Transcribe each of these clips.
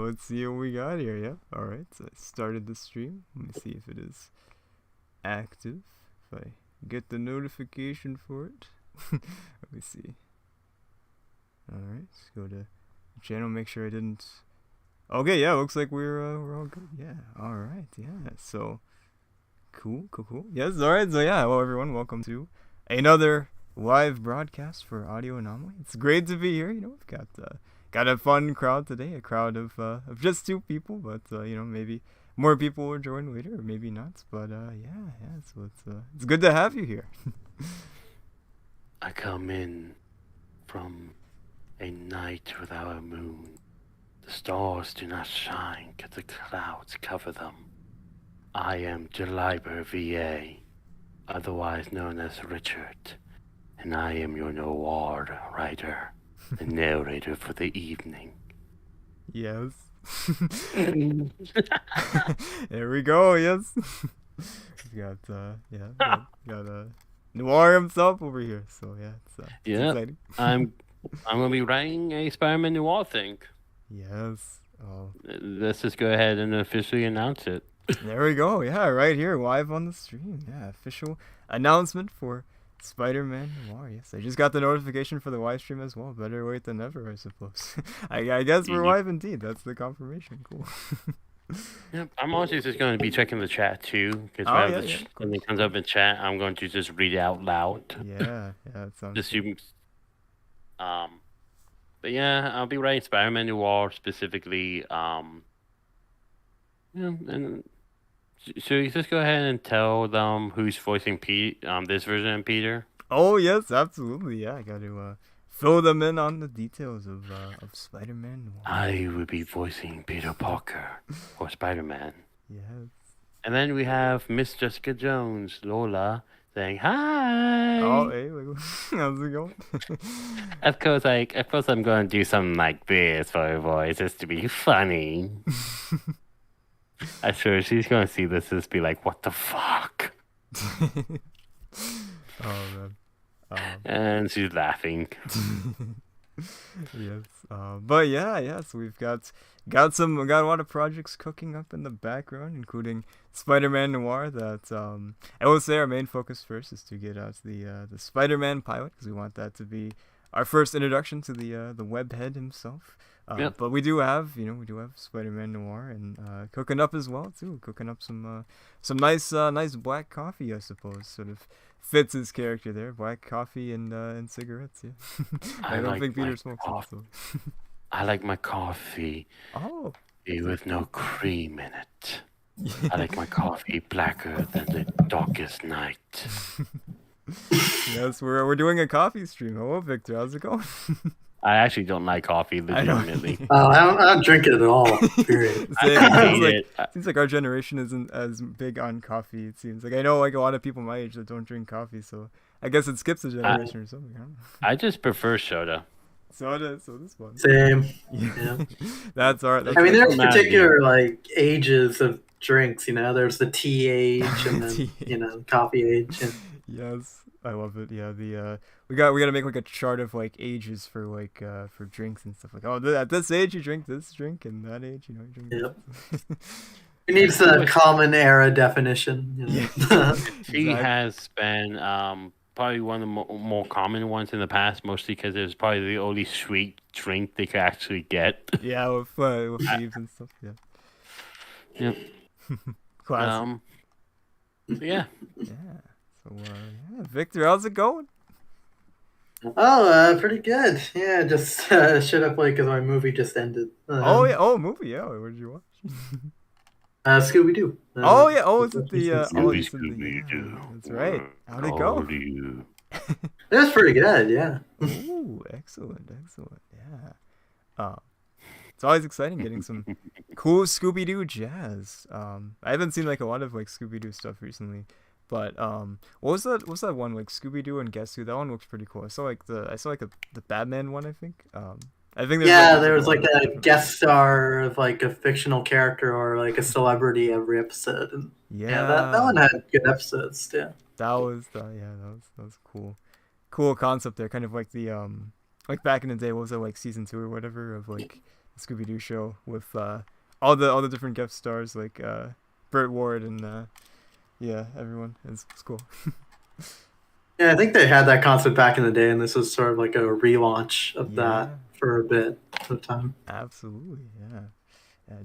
let's see what we got here. Yeah. All right. So I started the stream. Let me see if it is active. If I get the notification for it. Let me see. All right. Let's go to channel. Make sure I didn't. Okay. Yeah. Looks like we're all good. Yeah. All right. Yeah. So cool. Yes. All right. So yeah. Hello everyone. Welcome to another live broadcast for Audio Anomaly. It's great to be here. We've got a fun crowd today, a crowd of just two people, but maybe more people will join later, or maybe not. But yeah. So it's good to have you here. I come in from a night without a moon. The stars do not shine, 'cause the clouds cover them. I am Jaliber VA, otherwise known as Richard, and I am your noir writer, the narrator for the evening. Yes. There we go. Yes. We got Noir himself over here. So yeah, it's exciting. I'm gonna be writing a Spider-Man noir thing. Yes. Oh. Let's just go ahead and officially announce it. There we go. Yeah, right here, live on the stream. Yeah, official announcement for Spider-Man Noir. Yes, I just got the notification for the live stream as well. Better late than never, I suppose. I guess we're live indeed. That's the confirmation. Cool. Yep, I'm also just going to be checking the chat too, because when it comes up in chat, I'm going to just read it out loud. Yeah, that sounds. But yeah, I'll be writing Spider-Man Noir specifically. And should we just go ahead and tell them who's voicing this version of Peter? Oh yes, absolutely. Yeah, I got to fill them in on the details of Spider-Man Noir. I will be voicing Peter Parker or Spider-Man. Yes. And then we have Miss Jessica Jones, Lola, saying hi. Oh, hey, how's it going? Of course, I'm going to do something like this for her voice just to be funny. I'm sure she's going to see this and just be like, what the fuck? Oh, man. And she's laughing. Yes. But yeah, so we've got a lot of projects cooking up in the background, including Spider-Man Noir. That I will say our main focus first is to get out the Spider-Man pilot, because we want that to be our first introduction to the webhead himself. Yep. But we do have Spider-Man Noir and cooking up as well too. Cooking up some nice black coffee, I suppose. Sort of fits his character there. Black coffee and cigarettes. Yeah. I don't think Peter smokes it. So. I like my coffee. Oh. With no cream in it. I like my coffee blacker than the darkest night. Yes, we're doing a coffee stream. Hello, Victor. How's it going? I actually don't like coffee, legitimately. I don't drink it at all, period. Seems like our generation isn't as big on coffee, it seems. Like, I know a lot of people my age that don't drink coffee, so I guess it skips a generation or something. I just prefer soda. So this one. Same. Yeah. That's our... there's particular, ages of drinks, There's the tea age and then, coffee age. And... Yes. I love it. Yeah, we got to make a chart of ages for for drinks and stuff. At this age you drink this drink, and that age you drink. Yep. It needs a common era definition. Yeah. Tea has been probably one of the more common ones in the past, mostly because it was probably the only sweet drink they could actually get. Yeah, with leaves and stuff. Yeah. Yep. Classic. Yeah. Yeah. So, Victor, how's it going? Oh, pretty good. Yeah, just shut up because my movie just ended. Movie. Yeah, what did you watch? Scooby-Doo. Is it the Scooby-Doo? That's right. How'd it go? It was pretty good. Yeah. Ooh, excellent. Yeah. It's always exciting getting some cool Scooby-Doo jazz. I haven't seen a lot of Scooby-Doo stuff recently. But what was that one Scooby-Doo and Guess Who? That one looks pretty cool. I saw the Batman one, I think. I think there was a guest star of a fictional character or a celebrity every episode. And, that one had good episodes. Yeah. That was cool. Cool concept there, kind of the back in the day. What was it, season 2 or whatever of Scooby-Doo show with all the different guest stars like Burt Ward and yeah, everyone. It's cool. Yeah, I think they had that concept back in the day, and this was sort of like a relaunch of that for a bit of time. Absolutely, yeah.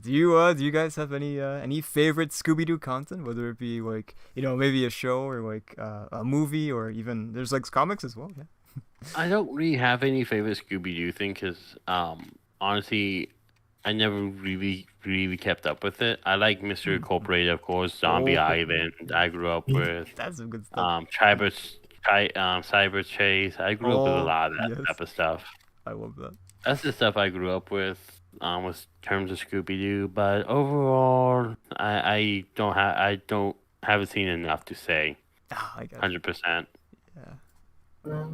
Do you guys have any favorite Scooby-Doo content, whether it be like maybe a show or like a movie or even there's like comics as well? Yeah. I don't really have any favorite Scooby-Doo thing because, honestly, I never really kept up with it. I like Mr. Incorporated, of course, Zombie Island. I grew up with That's some good stuff. Cyber Chase. I grew up with a lot of that type of stuff. I love that. That's the stuff I grew up with terms of Scooby-Doo. But overall, I haven't seen enough to say. I got 100%. Yeah.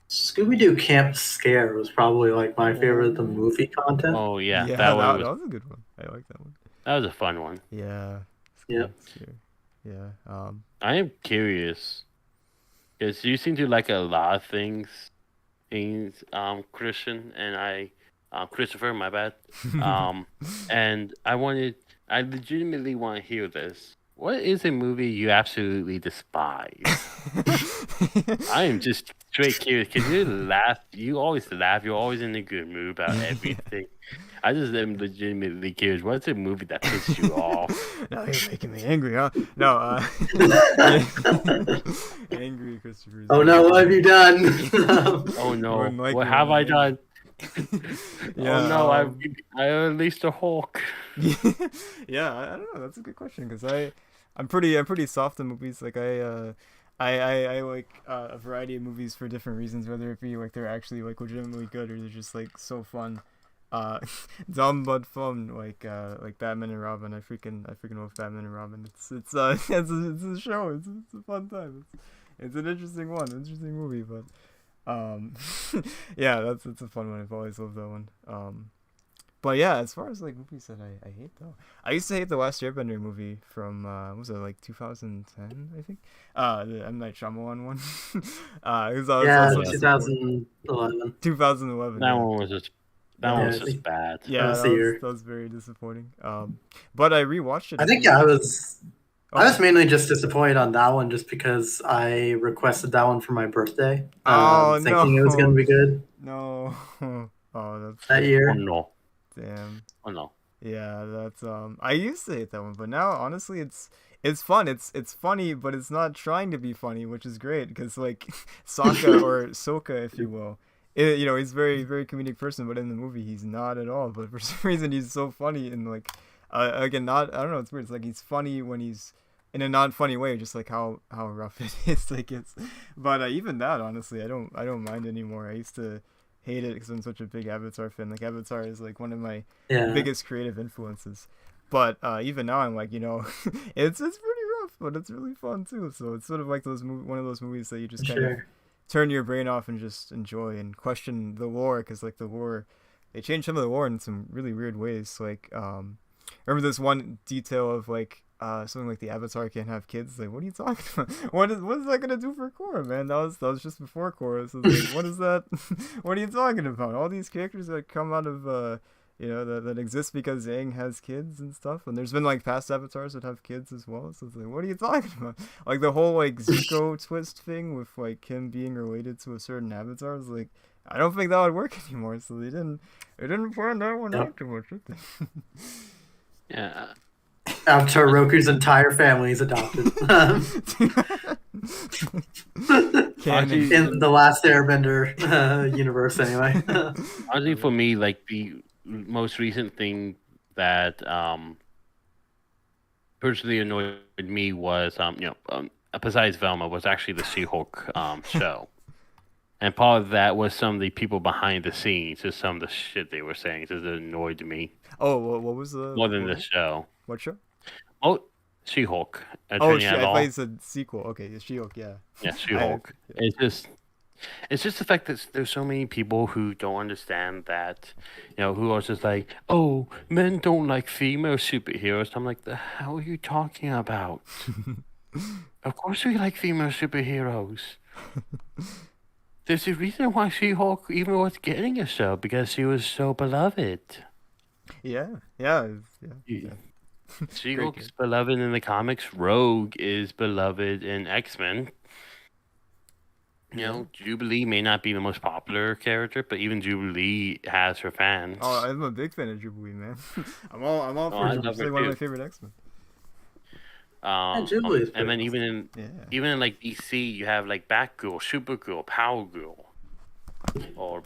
Scooby-Doo Camp Scare was probably like my favorite of the movie content. Oh yeah, that was a good one. I like that one. That was a fun one. Yeah. Yeah. Yeah. I am curious because you seem to like a lot of things, Christian and Christopher, my bad. And I legitimately want to hear this. What is a movie you absolutely despise? I am just straight curious because you always laugh, you're always in a good mood about everything. I just am legitimately curious. What's a movie that pisses you off? Now you're making me angry, huh? No, angry Christopher. Oh no, what have you done? Oh no, what have I done? Yeah, oh no, I unleashed a hawk. Yeah, I don't know. That's a good question because I'm pretty soft in movies. Like I like a variety of movies for different reasons, whether it be like they're actually like legitimately good or they're just like so fun. Dumb but fun, like Batman and Robin. I freaking love Batman and Robin. It's a show. It's a fun time. It's an interesting movie, but yeah, it's a fun one. I've always loved that one. But yeah, as far as like movies that I hate though, I used to hate the Last Airbender movie from what was it, like 2010, I think. The M Night Shyamalan one. It was 2011. 2011. That one was just bad. Yeah, that was very disappointing. But I rewatched it. I think I was mainly just disappointed on that one just because I requested that one for my birthday. Thinking it was gonna be good. No. Oh, that's that year. Oh no. Damn. Oh no. Yeah, that's I used to hate that one, but now honestly it's fun. It's funny, but it's not trying to be funny, which is great because like Sokka or Sokka, if you will. He's very, very comedic person, but in the movie he's not at all. But for some reason he's so funny and like again, I don't know, it's weird. It's like he's funny when he's in a not funny way, just like how rough it is. Like but even that, honestly, I don't mind anymore. I used to hate it because I'm such a big Avatar fan. Like Avatar is like one of my biggest creative influences. But even now I'm like, it's pretty rough, but it's really fun too. So it's sort of like one of those movies that you just kind of turn your brain off and just enjoy and question the lore, because like the lore, they changed some of the lore in some really weird ways. Like remember this one detail of like something like the Avatar can't have kids. Like, what are you talking about? What is that gonna do for Korra, man? That was just before Korra. So like, what is that? What are you talking about? All these characters that come out of that exist because Aang has kids and stuff, and there's been like past Avatars that have kids as well. So it's like, what are you talking about? Like the whole like Zuko twist thing with like him being related to a certain Avatar is like, I don't think that would work anymore. So they didn't plan that one out too much, did they? Yeah. After Roku's entire family is adopted. In the Last Airbender universe, anyway. Honestly, for me, like the most recent thing that personally annoyed me was besides Velma, was actually the She-Hulk show. And part of that was some of the people behind the scenes, just some of the shit they were saying. It just annoyed me. Oh, what was the... More than the show. What show? Oh, She-Hulk. I thought you said sequel. Okay, She-Hulk, yeah. Yeah, She-Hulk. It's just the fact that there's so many people who don't understand that, who are just like, oh, men don't like female superheroes. I'm like, the hell are you talking about? Of course we like female superheroes. There's a reason why She-Hulk even was getting a show, because she was so beloved. Yeah, yeah. Great She-Hulk game. is beloved in the comics. Rogue is beloved in X-Men. You Yeah. know, Jubilee may not be the most popular character, but even Jubilee has her fans. Oh, I'm a big fan of Jubilee, man. I'm all Oh, for I Jubilee. love She's her like one of my too. favorite X-Men. Jubilee is And pretty then awesome. even in like DC, you have like Batgirl, Supergirl, Power Girl.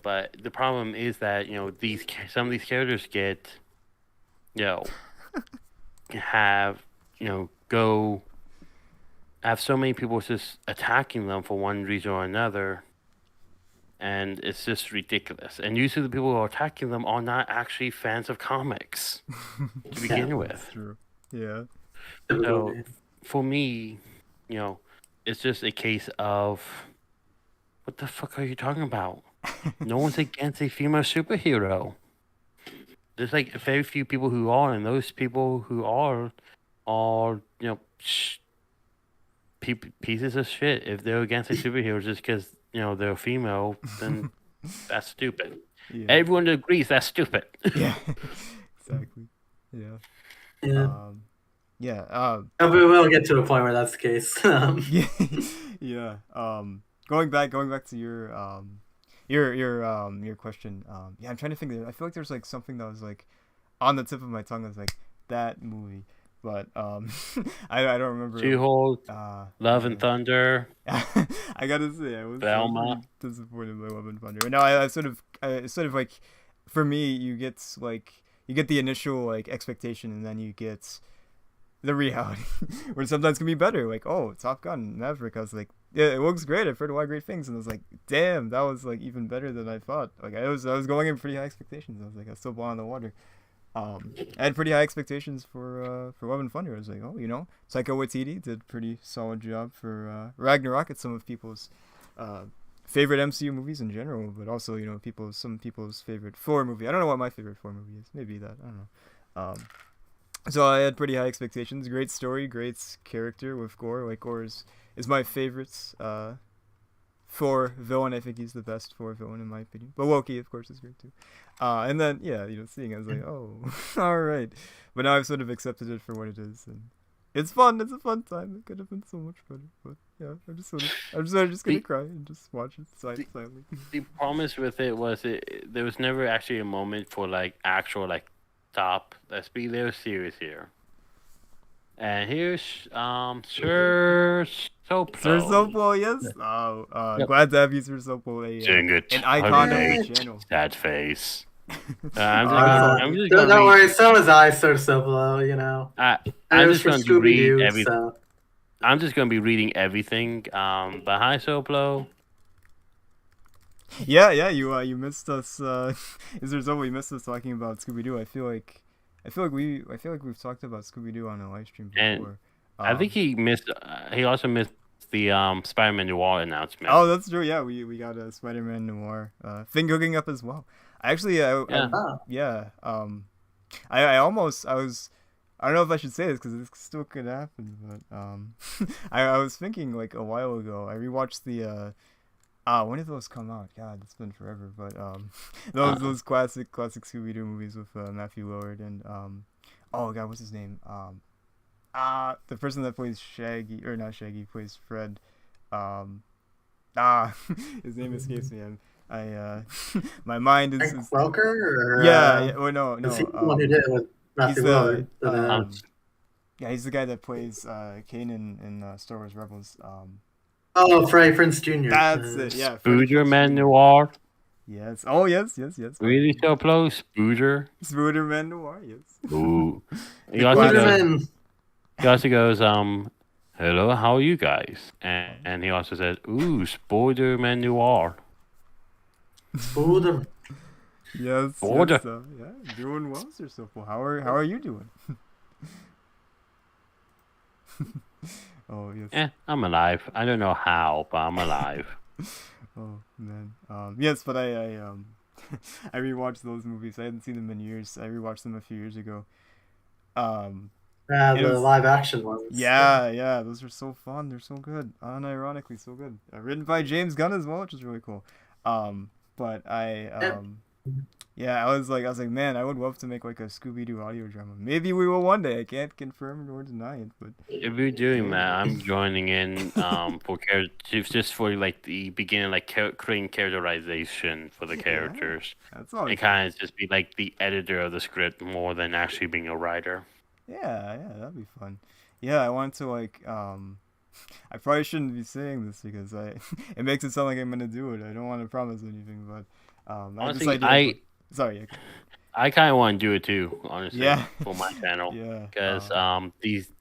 But the problem is that some of these characters get you know have go have so many people just attacking them for one reason or another, and it's just ridiculous. And usually, the people who are attacking them are not actually fans of comics to begin Yeah. That's with. true. Yeah. So, Typically. for me, it's just a case of what the fuck are you talking about? No one's against a female superhero. There's like very few people who are, and those people who are pieces of shit. If they're against a superhero just because they're female, then that's stupid. Yeah. Everyone agrees that's stupid. Yeah. Exactly. Yeah. Yeah. Yeah. But we'll get to a point where that's the case. Yeah. Yeah. Going back to your question. Yeah, I'm trying to think. I feel like there's like something that was like on the tip of my tongue. That was like that movie, but I don't remember. She-Hulk, Love and yeah. Thunder, I gotta say, I was Velma. pretty disappointed by Love and Thunder. And now I sort of like, for me, you get the initial like expectation, and then you get the reality, where sometimes can be better. Like, oh, Top Gun, Maverick. I was like, yeah, it looks great. I've heard a lot of great things, and I was like, damn, that was like even better than I thought. Like, I was going in pretty high expectations. I was like, I was still blowing the water. I had pretty high expectations for Love and Thunder. I was like, oh, Taika Waititi did pretty solid job for Ragnarok. It's some of people's favorite MCU movies in general, but also some people's favorite Thor movie. I don't know what my favorite Thor movie is. Maybe that, I don't know. So I had pretty high expectations. Great story, great character with Gore. Like, Gore is my favorite Thor villain. I think he's the best Thor villain in my opinion. But Loki, of course, is great too. And then yeah, seeing it, I was like, oh, all right. But now I've sort of accepted it for what it is, and it's fun. It's a fun time. It could have been so much better, but yeah, I'm just gonna cry and just watch it silently. The promise with it was there was never actually a moment for like actual like stop. Let's be there serious here. And here's Sir Soplo. Sir Soplo, yes. Yep. Glad to have you, Sir Soplo, Sing it. an icon of the Hey. channel. Sad face. Don't worry, so was I, Sir Soplo, I'm just going to read everything. So. I'm just going to be reading everything. But hi, Soplo. Yeah, you missed us. Is there something you missed us talking about Scooby Doo? I feel like we've talked about Scooby Doo on a live stream before. And I think he missed. He also missed the Spider-Man Noir announcement. Oh, that's true. Yeah, we got a Spider-Man Noir thing cooking up as well. Actually, I don't know if I should say this because it still could happen, but I was thinking like a while ago. I rewatched the when did those come out? God, it's been forever. But those classic Scooby Doo movies with Matthew Lillard and oh God, what's his name? The person that plays Shaggy, or not Shaggy, plays Fred. His name escapes me. My mind is. Frank Welker? Or, yeah. Well, no. Is he the one who did it with Matthew Lillard? Yeah, he's the guy that plays Kanan in Star Wars Rebels. Oh, Freddie Prinze Jr. That's it. Yeah. Spider-Man Noir. Yes. Oh, yes. Really so close, Spider-Man Noir. Yes. Ooh. He also goes, hello, how are you guys? And he also said, ooh, Spider-Man Noir. Spider. Yes. Spider. Yeah, doing well, Sir Soplo. How are you doing? Oh yes. I'm alive. I don't know how, but I'm alive. Oh man. Yes, but I I rewatched those movies. I hadn't seen them in years. I rewatched them a few years ago. The live action ones. Yeah, those are so fun. They're so good. Unironically, so good. Written by James Gunn as well, which is really cool. But Yeah, I was like, man, I would love to make like a Scooby Doo audio drama. Maybe we will one day. I can't confirm nor deny it, but If you're doing that, I'm joining in for just for like the beginning, like creating characterization for the characters. That's all. It kind of just be like the editor of the script more than actually being a writer. Yeah, that'd be fun. Yeah, I want to like I probably shouldn't be saying this because it makes it sound like I'm gonna do it. I don't want to promise anything, but honestly, sorry. I kind of want to do it too, honestly. Yeah. For my channel. Yeah. Because these.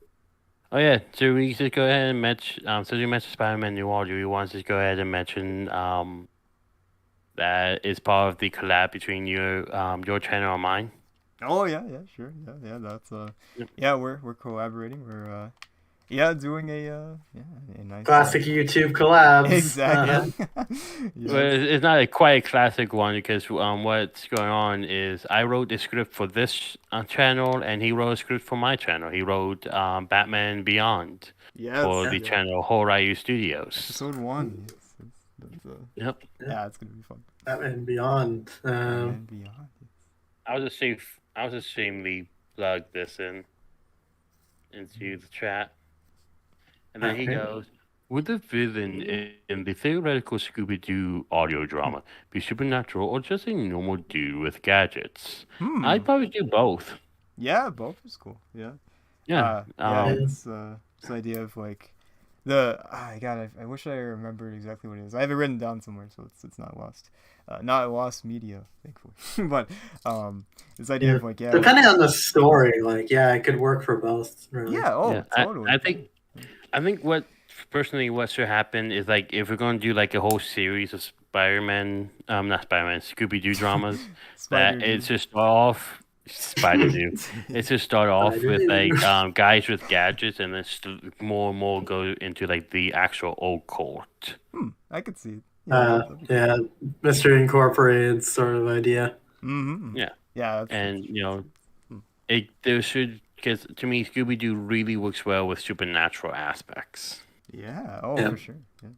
Oh yeah, so we just go ahead and mention. So you mentioned Spider-Man Noir. Do you want to just go ahead and mention that is part of the collab between your channel and mine? Oh yeah, sure, yeah. That's we're collaborating. We're doing a nice classic YouTube collabs. Exactly. Yes. Well, it's not quite a classic one because what's going on is I wrote the script for this channel and he wrote a script for my channel. He wrote Batman Beyond for the channel Horayu Studios. Episode 1. Yep. Yeah, it's gonna be fun. Batman Beyond. Batman Beyond. I'll just shamelessly plug this into the chat. And then he goes, would the villain in the theoretical Scooby-Doo audio drama be supernatural or just a normal dude with gadgets? I'd probably do both. Yeah, both is cool. Yeah. Yeah. This idea of like I wish I remembered exactly what it is. I have it written down somewhere, so it's not lost. Not lost media, thankfully. But this idea of like depending on the story, like it could work for both. Really. Yeah. Totally. I think what should happen is like if we're gonna do like a whole series of not Spider-Man, Scooby-Doo dramas, that it's just off. Spider-Doo. It's just start off with like guys with gadgets, and then more and more go into like the actual occult. I could see it. Mystery Incorporated sort of idea. Mm-hmm. Yeah. And there should, because to me Scooby-Doo really works well with supernatural aspects. Yeah. For sure. Yeah.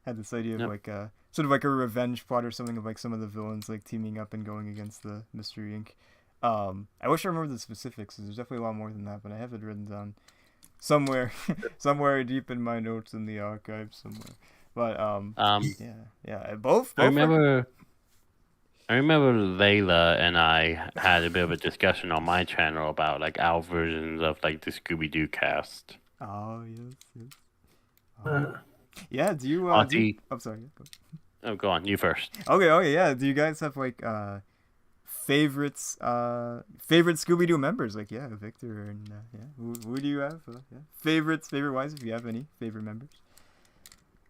Had this idea of like sort of like a revenge plot or something of like some of the villains like teaming up and going against the Mystery Inc. I wish I remember the specifics. There's definitely a lot more than that, but I have it written down somewhere deep in my notes in the archive somewhere. But both. I remember Layla and I had a bit of a discussion on my channel about like our versions of like the Scooby-Doo cast. Oh yes. Yeah. Do you? I'm sorry. Go. Oh, go on. You first. Okay. Yeah. Do you guys have like favorites? Favorite Scooby-Doo members? Like Victor and Who do you have? Favorite wise if you have any favorite members.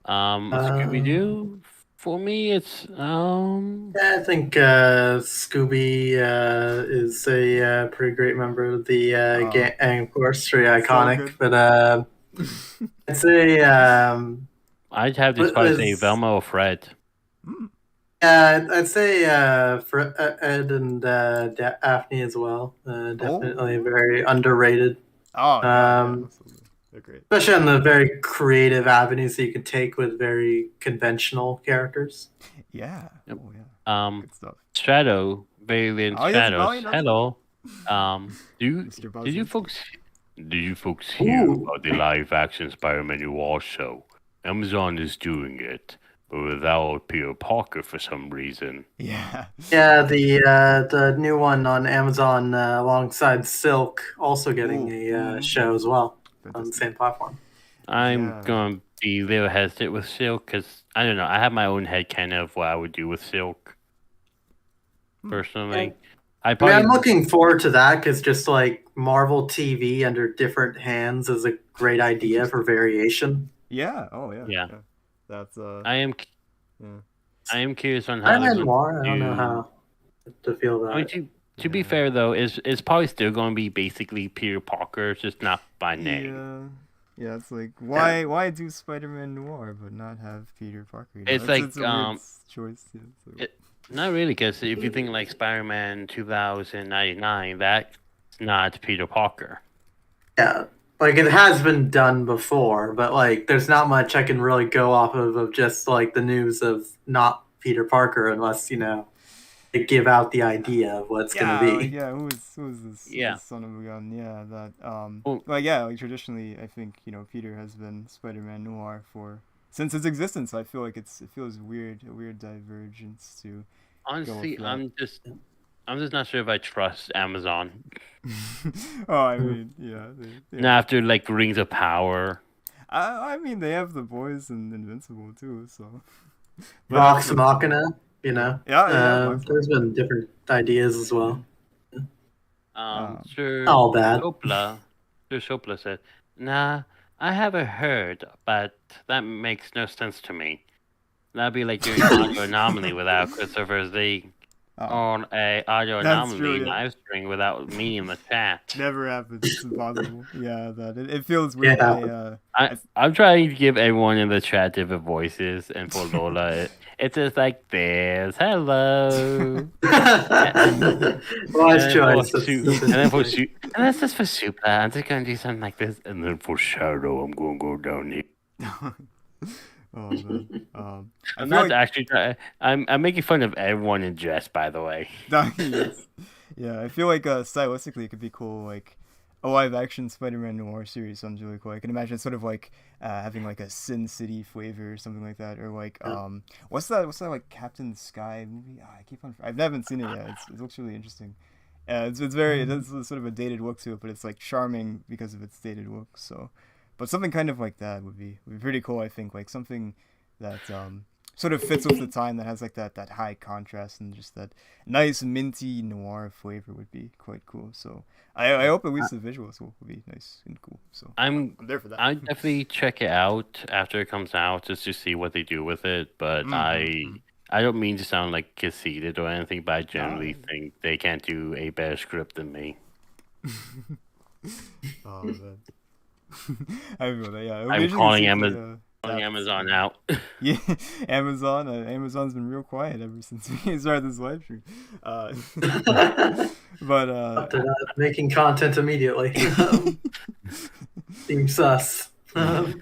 Scooby-Doo. For me, it's I think Scooby is a pretty great member of the gang, and of course, very iconic. So but I'd say I'd have to probably say Velma or Fred. I'd say for Ed and Daphne as well. Definitely very underrated. Absolutely. They're great. Especially on the very creative avenues that you can take with very conventional characters. Yeah. Yep. Oh yeah. Good stuff. Shadow, Valiant Shadows. Hello. Did you folks hear about the live action Spider-Man Noir show? Amazon is doing it, but without Peter Parker for some reason. Yeah. Yeah, the new one on Amazon alongside Silk also getting a show as well on the same platform. I'm going to be a little hesitant with Silk because, I don't know, I have my own headcanon of what I would do with Silk, personally. I'm looking forward to that because just like Marvel TV under different hands is a great idea for variation. Yeah. Oh yeah. That's I am curious on how I don't know how to feel about it. To be fair though, it's probably still going to be basically Peter Parker, just not by name. Yeah, it's like why do Spider-Man Noir but not have Peter Parker? It's a weird choice. Yeah, not really, because if you think like Spider-Man 2099, that's not Peter Parker. Yeah. Like, it has been done before, but, like, there's not much I can really go off of just, like, the news of not Peter Parker unless, give out the idea of what's gonna be. Like, yeah, who is this? Yeah. This son of a gun? Yeah, that Well, like yeah, like traditionally, I think Peter has been Spider-Man noir since its existence. I feel like it feels weird, a weird divergence to go honestly, with that. I'm just not sure if I trust Amazon. Oh, I mean, yeah, And after like Rings of Power. I mean, they have the boys and Invincible too, so. Vox Machina, Yeah, there's been different ideas as well. Sure. All bad. Shopla said, "Nah, I haven't heard, but that makes no sense to me. That'd be like doing audio anomaly without Christopher Z, or a audio anomaly live stream without me in the chat. Never happens. It's impossible. Yeah, that it feels weird. Yeah. I'm trying to give everyone in the chat different voices, and for Lola, it's just like this. Hello. Wise choice. And that's just for Supla. I'm just gonna do something like this, and then for Shadow, I'm gonna go down here. Oh man. I'm not actually trying. I'm making fun of everyone in jest, by the way. Yes. Yeah, I feel like stylistically it could be cool, like a live action Spider-Man noir series sounds really cool. I can imagine sort of like having like a Sin City flavor or something like that, or like what's that like Captain Sky movie? I haven't seen it yet. It looks really interesting. It's very it has sort of a dated look to it, but it's like charming because of its dated look. So, but something kind of like that would be pretty cool. I think like something that sort of fits with the time, that has like that high contrast and just that nice minty noir flavor would be quite cool. So I hope at least the visuals will be nice and cool. So I'm there for that. I definitely check it out after it comes out just to see what they do with it. But I don't mean to sound like conceited or anything, but I generally think they can't do a better script than me. Oh man. I feel that, yeah. I'm calling Amazon out. Yeah, Amazon's been real quiet ever since we started this live stream. But they're not making content immediately. Seems sus. Oh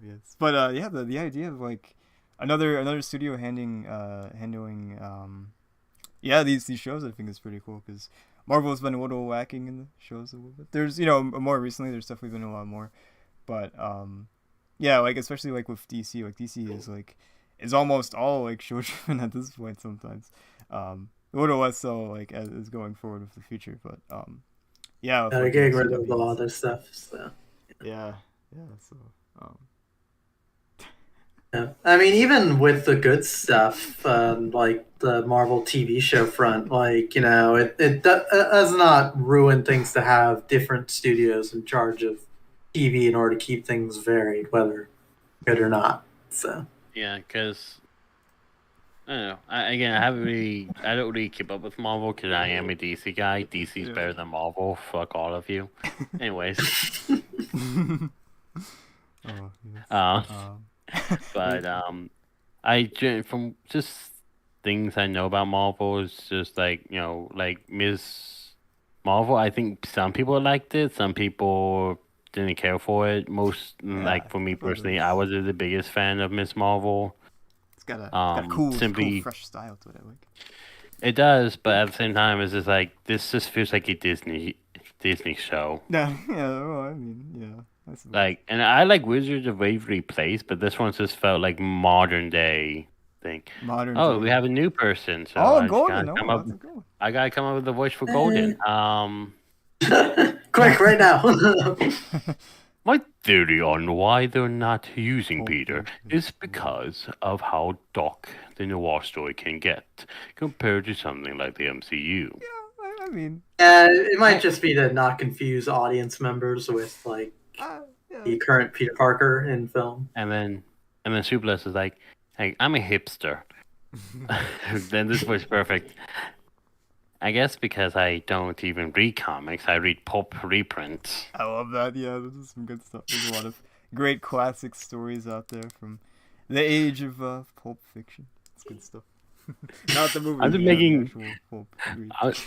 yes, but yeah, the idea of like another studio handling these shows, I think is pretty cool, because Marvel's been a little lacking in the shows a little bit. There's more recently there's definitely been a lot more, but yeah, like especially like with DC, like DC is almost all like show driven at this point sometimes. A little less so like as going forward with the future, but yeah, they're getting rid of a lot of their stuff. So yeah, so yeah. I mean, even with the good stuff, like the Marvel TV show front, like it does not ruin things to have different studios in charge of TV in order to keep things varied, whether good or not. So yeah, because I don't know. I don't really keep up with Marvel because I am a DC guy. DC's better than Marvel. Fuck all of you. Anyways. But from just things I know about Marvel, is just like like Ms. Marvel. I think some people liked it, some people didn't care for it. Like for me personally, I wasn't the biggest fan of Ms. Marvel. It's got a cool, fresh style to it. I like. It does, but at the same time, it's just like this just feels like a Disney show. Yeah, well, I mean, yeah. Like, and I like Wizards of Waverly Place, but this one just felt like modern day thing. We have a new person. So Golden! I gotta come up with a voice for Golden. Quick, right now. My theory on why they're not using Peter is because of how dark the noir story can get compared to something like the MCU. Yeah, I mean, it might just be to not confuse audience members with like the current Peter Parker in film. And then Suples is like, "Hey, I'm a hipster." Then this was perfect. I guess because I don't even read comics, I read pulp reprints. I love that. Yeah, this is some good stuff. There's a lot of great classic stories out there from the age of pulp fiction. It's good stuff. Not the movie.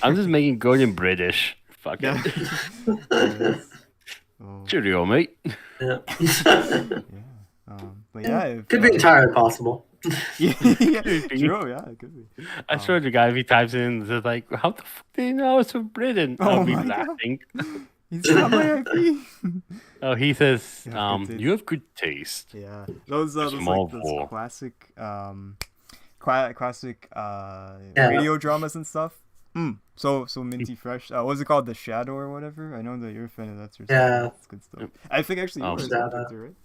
I'm just making Gordon British. Fuck it. Cheerio, mate. Yeah. But yeah, could be entirely possible. Yeah, Could be. true. Yeah, it could be. I swear the guy, if he types in, it's like, how the fuck do you know it's from Britain? Oh I'll be my God. laughing. He's got my IP. Oh, he says, You have good taste. you have good taste. Yeah, those Small like those ball. classic classic Yeah. radio dramas and stuff. So minty fresh. What was it called? The Shadow or whatever. I know that you're a fan of that sort of Yeah. stuff. That's good stuff. I think actually you Oh, were as Shadow. well, Victor, right?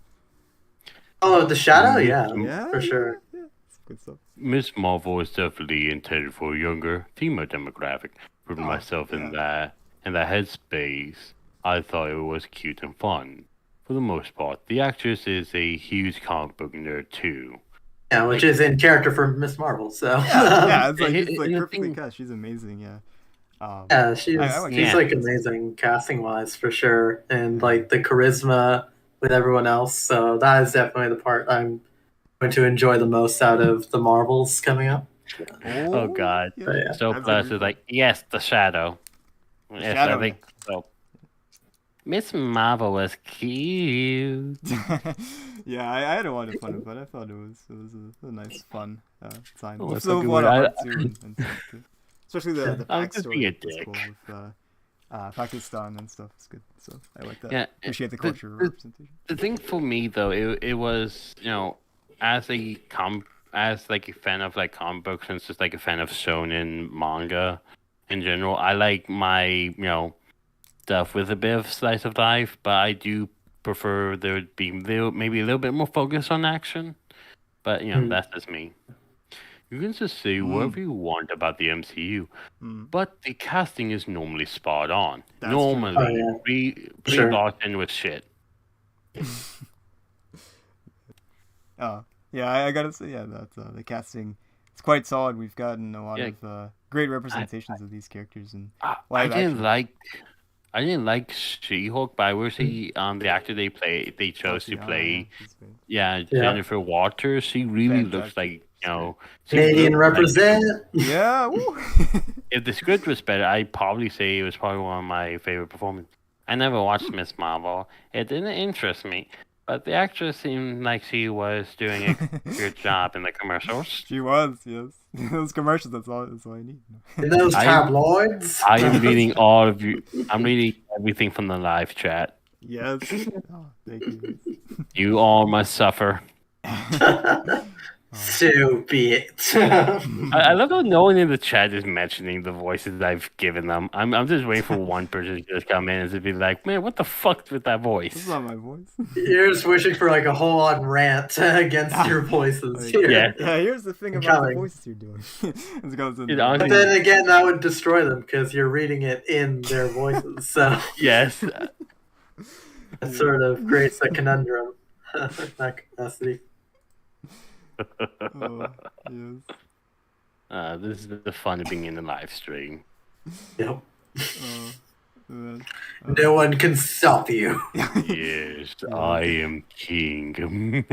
Oh, the shadow, Mm, yeah, for sure. Yeah, it's good stuff. Miss Marvel is definitely intended for a younger female demographic. Putting Oh, myself in yeah. that headspace, I thought it was cute and fun. For the most part, the actress is a huge comic book nerd too. Yeah, which is in character for Miss Marvel. So Yeah, it's and like the perfectly thing- cast. She's amazing. Yeah. yeah, she's like she's Yeah. like amazing casting wise for sure, and like the charisma with everyone else. So that is definitely the part I'm going to enjoy the most out of the Marvels coming up. Oh, God. Yeah. So That's plus gonna is be fun. like, yes, the Shadow. Yes, Shadow, I think so. Miss Marvel was cute. Yeah, I had a lot of fun, but I thought it was a nice fun time. Oh, that's Also, a good a lot of word. heart too, and stuff too. Especially the I'm just being a backstory was cool dick. with Pakistan and stuff. It's good, so I like that. Yeah, Appreciate the the- cultural the- representation. The thing for me though, it was, as like a fan of like comic books and just like a fan of shonen manga in general, I like my stuff with a bit of slice of life, but I do prefer there would be maybe a little bit more focus on action. But that's just me. You can just say whatever you want about the MCU, but the casting is normally spot on. That's true. Normally, Oh, yeah. Brie Sure. Larson was shit. Yeah, I gotta say, yeah, that the casting is quite solid. We've gotten a lot Yeah. of great representations of these characters and I live didn't action. I didn't like She-Hulk, but I will say the actor they chose to Tatiana, play, she's great. yeah, Jennifer Waters. She really looks Fantastic. like she Canadian looks like- represent. Yeah, woo. if the script was better, I'd probably say it was probably one of my favorite performances. I never watched Miss Marvel. It didn't interest me, but the actress seemed like she was doing a good job in the commercials. She was, yes. Those commercials, that's all I need. In those I- tabloids. I am reading all of you. I'm reading everything from the live chat. Yes. Oh, thank you. You all must suffer. So be it. I love how no one in the chat is mentioning the voices I've given them. I'm just waiting for one person to just come in and to be like, man, what the fuck with that This voice? is not my voice. You're just wishing for like a whole on rant against your voices Like, here. Yeah. Yeah, here's the thing about Coming. the voices you're doing. It goes in It there. honestly- But then again, that would destroy them because you're reading it in their voices. So Yes. it sort of creates a conundrum. That capacity. Oh, yes. This is the fun of being in the live stream. Yep. Man. No one can stop you. Yes, I am king.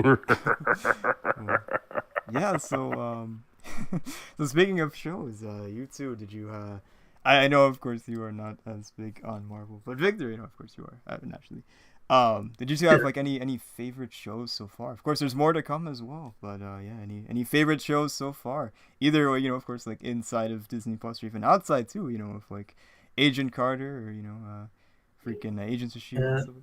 Yeah, so so speaking of shows, you two, did you I know of course you are not as big on Marvel, but Victor, of course you are, naturally. Did you two have like any favorite shows so far? Of course there's more to come as well, but yeah, any favorite shows so far? Either of course like inside of Disney Plus or even outside too, of like Agent Carter or freaking Agents of Shield and stuff.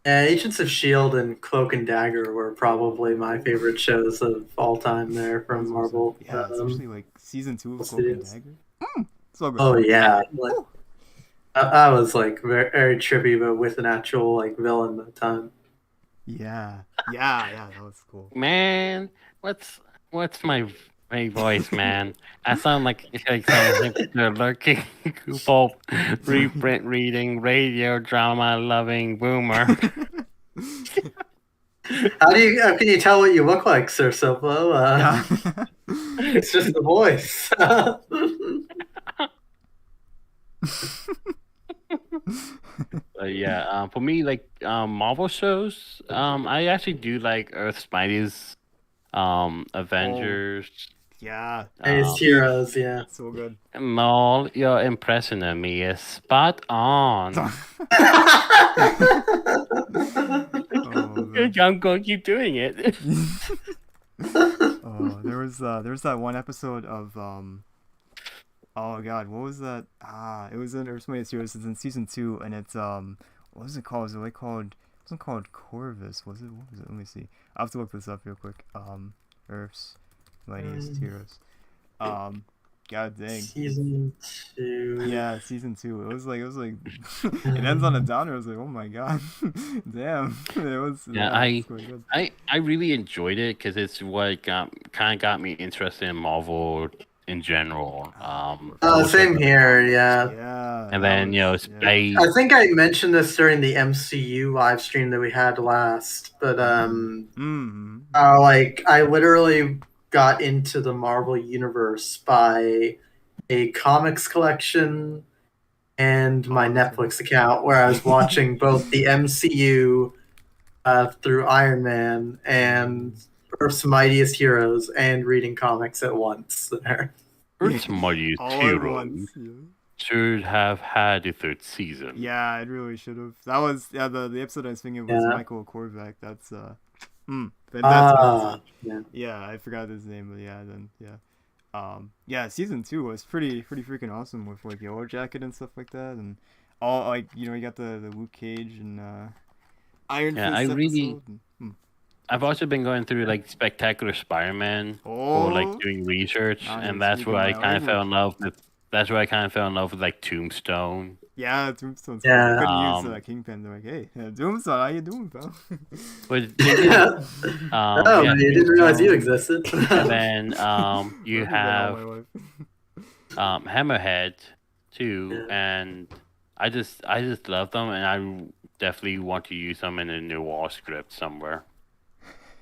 Agents of S.H.I.E.L.D. and Cloak and Dagger were probably my favorite shows of all time there from Marvel. Yeah, especially like season 2 of Cloak and Studios. Dagger. So good. Oh yeah, like, I was like very, very trippy, but with an actual like villain at the time. Yeah, that was cool. Man, what's my voice, man? I sound like some lurking goofball, reprint reading, radio drama loving boomer. How can you tell what you look like, Sir Soplo? Yeah. It's just the voice. Yeah, for me, like Marvel shows, I actually do like Earth's Mightiest, Avengers. Yeah, Ace Heroes, yeah. so good. Lol, your impression of me is spot on. Oh, Good, I'm going to keep doing it. Oh, there was that one episode of oh god, what was that? It was in Earth's Mightiest Heroes. It's in season 2, and it's what was it called? Was it like called? It wasn't called Corvus, was it? What was it? Let me see. I have to look this up real quick. Earth's Mightiest Heroes. God dang. Season 2. Yeah, season 2. It was like it ends on a downer. I was like, oh my god, damn. It was. Yeah, It was quite good. I really enjoyed it because it's what kind of got me interested in Marvel in general. Same here, yeah. Yeah. And that then was- yeah. I think I mentioned this during the MCU live stream that we had last, but Mhm. like I literally got into the Marvel universe by a comics collection and my Oh, that's Netflix account, where I was watching both the MCU through Iron Man and Earth's Mightiest Heroes and reading comics at once. There. Earth's Mightiest All at Heroes once. Yeah. should have had a third season. Yeah, it really should have. That was the episode I was thinking was Yeah. Michael Korvac. That's fantastic. Yeah. Yeah, I forgot his name, but yeah, season 2 was pretty freaking awesome with like Yellow Jacket and stuff like that, and all like you got the Luke Cage and Iron Yeah, Fist I really- episode. And, I've also been going through like Spectacular Spider-Man Oh, or like doing research, Nice, and that's speaking where I my kind of fell in language. love with. That's where I kind of fell in love with like Tombstone. yeah, Tombstone's cool. Yeah. Couldn't use Um, Kingpin. They're like, hey, Tombstone, how you doing, pal? But Oh, man, you didn't realize you Tombstone. existed. And then you Look at that, have my wife. Hammerhead too, Yeah. and I just love them, and I definitely want to use them in a noir script somewhere.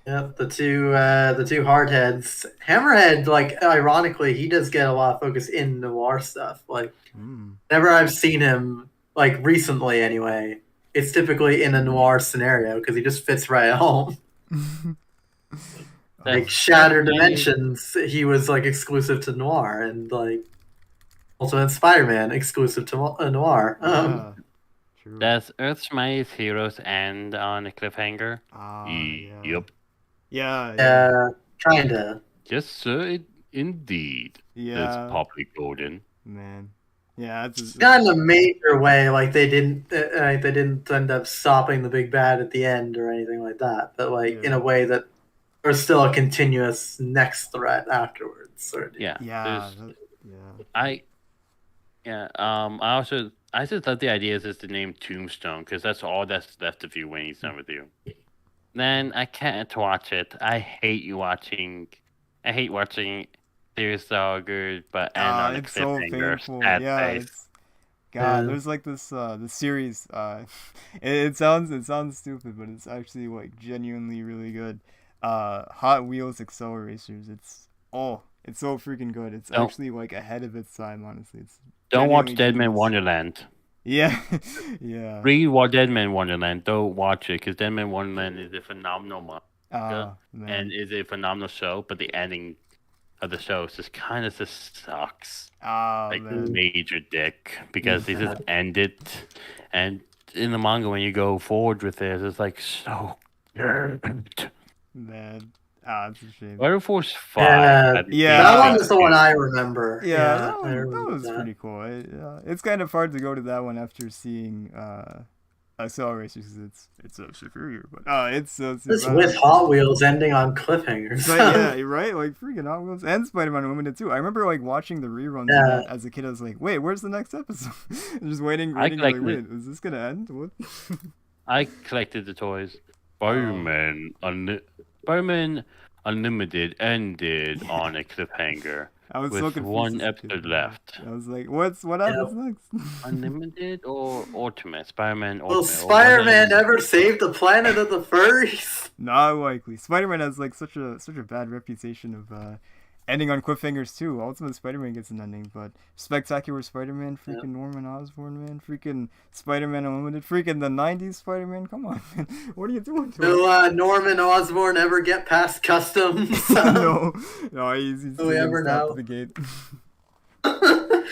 Yeah, the two hardheads. Hammerhead, like ironically, he does get a lot of focus in noir stuff. Like whenever I've seen him, like recently anyway, it's typically in a noir scenario because he just fits right at home. Like That's- Shattered that's- Dimensions, he was like exclusive to noir, and like also in Spider-Man, exclusive to noir. Yeah, true. That's Earth's Mightiest Heroes end on a cliffhanger. Yeah. Yep. Yeah. Kinda. Yes, sir. Indeed. Yeah. That's Poppy Golden. Man. Yeah, that's Not in a major way, like they didn't end up stopping the big bad at the end or anything like that, but like in a way that there's still a continuous next threat afterwards. Or, Yeah. yeah. there's- Yeah. I just love the idea is just the name Tombstone because that's all that's left of you when he's done with you. Then I can't watch it. I hate watching series so good, but end on a It's so cliffhanger. painful. Sad Yeah, face. it's God. Yeah. There's like this the series. It sounds stupid, but it's actually like genuinely really good. Hot Wheels Acceleracers. It's so freaking good. It's Don't- actually like ahead of its time. Honestly, it's Don't watch genuinely Dead Man genius. Wonderland. Yeah, yeah. Read what Dead Man Wonderland. Don't watch it because Dead Man Wonderland is a phenomenal Man. and is a phenomenal show, but the ending of the show just kind of just sucks. Like Man. major dick because they just end it, and in the manga when you go forward with it, it's like so good. Man. It's a shame. Fire Force 5. Yeah, Yeah. that one is the one I remember. Yeah, I that remember was pretty cool. It's kind of hard to go to that one after seeing Acceleracers because it's so superior. But it's This with Hot Wheels ending on cliffhangers. But yeah, you're right. Like freaking Hot Wheels and Spider-Man Unlimited too. I remember like watching the reruns of Yeah. that as a kid. I was like, wait, where's the next episode? Just waiting. Like, collected wait, it. is this gonna end? What? I collected the toys. Spider-Man Unlimited ended on a cliffhanger I was so with confused one as a kid. episode left. I was like, what happens next? Unlimited or Ultimate? Spider-Man Ultimate. Will or Spider-Man whatever. ever save the planet of the furries? Not likely. Spider-Man has like such a bad reputation of ending on cliffhangers too. Ultimate Spider-Man gets an ending, but Spectacular Spider-Man, freaking Norman Osborn, man, freaking Spider-Man Unlimited, freaking the '90s Spider-Man. Come on, man. What are you doing to Will Norman Osborn ever get past customs? us? No, he's Do we ever stopped know? at the gate.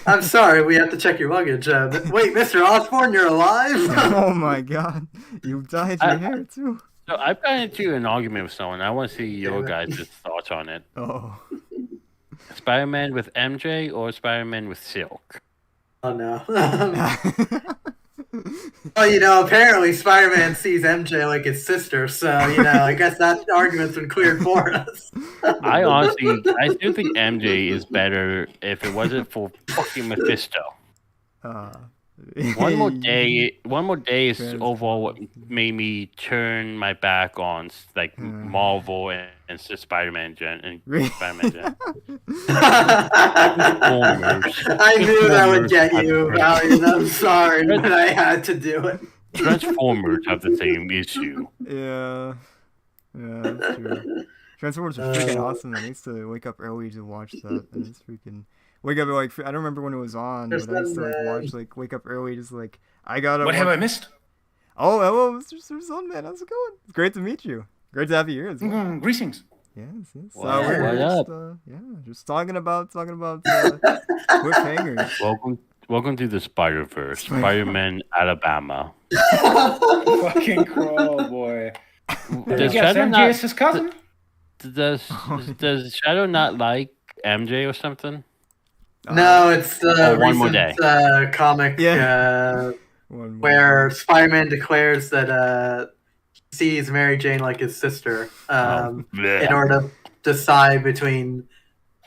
I'm sorry, we have to check your luggage. Wait, Mr. Osborn, you're alive? Oh my God, you dyed your hair too. So I've gotten into an argument with someone. I want to see your Damn it. guys' thoughts on it. Oh. Spider-Man with MJ or Spider-Man with Silk? Oh no. Well, apparently Spider-Man sees MJ like his sister, so I guess that argument's been cleared for us. I still think MJ is better if it wasn't for fucking Mephisto. One more day is overall what made me turn my back on Marvel and Spider-Man Gen. I knew that would get you, Valiant. I'm sorry, but I had to do it. Transformers have the same issue. Yeah, that's true. Transformers are freaking awesome. I used to wake up early to watch that, and it's freaking wake up I don't remember when it was on, but I used to wake up early, just I gotta. What have I missed? Oh, hello, Mr. Sunman. How's it going? It's great to meet you. Great to have you here as well. Greetings. Yes. Wow, we're just talking about cliffhangers. Welcome to the Spider-Verse, Spider-Man Alabama. Fucking Crow, boy. Does Shadow MJ is his cousin? Does Shadow not like MJ or something? No, it's the One More Day. Comic where Spider-Man declares that he sees Mary Jane like his sister in order to decide between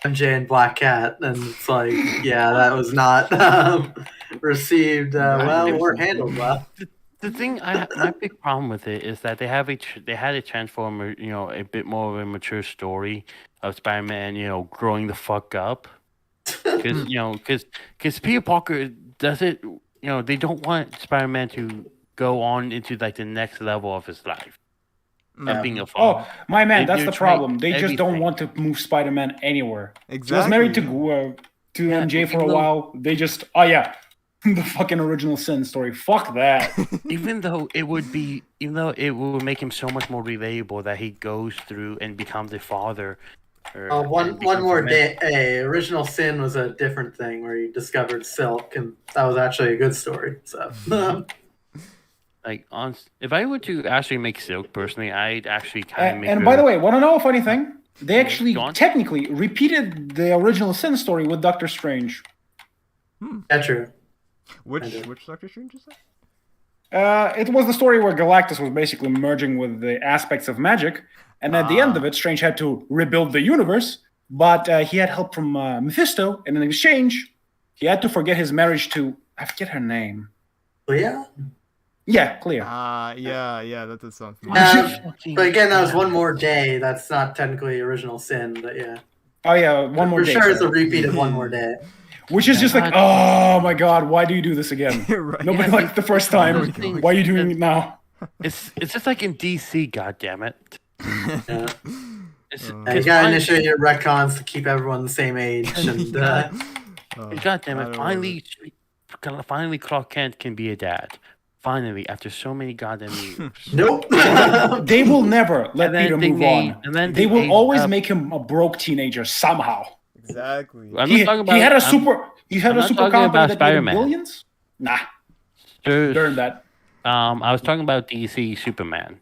MJ and Black Cat, and it's that was not received well or handled well. The thing, my big problem with it is that they had a Transformer, a bit more of a mature story of Spider-Man, growing the fuck up. Because Peter Parker does it. They don't want Spider-Man to go on into the next level of his life. And being a father. Oh, my man, that's the problem. They just don't want to move Spider-Man anywhere. Exactly. He was married to MJ for a while. They just, the fucking original Sin story. Fuck that. Even though it would make him so much more relatable that he goes through and becomes a father. One more day. Original Sin was a different thing where he discovered Silk, and that was actually a good story. So. If I were to actually make Silk personally, I'd actually kind of make. And by the way, want to know a funny thing? They actually technically repeated the original Sin story with Doctor Strange. That's true. Which Doctor Strange is that? It was the story where Galactus was basically merging with the aspects of magic, and at the end of it, Strange had to rebuild the universe, but he had help from Mephisto, and in exchange, he had to forget his marriage to, I forget her name. Clea? Yeah, Clea. Yeah, that does sound familiar. But again, that was One More Day. That's not technically Original Sin, but yeah. Oh yeah, One More Day. For sure it's a repeat of One More Day. Which is just oh my god, why do you do this again? Right. Nobody liked the first time. Why are you doing it now? It's just like in DC, goddammit. Yeah. You gotta initiate your retcons to keep everyone the same age. And, goddammit, finally Clark Kent can be a dad. Finally, after so many goddamn years. Nope. They will never let Peter move on. And then they will always make him a broke teenager somehow. Exactly. He had a super company that made billions? Nah. During that. I was talking about DC Superman.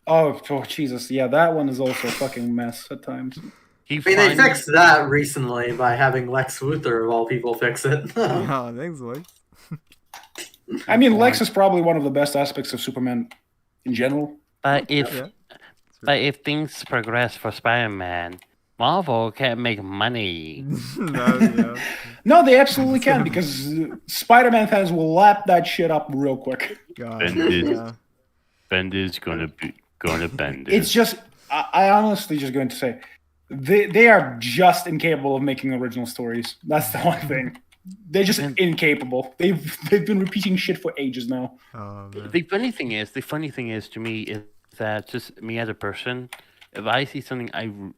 Oh, Jesus. Yeah, that one is also a fucking mess at times. They fixed that recently by having Lex Luthor, of all people, fix it. Thanks, Lex. I mean, Lex is probably one of the best aspects of Superman in general. But if things progress for Spider-Man, Marvel can't make money. No, they absolutely can, because Spider-Man fans will lap that shit up real quick. Bender's gonna bend it. It's just, I honestly just going to say, they are just incapable of making original stories. That's the one thing. They're just incapable. They've been repeating shit for ages now. The funny thing is to me is that just me as a person, if I see something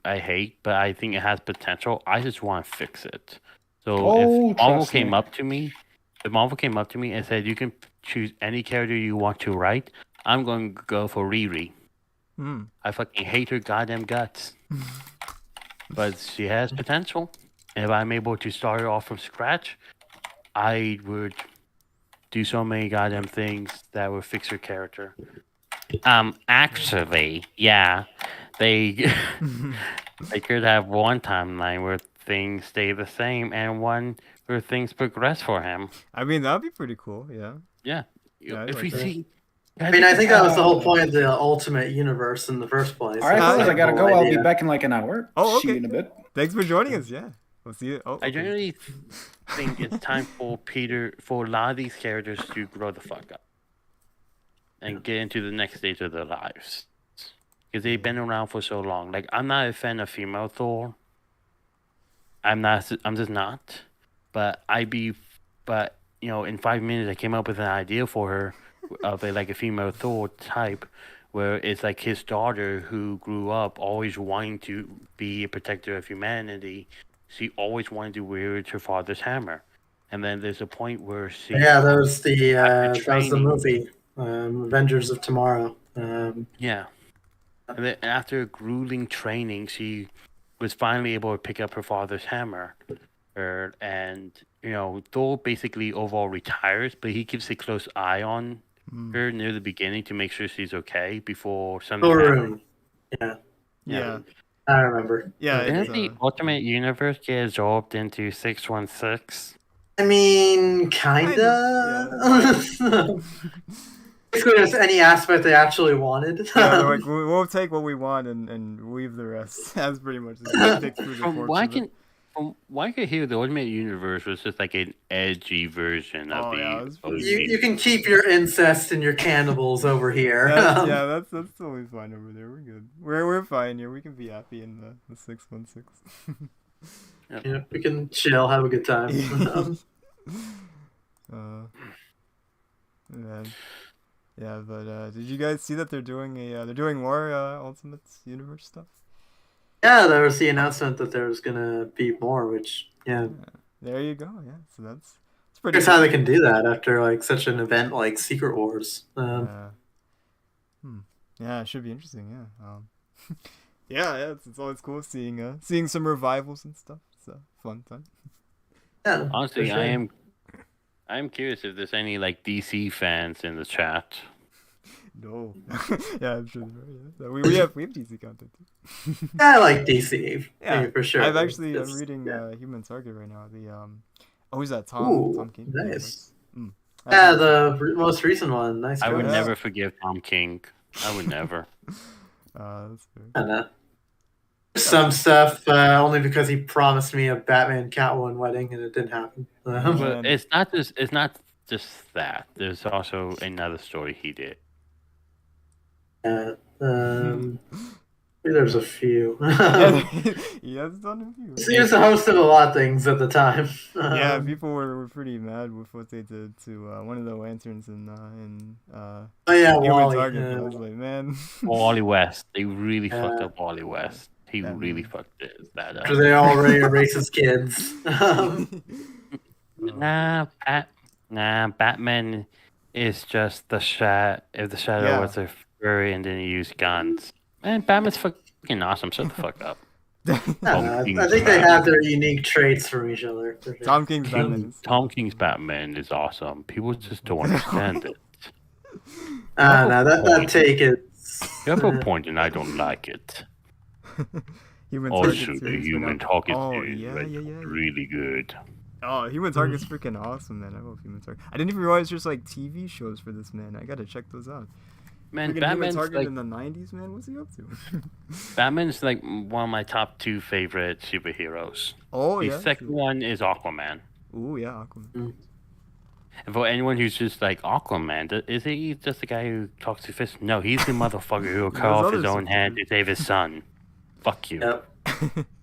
I hate but I think it has potential, I just want to fix it. So if Marvel came up to me and said you can choose any character you want to write, I'm going to go for Riri. I fucking hate her goddamn guts, but she has potential. If I'm able to start her off from scratch, I would do so many goddamn things that would fix her character. Actually, yeah, they they could have one timeline where things stay the same and one where things progress for him. I mean, that'd be pretty cool. Yeah. Yeah. Yeah, I'd If like we that. see, I mean, I think that was the whole point of the Ultimate Universe in the first place. All right, Ah, fellas, yeah. I gotta The go. whole I'll be idea. back in like an hour. Oh, See you okay. in a bit. Thanks for joining us. Yeah. We'll see you. Oh, I okay. generally think it's time for a lot of these characters to grow the fuck up and get into the next stage of their lives because they've been around for so long. Like, I'm not a fan of female Thor. I'm just not. But in 5 minutes I came up with an idea for her of a female Thor type, where it's like his daughter who grew up always wanting to be a protector of humanity. She always wanted to wield her father's hammer, and then there's a point where she Yeah, that was after that was the training- movie, Avengers of Tomorrow. Yeah. And then after grueling training, she was finally able to pick up her father's hammer. And, Thor basically overall retires, but he keeps a close eye on her near the beginning to make sure she's okay before something happens. Room. Yeah, Yeah. I remember. Yeah. Didn't It's, the Ultimate Universe get absorbed into 616? I mean, kinda. Basically, just any aspect they actually wanted. yeah, they're like, we'll take what we want and leave the rest. That's pretty much the stick through the From what I fortune. could hear, the Ultimate Universe was just like an edgy version of Oh, yeah, the it's pretty- OG. You can keep your incest and your cannibals over here. That's totally fine over there. We're good. We're fine here. We can be happy in the 616. Yeah, we can chill, have a good time. Man. Yeah, but did you guys see that they're doing more Ultimate Universe stuff? Yeah, there was the announcement that there was gonna be more, which There you go. Yeah, so that's pretty. here's how they can do that after like such an event like Secret Wars. Yeah, it should be interesting. Yeah. Yeah. It's always cool seeing some revivals and stuff. It's a fun time. Yeah, Honestly, for sure. I am curious if there's any DC fans in the chat. No. Yeah, I'm sure. Yeah. We have DC content too. I like DC. Yeah, for sure. I'm It's- reading Human Target right now. Who's that? Ooh, Tom King. nice. Mm. Yeah, the most recent one. Nice. I would choice. never forgive Tom King. I would never. That's fair. I know. Some stuff only because he promised me a Batman Catwoman wedding and it didn't happen. But it's not just that. There's also another story he did. There's a few. He has done a few. He was the host of a lot of things at the time. Yeah, people were pretty mad with what they did to one of the lanterns in Oh yeah, Human Wally. Target. yeah. I was like, man. Wally West. They really Yeah. fucked up Wally West. He Batman. really fucked that up. Because they already are racist kids. Nah, Batman is just the shadow. If the shadow Yeah. was a furry and then he used guns. Man, Batman's fucking awesome. Shut the fuck up. I think they have their unique traits from each other. for sure. Tom King's Batman. is- Tom King's Batman is awesome. People just don't understand it. No, that take is. You have a point, and I don't like it. Human Also, Target the series Human right now. Target Oh, series yeah, was yeah, yeah. really good. Oh, Human Target's freaking awesome, man. I love Human Target. I didn't even realize there's like TV shows for this man. I gotta check those out. Man, Freaking Human Batman's Target like in the 90s, man. What's he up to? Batman's like one of my top 2 favorite superheroes. Oh, The yeah. second one is Aquaman. Ooh, yeah, Aquaman. And for anyone who's just like Aquaman, is he just the guy who talks to fish? No, he's the motherfucker who will cut There's off his other own hand to save his son. Fuck you. Yep.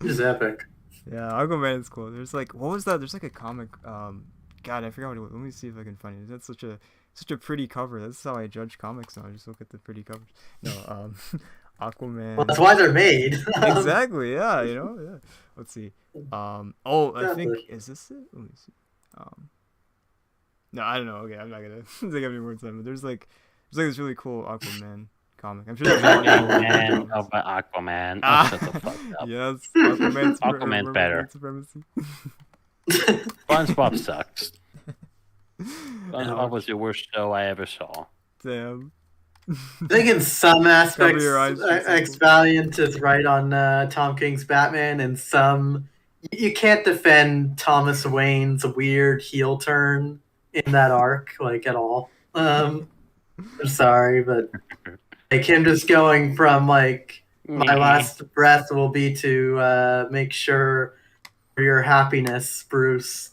It's epic. Yeah, Aquaman is cool. There's like, what was that? There's like a comic. God, I forgot what it was. Let me see if I can find it. That's such a pretty cover. That's how I judge comics now. I just look at the pretty covers. No, Aquaman. Well, that's why they're made. Exactly. Yeah. Yeah. Let's see. Oh, I think is this it? Let me see. No, I don't know. Okay, I'm not gonna take up any more time. But there's like this really cool Aquaman comic. I'm sure there's more Aquaman, oh, but Aquaman. Oh, shut the fuck up. Yes, Aquaman's Aquaman's better. Supremacy. SpongeBob sucks. SpongeBob was the worst show I ever saw. Damn. I think in some aspects, your eyes, X Valiant is right on Tom King's Batman, and some you can't defend Thomas Wayne's weird heel turn in that arc like at all. I'm sorry, but like him just going from like my last breath will be to make sure for your happiness, Bruce.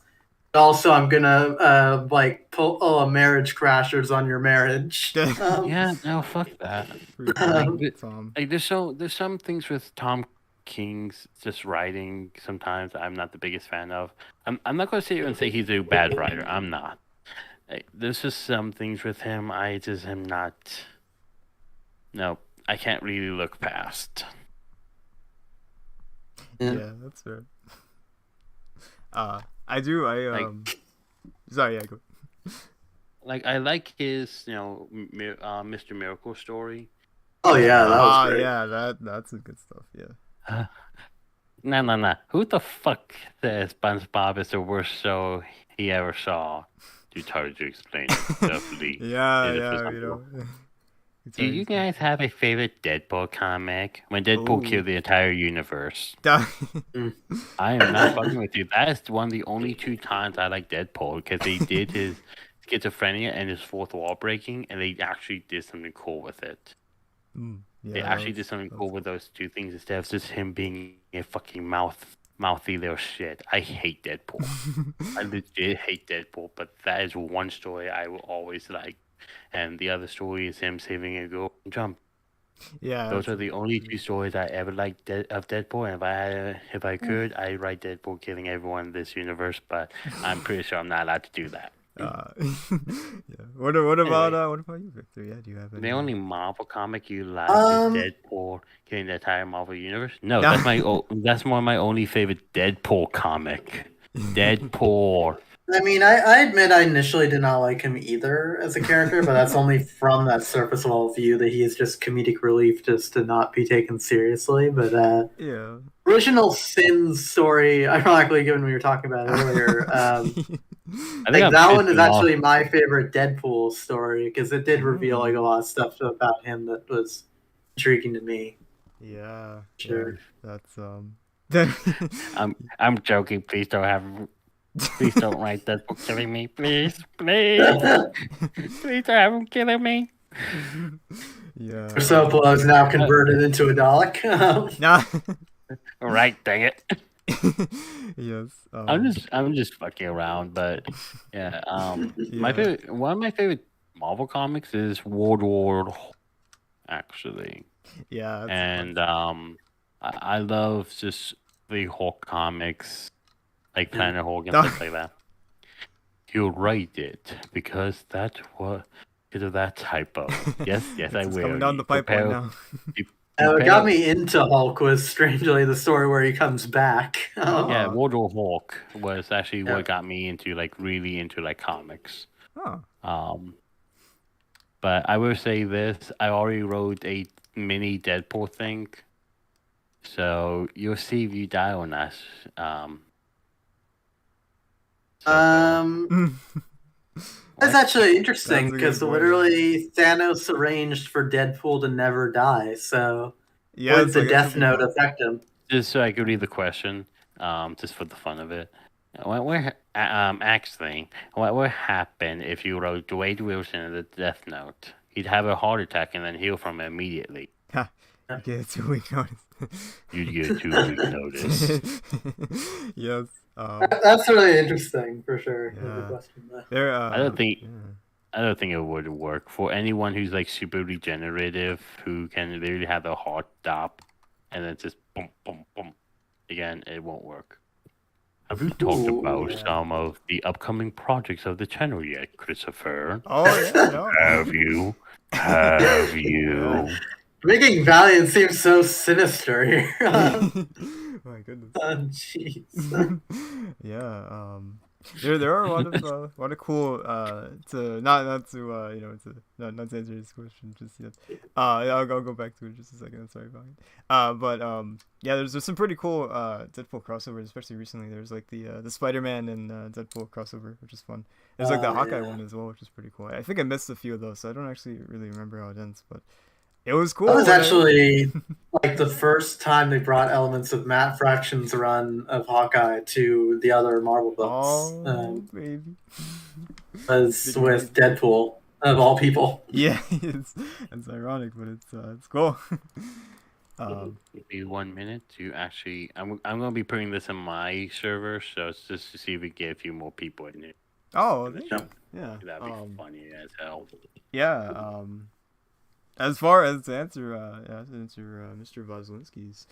Also, I'm gonna like pull marriage crashers on your marriage. Yeah, no, fuck that. Tom. Like, there's some things with Tom King's just writing. Sometimes I'm not the biggest fan of. I'm not gonna sit here and say he's a bad writer. I'm not. Like, there's just some things with him I just am not. No, I can't really look past. Yeah, that's fair. I do. Sorry, yeah, go. Like, I like his, Mr. Miracle story. Oh yeah, that was great. Yeah, that's some good stuff. Yeah. Nah. Who the fuck says SpongeBob is the worst show he ever saw? Too tired to explain it. Definitely. Yeah, you know. Do you guys have a favorite Deadpool comic? When Deadpool killed the entire universe. I am not fucking with you. That is one of the only 2 times I like Deadpool, because they did his schizophrenia and his fourth wall breaking, and they actually did something cool with it. Yeah, they actually did something cool with those 2 things instead of just him being a fucking mouthy little shit. I hate Deadpool. I legit hate Deadpool, but that is one story I will always like. And the other story is him saving a girl from Jump. Yeah, those are the only 2 stories I ever liked of Deadpool. And if I could, I'd write Deadpool killing everyone in this universe. But I'm pretty sure I'm not allowed to do that. Yeah. What about you, Victor? Yeah, do you have any? The only Marvel comic you like is Deadpool killing the entire Marvel universe? No, that's one of my only favorite Deadpool comic. Deadpool. I mean, I admit I initially did not like him either as a character, but that's only from that surface level view that he is just comedic relief just to not be taken seriously. But yeah, Original Sin's story, ironically, given we were talking about earlier, I think that one is actually my favorite Deadpool story because it did reveal like a lot of stuff about him that was intriguing to me. Yeah, sure. Yeah, that's I'm joking. Please don't write Deadpool killing me, please. Please don't have him killing me. Yeah. Ursopla is now converted into a Dalek. Nah. Right, dang it. Yes. I'm just fucking around, but yeah. One of my favorite Marvel comics is World War, actually. Yeah. And I love just the Hulk comics, like Planet Hulk and stuff like that. You write it because of that typo. Yes, I will. Coming down the pipeline now. What got me into Hulk was strangely the story where he comes back. Yeah, World War Hulk was actually what got me into really into comics. But I will say this: I already wrote a mini Deadpool thing, so you'll see if you die on us. That's actually interesting because literally Thanos arranged for Deadpool to never die. So would the Death Note affect him? Just so I could read the question, just for the fun of it. Actually, what would happen if you wrote Wade Wilson in the Death Note? He'd have a heart attack and then heal from it immediately. You get a 2-week notice. You'd get a 2-week notice. Yes. That's really interesting for sure. Yeah. I don't think it would work for anyone who's like super regenerative, who can literally have a heart stop and then just boom, boom, boom. Again, it won't work. Have you talked about some of the upcoming projects of the channel yet, Christopher? Oh yeah. No. Have you? Have you? Making Valiant seems so sinister here. My goodness. Jeez. Yeah. There are a lot of cool not to answer this question just yet. I'll go back to it in just a second. I'm sorry about it. But yeah, there's some pretty cool Deadpool crossovers, especially recently. There's like the Spider-Man and Deadpool crossover, which is fun. There's like the Hawkeye yeah. one as well, which is pretty cool. I think I missed a few of those, so I don't actually really remember how it ends, but it was cool. That was when actually like the first time they brought elements of Matt Fraction's run of Hawkeye to the other Marvel books. Oh, baby. Was Speaking with of- Deadpool, of all people. Yeah, it's ironic, but it's cool. Give me 1 minute to actually. I'm gonna be putting this in my server, so it's just to see if we get a few more people in it. Oh, That'd yeah. be funny as hell. Yeah. As far as to answer, Mr. Voslinski's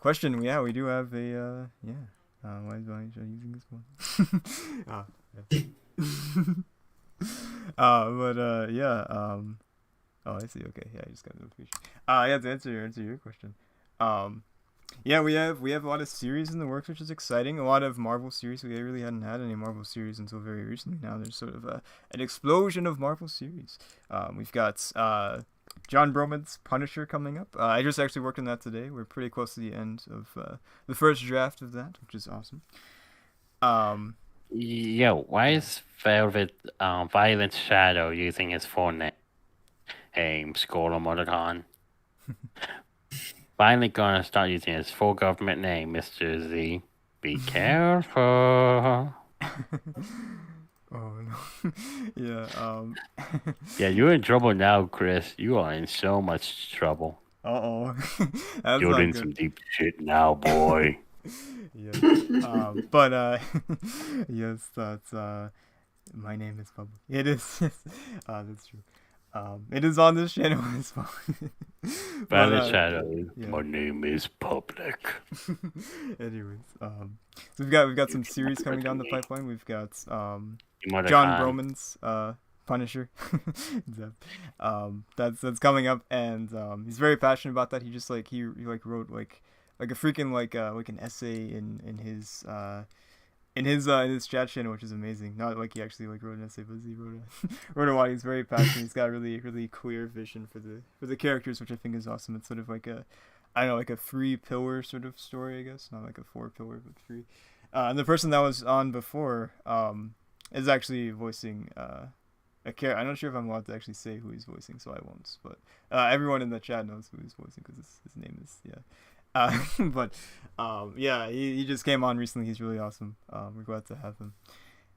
question, yeah, we do have a why is I using this one? Oh, I see. Okay, yeah, I just got a notification. Yeah, to answer your question. Yeah, we have a lot of series in the works, which is exciting. A lot of Marvel series. We really hadn't had any Marvel series until very recently. Now there's sort of an explosion of Marvel series. We've got John Broman's Punisher coming up. I just actually worked on that today. We're pretty close to the end of the first draft of that, which is awesome. Yeah, why is Violent Shadow using his full name? Scholar Motocon. Finally gonna start using his full government name, Mr. Z. Be careful. Oh no. Yeah. Yeah, you're in trouble now, Chris. You are in so much trouble. Uh-oh. That's You're not in good. some deep shit now, boy. Yeah. But yes, that's my name is public. It is. That's true. It is on this channel as well. Violent Shadow. yeah. My name is public. Anyways, so we've got some series coming down the pipeline. We've got John Broman's Punisher. That's coming up, and he's very passionate about that. He just he wrote like a freaking like an essay in his chat channel, which is amazing. Not like he actually wrote an essay, but he wrote a lot. He's very passionate. He's got a really clear vision for the characters, which I think is awesome. It's sort of like a 3-pillar sort of story, I guess. Not like a 4-pillar, but 3. And the person that was on before is actually voicing a character. I'm not sure if I'm allowed to actually say who he's voicing, so I won't. But everyone in the chat knows who he's voicing because his name is but he just came on recently. He's really awesome. We're glad to have him,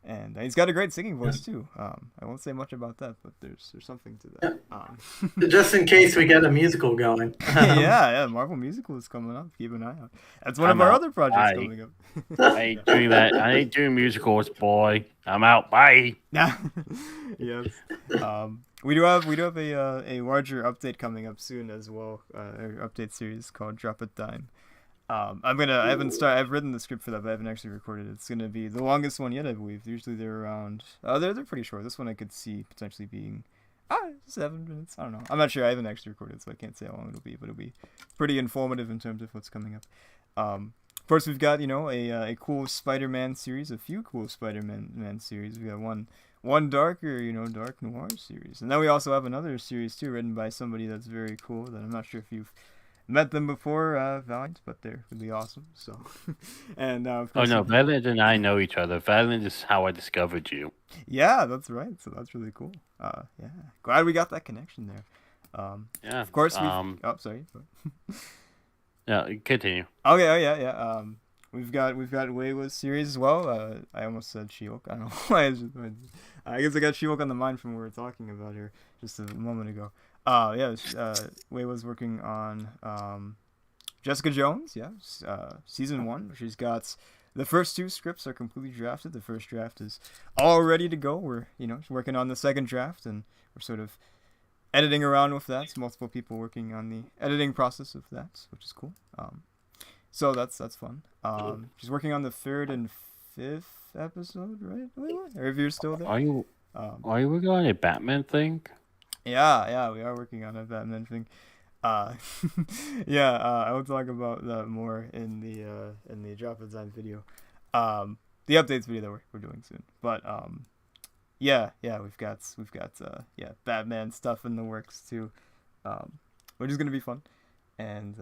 and he's got a great singing voice too. I won't say much about that, but there's something to that. Just in case we get a musical going. yeah, Marvel musical is coming up. Keep an eye out. That's one of our other projects coming up. I ain't doing that. I ain't doing musicals, boy. I'm out. Bye. Yes. We do have a larger update coming up soon as well. An update series called Drop a Dime. I've written the script for that, but I haven't actually recorded it. It's gonna be the longest one yet, I believe. Usually they're around. They're pretty short. This one I could see potentially being 7 minutes. I don't know. I'm not sure. I haven't actually recorded, so I can't say how long it'll be. But it'll be pretty informative in terms of what's coming up. First, we've got a cool Spider-Man series, a few cool Spider-Man series. We got one darker, dark noir series, and then we also have another series too, written by somebody that's very cool. That I'm not sure if you've met them before, Valiant, but they're really awesome. So, and of course, Valiant and I know each other. Valiant is how I discovered you. Yeah, that's right. So that's really cool. Yeah, glad we got that connection there. Yeah. Of course. Sorry. No, continue. Okay. Oh yeah. We've got Weiwa's series as well. I almost said She-Hulk. I don't know why. I guess I got She-Hulk on the mind from what we were talking about here just a moment ago. Weiwa's working on Jessica Jones. Yeah. Season 1. She's got the first 2 scripts are completely drafted. The first draft is all ready to go. We're working on the second draft, and we're sort of editing around with that. So multiple people working on the editing process of that, which is cool. So that's fun. She's working on the 3rd and 5th episode, right? Or if you're still there. Are you working on a Batman thing? Yeah, we are working on a Batman thing. I will talk about that more in the Drop of Time video. The updates video that we're doing soon. But we've got Batman stuff in the works too. Which is gonna be fun. And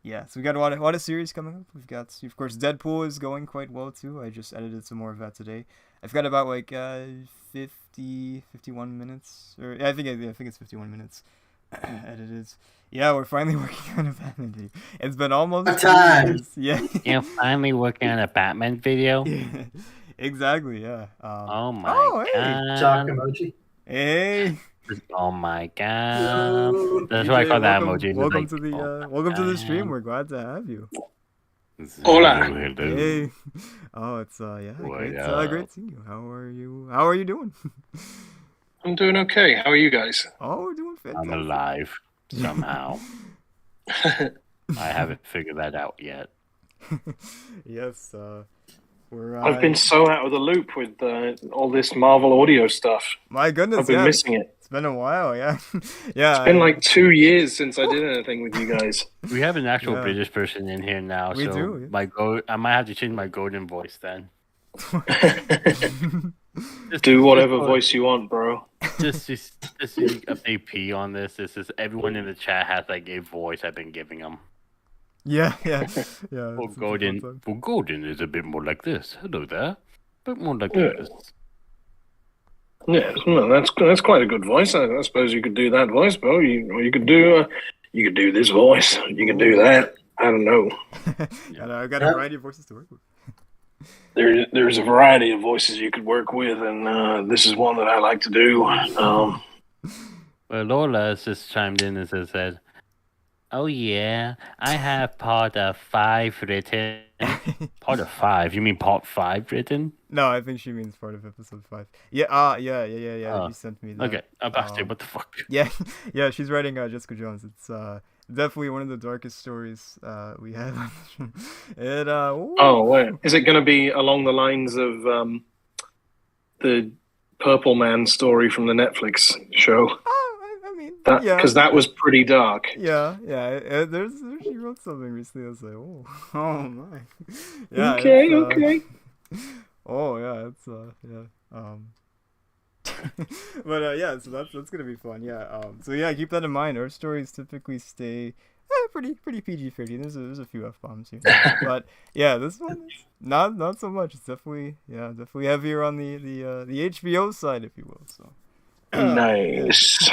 yeah, so we got a lot of series coming up. We've got, of course, Deadpool is going quite well too. I just edited some more of that today. I've got about like 51 minutes, or yeah, I think it's 51 minutes edited. Yeah, we're finally working on a Batman video. It's been almost What 2 time? years. Yeah. You're finally working on a Batman video? Yeah, exactly. Yeah. Oh my hey. Shock god. emoji. Hey. Oh my god. Hello. That's why I DJ, call that welcome, emoji. It's welcome like, to the oh welcome to my the stream. god. We're glad to have you. Hola. Hello. Hey. Oh, it's yeah, What great. up? Great seeing you. How are you? How are you doing? I'm doing okay. How are you guys? Oh, we're doing fantastic. I'm alive somehow. I haven't figured that out yet. Yes. We're. I've been so out of the loop with all this Marvel audio stuff. My goodness. I've been yeah, missing it. It's been a while. Yeah. Yeah. It's been like 2 years since I did anything with you guys. We have an actual Yeah. British person in here now, We so do, my I might have to change my golden voice then. Do whatever voice you want, bro. Just update P on this. This is everyone in the chat has like a voice I've been giving them. Yeah. Yeah. For it's a fun time. Golden is a bit more like this. Hello there. A bit more like Yeah. this. Yeah, well, that's quite a good voice. I suppose you could do that voice, bro. You could do this voice. You could do that. I don't know. I've got a variety of voices to work with. There's a variety of voices you could work with, and this is one that I like to do. Well, Lola has just chimed in and said, "Oh yeah, I have part of 5 written." Part of 5? You mean part 5 written? No, I think she means part of episode 5. Yeah. Yeah. Oh, You sent me that. Okay, I'm about to say, what the fuck? Yeah. Yeah. She's writing Jessica Jones. It's definitely one of the darkest stories we have. It Oh, wait. Is it going to be along the lines of the Purple Man story from the Netflix show? I mean, Yeah. Because that was pretty dark. Yeah. She wrote something recently. I was like, oh my. Yeah. Okay, it's, okay. Oh yeah, it's yeah. But yeah, so that's gonna be fun. Yeah. So yeah, keep that in mind. Our stories typically stay pretty PG-13. There's a few F-bombs here, but yeah, this one is not so much. It's definitely heavier on the HBO side, if you will. So Nice.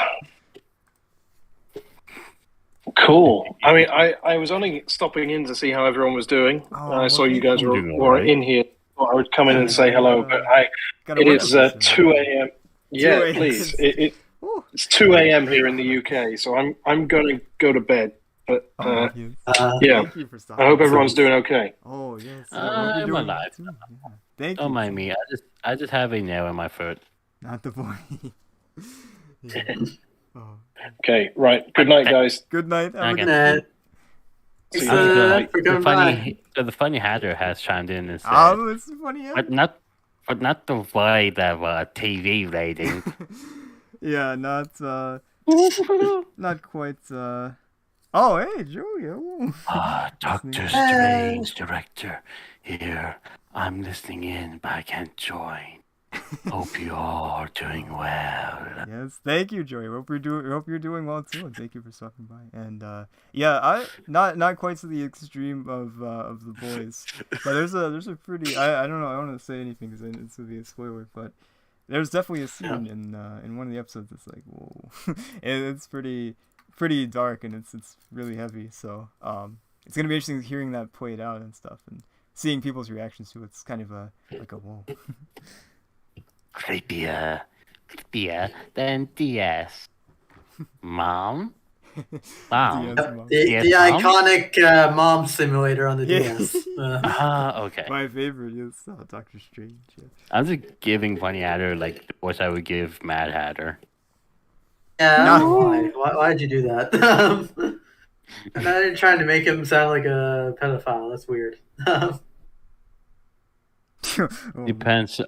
Cool. I mean, I was only stopping in to see how everyone was doing. I saw you guys were in here. Thought I would come in and say hello, but it is 2 a.m. Yeah, 2 a.m. please. It's 2 a.m. here in the UK, so I'm going to go to bed. But yes. yeah, Thank you for stopping. I hope everyone's doing okay. Oh yes. I'm alive. Too. Yeah. Thank Don't you. mind me. I just have a nail in my foot. Not the boy. Yeah. Oh. Okay, right. Good night, guys. Good night. Have a Okay. good Nah. See Thanks you. for coming by. The funny hatter has chimed in and said, It's funny. Yeah. but not the way that TV rating. Yeah, not quite. Oh, hey, Julia. Ooh. Doctor Strange director here. I'm listening in, but I can't join. Hope you all are doing well. Yes, thank you, Joey. Hope you're doing well too, and thank you for stopping by. And yeah, I not quite to the extreme of the boys, but there's a pretty I don't know, I don't want to say anything because it's gonna be a spoiler, but there's definitely a scene in one of the episodes that's like whoa, it's pretty dark and it's really heavy. So it's gonna be interesting hearing that played out and stuff and seeing people's reactions to it. It's kind of like a whoa. Creepier than DS. Mom? Mom? DS mom. The Mom? iconic mom simulator on the Yeah. DS. Okay. My favorite is Doctor Strange. Yeah. I'm just giving Funny Hatter like the voice I would give Mad Hatter. Yeah, I don't know why'd you do that? I'm not trying to make him sound like a pedophile. That's weird. Oh, Depends.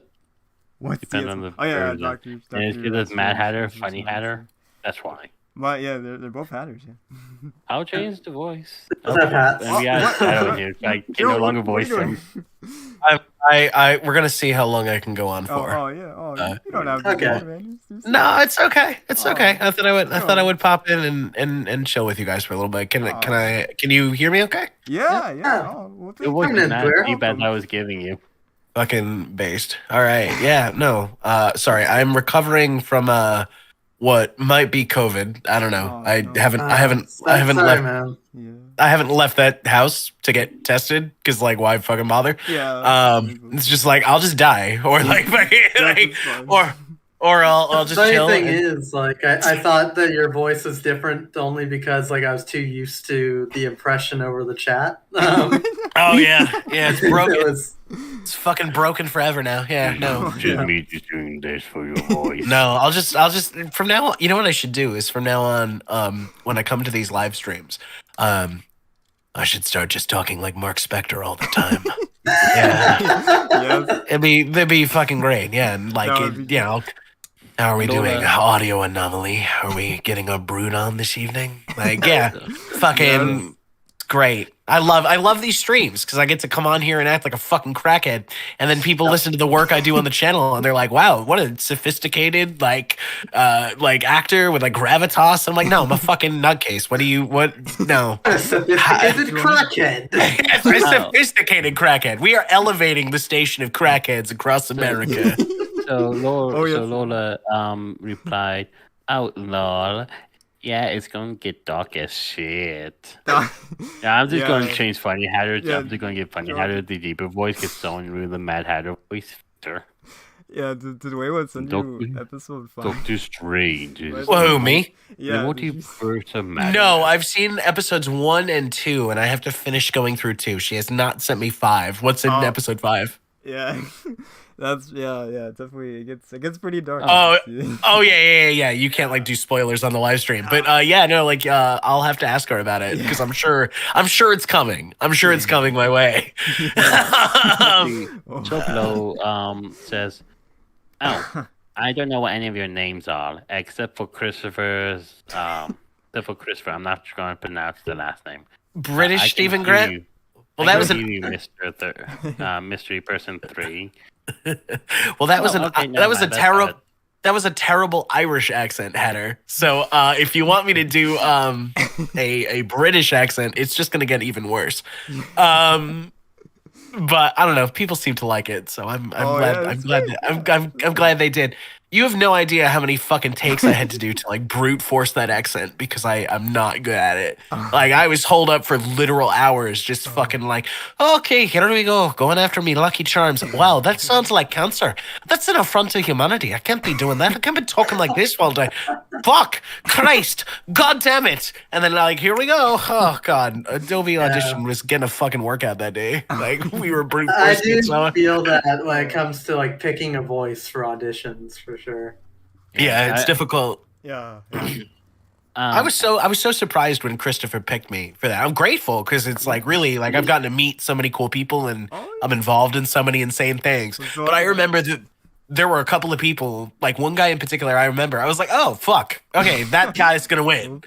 What's Depends the on the Oh yeah, version. Doctor. And if it is Mad Hatter, Funny Hatter, that's why. But yeah, they're both hatters. Yeah. I'll change the voice. What's up, Pat? And we got Shadow here. I can no longer voice him. We're gonna see how long I can go on for. Oh yeah. Oh, you don't have to. Okay. Man. No, it's okay. It's okay. I thought I would pop in and chill with you guys for a little bit. Can you hear me? Okay. Yeah. It wasn't that feedback I was giving you. Fucking based. All right. Yeah. No. Sorry. I'm recovering from what might be COVID. I don't know. I haven't left. Man. Yeah. I haven't left that house to get tested because, like, why fucking bother? Yeah. It's just like I'll just die, or or I'll just chill. The funny thing is, like, I thought that your voice was different only because, like, I was too used to the impression over the chat. Oh yeah, it's broken. It's fucking broken forever now. Yeah, no. Just me just doing this for your voice. No, I'll just from now on. You know what I should do is from now on, when I come to these live streams, I should start just talking like Mark Spector all the time. Yeah, Yes. it'd be fucking great. Yeah, and like how are we doing? Audio Anomaly? Are we getting a brood on this evening? Like, yeah, fucking great. I love these streams because I get to come on here and act like a fucking crackhead, and then people listen to the work I do on the channel, and they're like, "Wow, what a sophisticated like actor with like gravitas." I'm like, "No, I'm a fucking nutcase. No, A sophisticated crackhead. Yes, a sophisticated crackhead. We are elevating the station of crackheads across America." So Lola replied, "Oh lol. Yeah, it's gonna get dark as shit." Yeah, I'm just going to change Funny Hatter. Yeah. I'm just going to get Funny Hatter the deeper voice because someone really the Mad Hatter voice filter. Yeah, did Wayward send you episode 5? Doctor Strange. Whoa, me? Yeah. What do you prefer to Mad No, Hatter? I've seen episodes 1 and 2, and I have to finish going through 2. She has not sent me 5. What's in episode 5? Yeah. That's definitely it gets pretty dark. Oh yeah. You can't like do spoilers on the live stream, but I'll have to ask her about it because I'm sure it's coming. I'm sure it's coming my way. Choplo says, "Oh, I don't know what any of your names are except for Christopher's. Except for Christopher, I'm not going to pronounce the last name. British Stephen Grant. Well, that was Mystery Person 3. Well, that was a terrible Irish accent, Hatter. So if you want me to do a British accent, it's just gonna get even worse. But I don't know. People seem to like it, so I'm glad they did. You have no idea how many fucking takes I had to do to like brute force that accent because I'm not good at it. Like I was holed up for literal hours, just fucking like, okay, here we go, going after me Lucky Charms. Wow, that sounds like cancer. That's an affront to humanity. I can't be doing that. I can't be talking like this all day. Fuck, Christ, God damn it! And then like, here we go. Oh God, Adobe Audition was getting a fucking workout that day. Like we were brute I forcing do feel that when it comes to like picking a voice for auditions, for sure. Yeah, it's difficult. Yeah. I was so surprised when Christopher picked me for that. I'm grateful because it's like really like I've gotten to meet so many cool people and I'm involved in so many insane things. But I remember that there were a couple of people, like one guy in particular. I remember I was like, oh fuck, okay, that guy's gonna win.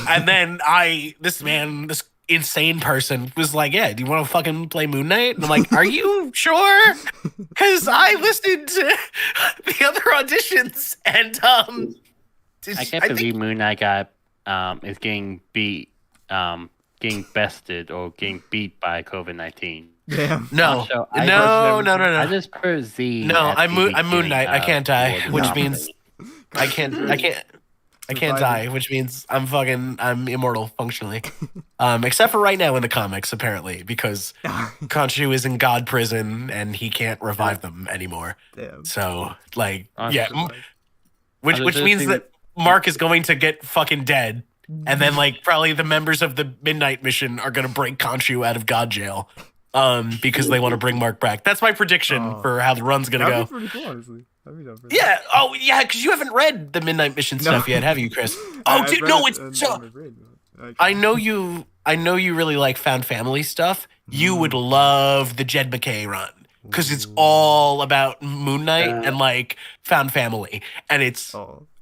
And then this insane person was like, yeah, do you want to fucking play Moon Knight? And I'm like, are you sure? Because I listened to the other auditions and I can't believe Moon Knight got is getting beat, getting bested or getting beat by COVID-19. Damn. No. I just put Z. No, I'm Moon Knight. I can't die, which means I can't die, which means I'm immortal functionally. Except for right now in the comics, apparently, because Khonshu is in God prison and he can't revive them anymore. Damn. So, like, which means that Mark is going to get fucking dead, and then like probably the members of the Midnight Mission are gonna break Khonshu out of God jail, because they want to bring Mark back. That's my prediction for how the run's gonna go. That'd be pretty cool, honestly. Yeah. Oh, yeah. Because you haven't read the Midnight Mission stuff yet, have you, Chris? Oh, dude, no. It's so. I know you really like found family stuff. You would love the Jed McKay run because it's all about Moon Knight and like found family, and it's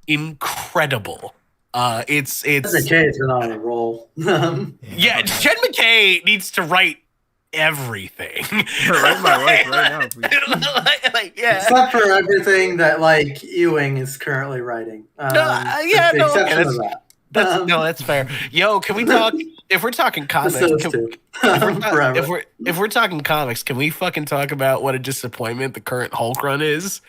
incredible. It's McKay's been on a roll. yeah, Jen McKay needs to write everything. Write my life right now, please. Yeah. Except for everything that Ewing is currently writing. Yeah, the exception of that. That's fair. Yo, can we talk? If we're talking comics, if we're talking comics, can we fucking talk about what a disappointment the current Hulk run is?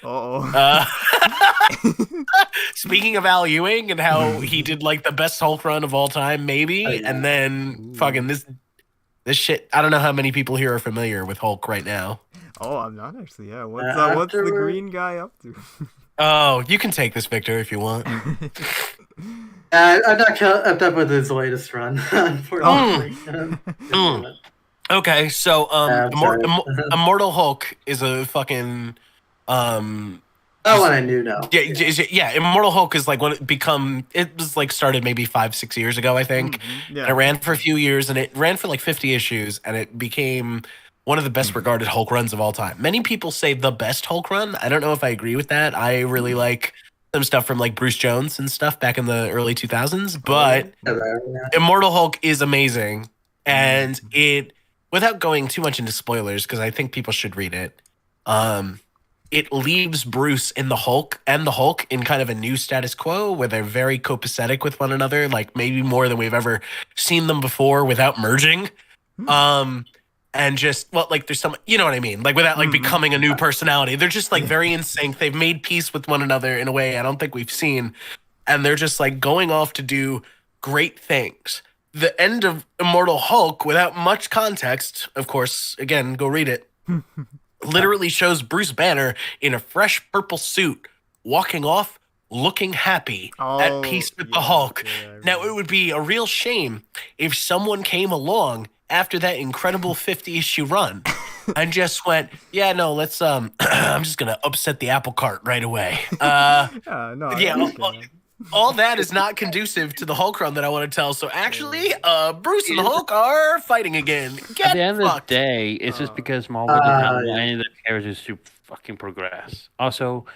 Speaking of Al Ewing and how he did like the best Hulk run of all time, maybe, and then fucking this shit. I don't know how many people here are familiar with Hulk right now. Oh, I'm not actually. Yeah, what's the green guy up to? Oh, you can take this, Victor, if you want. I'm not kept up with his latest run, unfortunately. Okay, so Immortal Hulk is a fucking what I knew now. Yeah, Immortal Hulk is like when it was like started maybe 5-6 years ago, I think. Mm-hmm. Yeah. And it ran for a few years, and it ran for like 50 issues, and it became one of the best regarded Hulk runs of all time. Many people say the best Hulk run. I don't know if I agree with that. I really like some stuff from like Bruce Jones and stuff back in the early 2000s, but Immortal Hulk is amazing. And it, without going too much into spoilers, because I think people should read it, it leaves Bruce and the Hulk in kind of a new status quo where they're very copacetic with one another, like maybe more than we've ever seen them before without merging. And just, well, like there's some, you know what I mean? Like without like becoming a new personality. They're just like very in sync. They've made peace with one another in a way I don't think we've seen. And they're just like going off to do great things. The end of Immortal Hulk, without much context, of course, again, go read it, literally shows Bruce Banner in a fresh purple suit walking off looking happy, at peace with the Hulk. Now, it would be a real shame if someone came along after that incredible 50-issue run and just went, yeah, no, let's, I'm just going to upset the apple cart right away. All that is not conducive to the Hulk run that I want to tell. So actually, Bruce and the Hulk are fighting again. At the end of the day, it's just because Marvel did not want any of the characters to fucking progress. Also,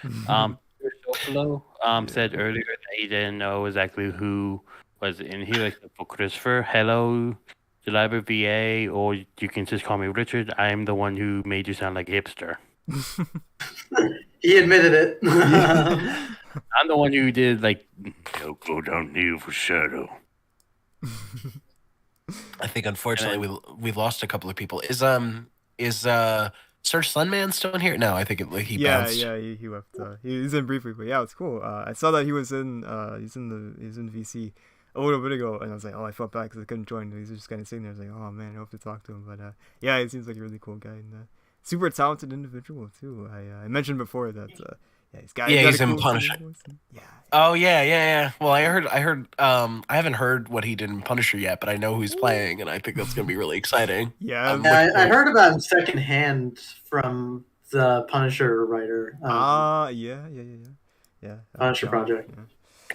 Solo said earlier that he didn't know exactly who was in here, like for Christopher. Hello, Deliver VA, or you can just call me Richard. I am the one who made you sound like a hipster. He admitted it. I'm the one who did like go down here for Shadow. I think unfortunately we lost a couple of people. Is Search Sunman still in here? No, I think he bounced. Yeah, he left. He was in briefly, but yeah, it's cool. I saw that he was in VC a little bit ago, and I was like, oh, I felt bad because I couldn't join. He was just kind of sitting there. I was like, oh man, I hope to talk to him. But yeah, he seems like a really cool guy and super talented individual too. I mentioned before that. He's in Punisher. Yeah. Oh yeah. Well, I heard. I haven't heard what he did in Punisher yet, but I know who he's playing, and I think that's gonna be really exciting. Yeah, I heard about him secondhand from the Punisher writer. Yeah. Punisher Project. Yeah.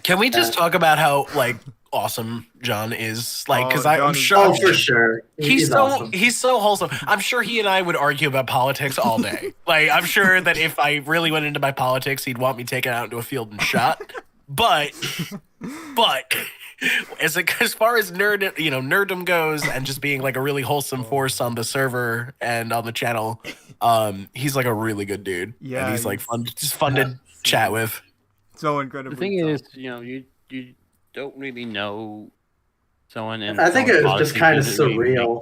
Can we just talk about how like awesome John is? Like, because I'm sure. Oh, for sure. He's so wholesome. I'm sure he and I would argue about politics all day. Like, I'm sure that if I really went into my politics, he'd want me taken out into a field and shot. But as far as nerddom goes, and just being like a really wholesome force on the server and on the channel, he's like a really good dude. Yeah, and he's like fun to chat with. So incredible. The thing is, you don't really know someone, and I think it was just kind of surreal.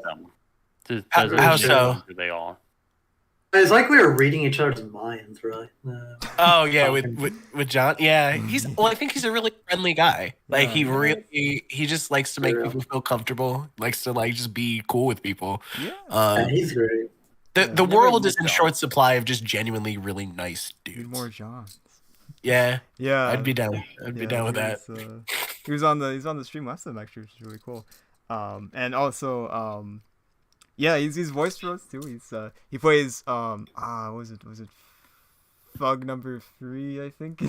How so? They all. It's like we were reading each other's minds, really. Oh yeah, with John. Yeah, I think he's a really friendly guy. Like he just likes to make people feel comfortable. Likes to like just be cool with people. Yeah, he's great. The world is in short supply of just genuinely really nice dudes. More Johns. Yeah, I'd be down. I'd be down with that. He's on the stream last time actually, which is really cool. And also he's voiced for us too. He plays was it Fug number 3, I think,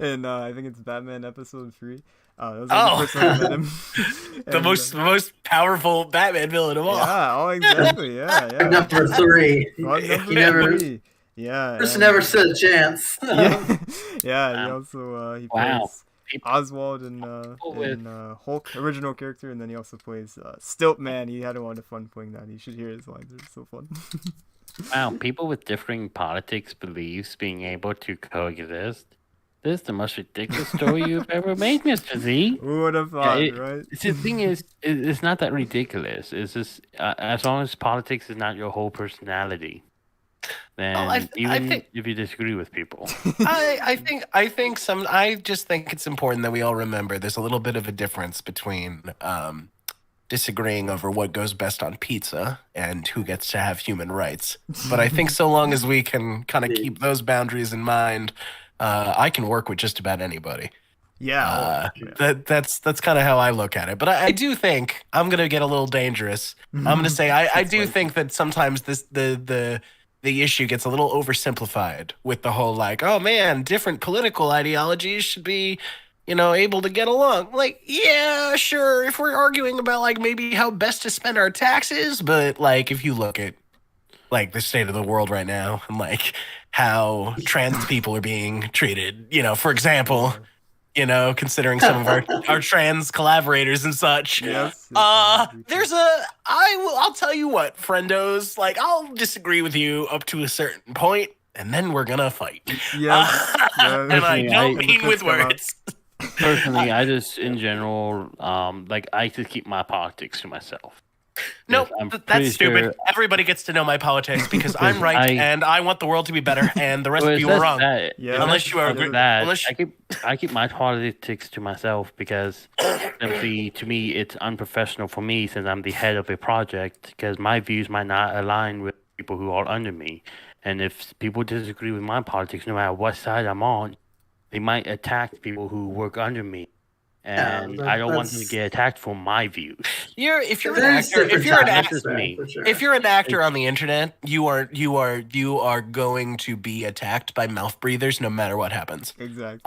and I think it's Batman episode 3. That was like the first time I met him. The most powerful Batman villain of all. Yeah, exactly. Yeah. Number 3. Number 3. Yeah, Bruce never stood a chance. Yeah. He also he plays Oswald in Hulk original character, and then he also plays Stilt Man. He had a lot of fun playing that. You should hear his lines; they're so fun. Wow, people with differing politics beliefs being able to coexist. This is the most ridiculous story you've ever made, Mr. Z. Who would have thought, right? The thing is, it's not that ridiculous. It's just as long as politics is not your whole personality, then if you disagree with people, I just think it's important that we all remember there's a little bit of a difference between disagreeing over what goes best on pizza and who gets to have human rights. But I think so long as we can kind of keep those boundaries in mind, I can work with just about anybody. Yeah. That's kind of how I look at it. But I do think I'm gonna get a little dangerous. I'm gonna say I do think that sometimes the issue gets a little oversimplified with the whole like, oh man, different political ideologies should be, able to get along. Like, yeah, sure, if we're arguing about like maybe how best to spend our taxes, but like if you look at like the state of the world right now and like how trans people are being treated, for example, considering some of our trans collaborators and such. Yes. I'll tell you what, friendos, like I'll disagree with you up to a certain point, and then we're gonna fight. Yes. And I don't mean with words. Personally, I just, in general, I just keep my politics to myself. No, that's stupid. Sure... Everybody gets to know my politics because I'm right and I want the world to be better, and the rest of you are wrong. Unless you are I keep my politics to myself because simply, to me, it's unprofessional for me since I'm the head of a project because my views might not align with people who are under me. And if people disagree with my politics, no matter what side I'm on, they might attack people who work under me. And I don't want them to get attacked for my views. If you're an actor on the internet, you are going to be attacked by mouth breathers no matter what happens. Exactly.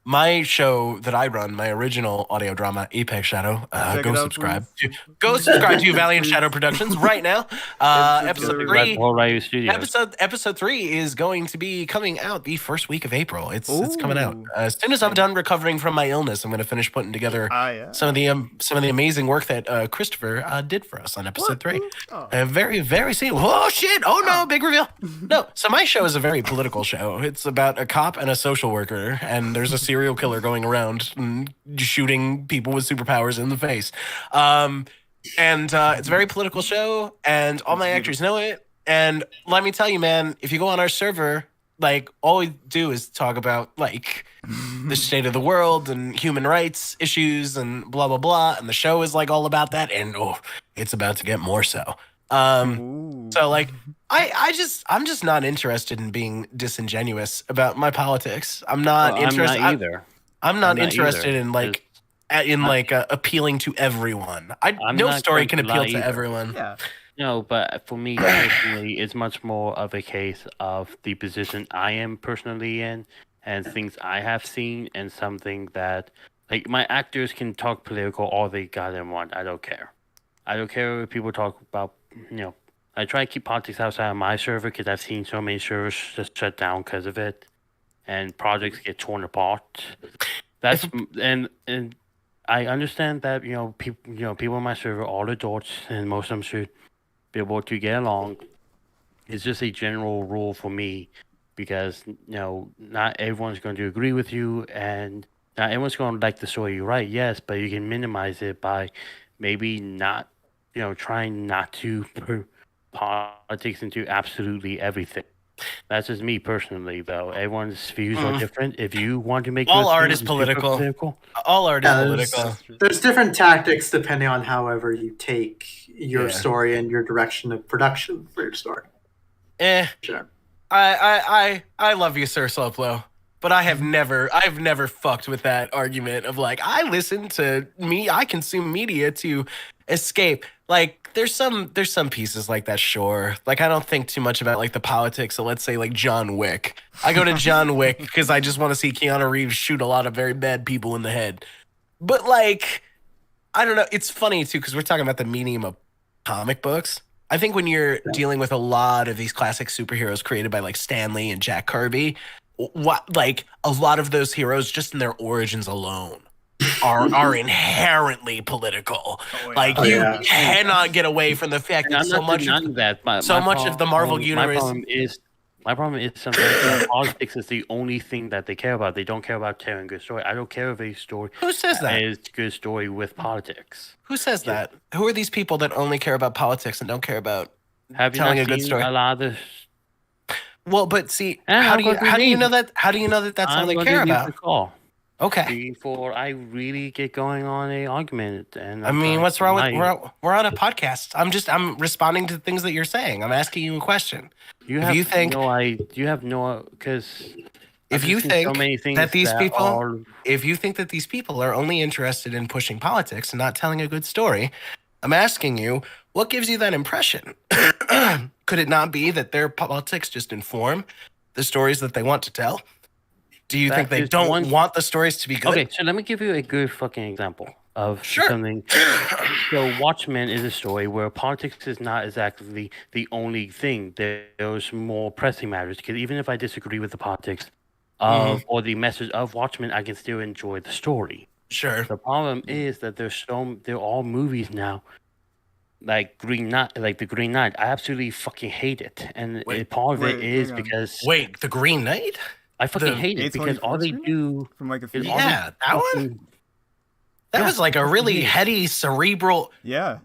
My show that I run, my original audio drama, Apex Shadow, go subscribe to Valiant Shadow Productions right now. Episode 3 is going to be coming out the first week of April. It's coming out as soon as I'm done recovering from my illness. I'm going to finish putting together some of the amazing work that Christopher did for us on episode 3. Very, very soon. Oh shit! Oh no! Big reveal. No. So my show is a very political show. It's about a cop and a social worker, and there's a serial killer going around and shooting people with superpowers in the face. It's a very political show, and all my actors know it. And let me tell you, man, if you go on our server, like all we do is talk about like the state of the world and human rights issues and blah blah blah. And the show is like all about that, and it's about to get more so. So like I'm just not interested in being disingenuous about my politics. I'm not interested either. I'm not interested in like appealing to everyone. No story can appeal to everyone. Yeah. No, but for me personally, it's much more of a case of the position I am personally in and things I have seen and something that like my actors can talk political all they goddamn want. I don't care. I don't care if people talk about, I try to keep politics outside of my server because I've seen so many servers just shut down because of it, and projects get torn apart. And I understand that people on my server, all adults, and most of them should be able to get along. It's just a general rule for me because not everyone's going to agree with you, and not everyone's going to like the story you write. Yes, but you can minimize it by maybe not. Trying not to put politics into absolutely everything. That's just me personally, though. Everyone's views are different. If you want to make all art is political. All art is political. There's different tactics depending on however you take your story and your direction of production for your story. Sure. I love you, Sir Slowplow. But I've never fucked with that argument of like I consume media to escape. Like there's some pieces like that, sure. Like I don't think too much about like the politics of let's say like John Wick. I go to John Wick because I just want to see Keanu Reeves shoot a lot of very bad people in the head. But like I don't know, it's funny too because we're talking about the medium of comic books. I think when you're dealing with a lot of these classic superheroes created by like Stan Lee and Jack Kirby, what like a lot of those heroes just in their origins alone are inherently political. Like you cannot get away from the fact that so much of the Marvel universe. My problem is sometimes politics is the only thing that they care about. They don't care about telling a good story. I don't care if a story Who says that is a good story with politics. Who says that? Who are these people that only care about politics and don't care about telling a good story? A lot of Well, but see, how do you know that? How do you know that that's all they care about? Okay. Before I really get going on a argument, and I mean, what's wrong with we're on a podcast? I'm responding to things that you're saying. I'm asking you a question. You have no because if you think that these people are only interested in pushing politics and not telling a good story, I'm asking you, what gives you that impression? Could it not be that their politics just inform the stories that they want to tell? Do you think they don't want the stories to be good? Okay, so let me give you a good fucking example of something. So Watchmen is a story where politics is not exactly the only thing. There's more pressing matters, because even if I disagree with the politics or the message of Watchmen, I can still enjoy the story. Sure. The problem is that they're all movies now. Like Green Knight, like the Green Knight. I absolutely fucking hate it. And part of it is because... Wait, the Green Knight? I fucking hate it because all they do from like a is that one. That was like a really heady, cerebral. Yeah.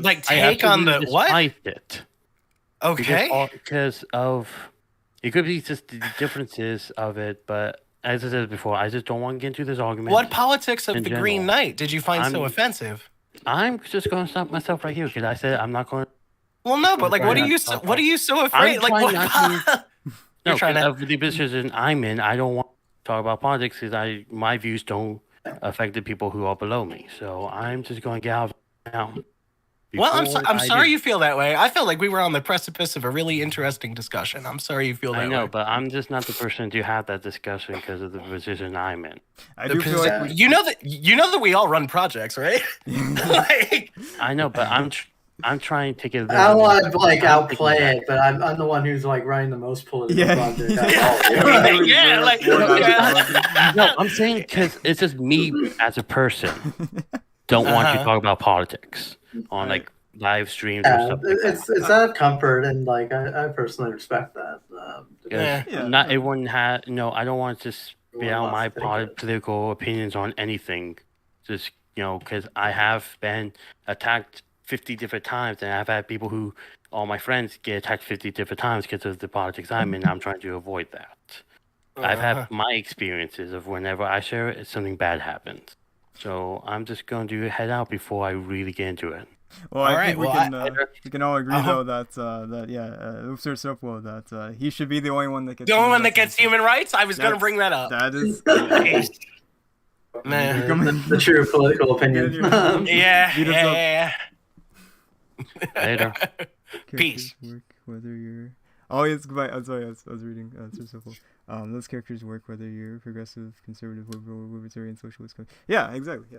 Like take on the what? It. Okay. Because of it could be just the differences of it, but as I said before, I just don't want to get into this argument. What politics of the Green Knight did you find so offensive? I'm just going to stop myself right here because I said I'm not going to. Well, no, but like, what are you so afraid? Like, what? No, of the position I'm in, I don't want to talk about politics because my views don't affect the people who are below me. So I'm just going to get out now. Well, I'm sorry you feel that way. I felt like we were on the precipice of a really interesting discussion. I'm sorry you feel that way. I know, but I'm just not the person to have that discussion because of the position I'm in. I do feel like you know that we all run projects, right? I know, but I'm trying to get. I want to like outplay it, but I'm the one who's like running the most political project. No, I'm saying because it's just me as a person don't want to talk about politics on like live streams or stuff. It's out of comfort, and like I personally respect that. Not everyone I don't want to spit out my political opinions on anything. Just because I have been attacked 50 different times, and I've had people all my friends get attacked 50 different times because of the politics I'm in. I'm trying to avoid that. I've had my experiences of whenever I share it, something bad happens. So I'm just going to head out before I really get into it. Well, I think we can all agree though that that he should be the only one that gets human rights. I was going to bring that up. That is the true political opinion. Yeah. Later. Peace. Work whether you're. Oh, yes. Goodbye. I'm sorry. I was reading. It's so cool. Those characters work whether you're progressive, conservative, liberal, libertarian, socialist. Yeah, exactly. Yeah.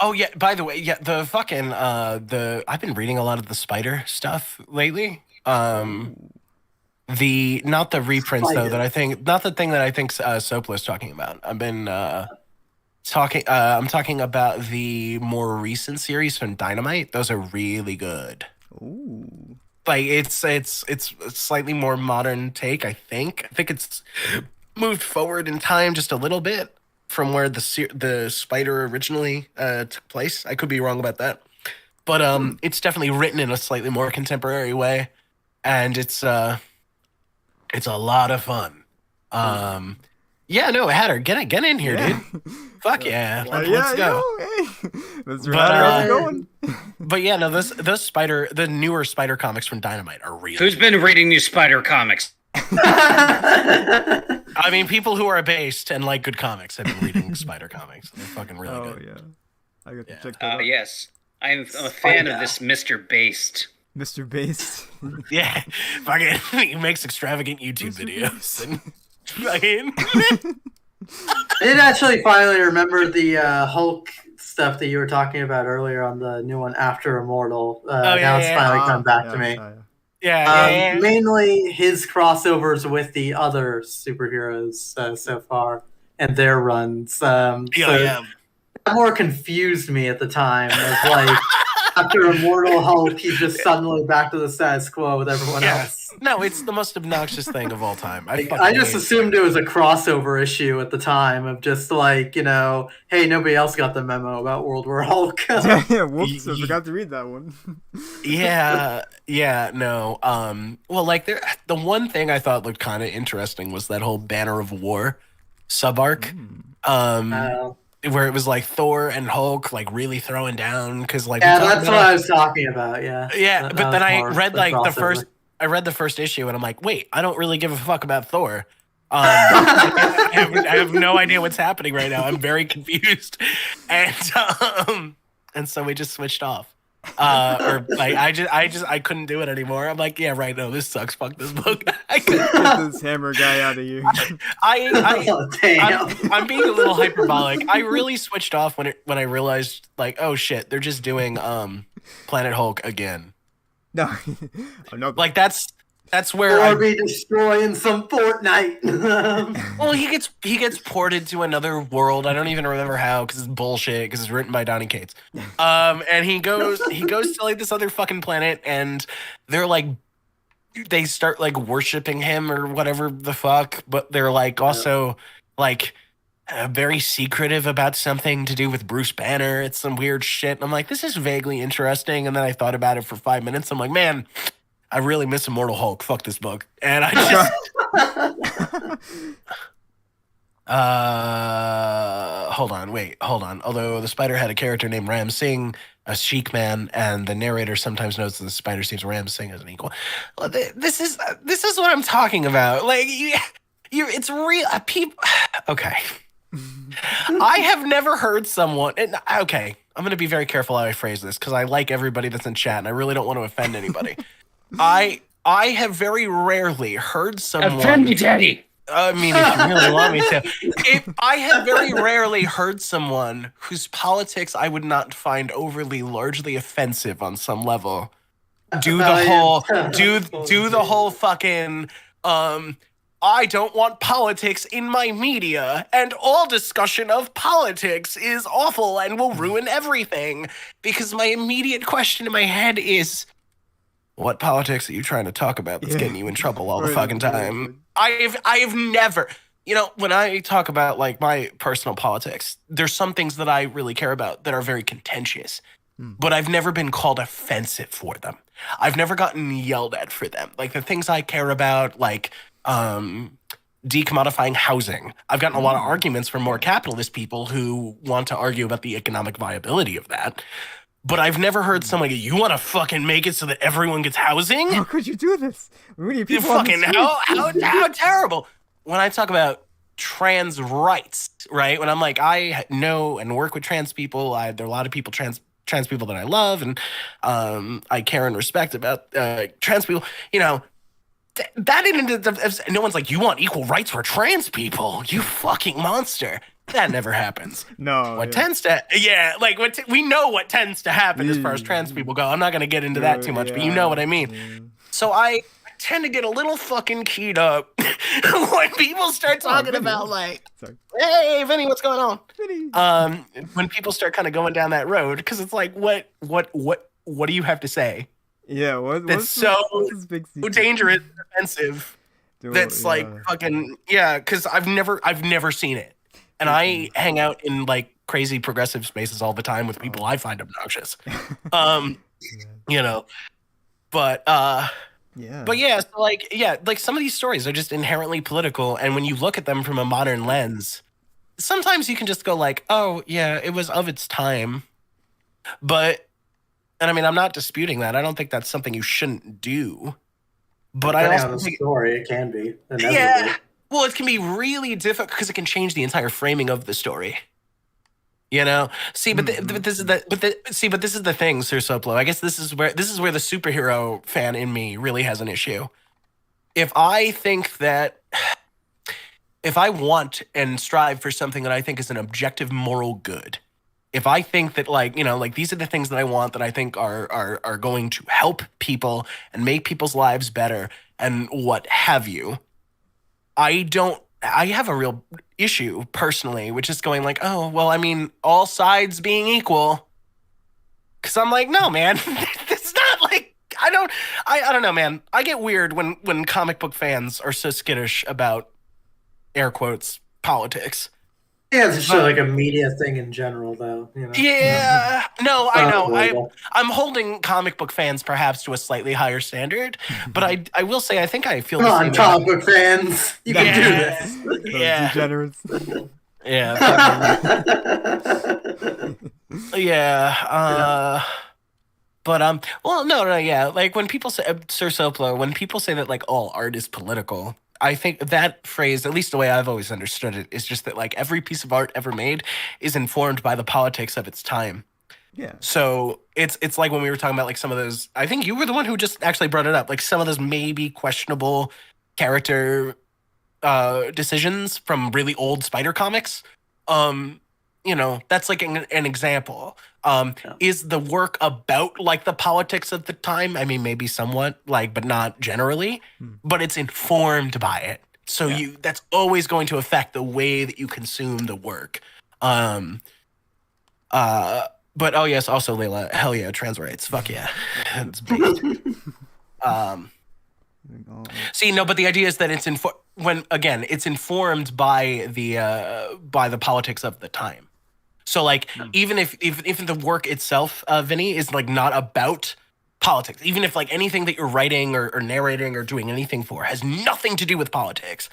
Oh yeah. By the way, the fucking I've been reading a lot of the Spider stuff lately. Not the reprints though. Not the thing that I think Sopla's talking about. I've been I'm talking about the more recent series from Dynamite. Those are really good. Ooh. Like it's a slightly more modern take, I think. I think it's moved forward in time just a little bit from where the Spider originally took place. I could be wrong about that. But it's definitely written in a slightly more contemporary way, and it's a lot of fun. Yeah, no, Hatter, get in here, dude. Fuck yeah, let's go. Let's going. But yeah, no, the newer Spider comics from Dynamite are real. Who's been reading these Spider comics? I mean, people who are based and like good comics have been reading Spider comics. They're fucking really good. Oh yeah, I got to check that out. Yes, I'm a fan of this Mr. Based. Mr. Based. Yeah, fucking he makes extravagant YouTube videos and fucking. I did actually finally remember the Hulk stuff that you were talking about earlier on the new one After Immortal. Now it's finally come back to me. Yeah. Mainly his crossovers with the other superheroes so far and their runs. That more confused me at the time. Of like after Immortal Hulk, he's just suddenly back to the status quo with everyone else. No, it's the most obnoxious thing of all time. I just assumed it was a crossover issue at the time of just like, you know, hey, nobody else got the memo about World War Hulk. Whoops, I forgot to read that one. No. Well, like the one thing I thought looked kind of interesting was that whole Banner of War sub-arc. Where it was like Thor and Hulk like really throwing down because like that's what I was talking about. But then I read like I read the first issue and I'm like, wait, I don't really give a fuck about Thor. I have no idea what's happening right now. I'm very confused, and so we just switched off. Or like I couldn't do it anymore. I'm like, yeah, right. No, this sucks. Fuck this book. I get this hammer guy out of here. I'm being a little hyperbolic. I really switched off when I realized like, oh shit, they're just doing Planet Hulk again. No, like that's where I'll be destroying some Fortnite. Well, he gets ported to another world. I don't even remember how because it's bullshit. Because it's written by Donny Cates. And he goes to like this other fucking planet, and they're like, they start like worshiping him or whatever the fuck. But they're like also like very secretive about something to do with Bruce Banner. It's some weird shit. And I'm like, this is vaguely interesting. And then I thought about it for 5 minutes. I'm like, man, I really miss Immortal Hulk. Fuck this book. And I just hold on. Although the spider had a character named Ram Singh, a chic man, and the narrator sometimes notes that the spider sees Ram Singh as an equal. This is what I'm talking about. Like it's real people. Okay. I have never heard someone. Okay, I'm going to be very careful how I phrase this because I like everybody that's in chat and I really don't want to offend anybody. I have very rarely heard someone. Offend me, Daddy. I mean, if you really want me to. I have very rarely heard someone whose politics I would not find overly largely offensive on some level do the whole fucking I don't want politics in my media, and all discussion of politics is awful and will ruin everything. Because my immediate question in my head is, what politics are you trying to talk about that's getting you in trouble all the fucking time? I've never, when I talk about like my personal politics, there's some things that I really care about that are very contentious, but I've never been called offensive for them. I've never gotten yelled at for them. Like the things I care about, like decommodifying housing. I've gotten a lot of arguments from more capitalist people who want to argue about the economic viability of that. But I've never heard someone go, you want to fucking make it so that everyone gets housing? How could you do this? We need people fucking how terrible. When I talk about trans rights, right? When I'm like, I know and work with trans people. There are a lot of people, trans people that I love, and I care and respect about trans people. That didn't. No one's like, you want equal rights for trans people? You fucking monster. That never happens. No. What tends to, we know what tends to happen as far as trans people go. I'm not going to get into that too much, but you know what I mean. Yeah. So I tend to get a little fucking keyed up when people start talking about like, hey, Vinny, what's going on? Vinny. When people start kind of going down that road, because it's like, what do you have to say? Yeah, what's so dangerous and offensive. That's like fucking because I've never seen it. And I hang out in like crazy progressive spaces all the time with people I find obnoxious. But so some of these stories are just inherently political, and when you look at them from a modern lens, sometimes you can just go like, oh yeah, it was of its time. And I mean, I'm not disputing that. I don't think that's something you shouldn't do. But I also think story it can be. Yeah. Well, it can be really difficult because it can change the entire framing of the story. See, but this is the thing, Sir Soplo. I guess this is where the superhero fan in me really has an issue. If I want and strive for something that I think is an objective moral good, if I think that like, you know, like these are the things that I want that I think are going to help people and make people's lives better and what have you, I have a real issue personally, which is going like, oh, well, I mean, all sides being equal. Cause I'm like, no, man, it's not like, I don't know, man. I get weird when comic book fans are so skittish about air quotes politics. Yeah, it's just like a media thing in general, though. You know? Yeah, no, I know. I'm holding comic book fans perhaps to a slightly higher standard, but I will say I think I feel. Come on, comic book fans, you can do this. Yeah, degenerates. Yeah. Yeah. But well, no, yeah. Like when people say Sir Soplo, when people say that like all art is political, I think that phrase, at least the way I've always understood it, is just that like every piece of art ever made is informed by the politics of its time. Yeah. So it's like when we were talking about like some of those. I think you were the one who just actually brought it up. Like some of those maybe questionable character decisions from really old Spider comics. You know, that's like an example. Is the work about like the politics of the time? I mean, maybe somewhat, like, but not generally. But it's informed by it. So that's always going to affect the way that you consume the work. But oh yes, also Layla, hell yeah, trans rights, fuck yeah, it's based. See, no, but the idea is that it's it's informed by the politics of the time. So like even if the work itself, Vinny, is like not about politics, even if like anything that you're writing or narrating or doing anything for has nothing to do with politics,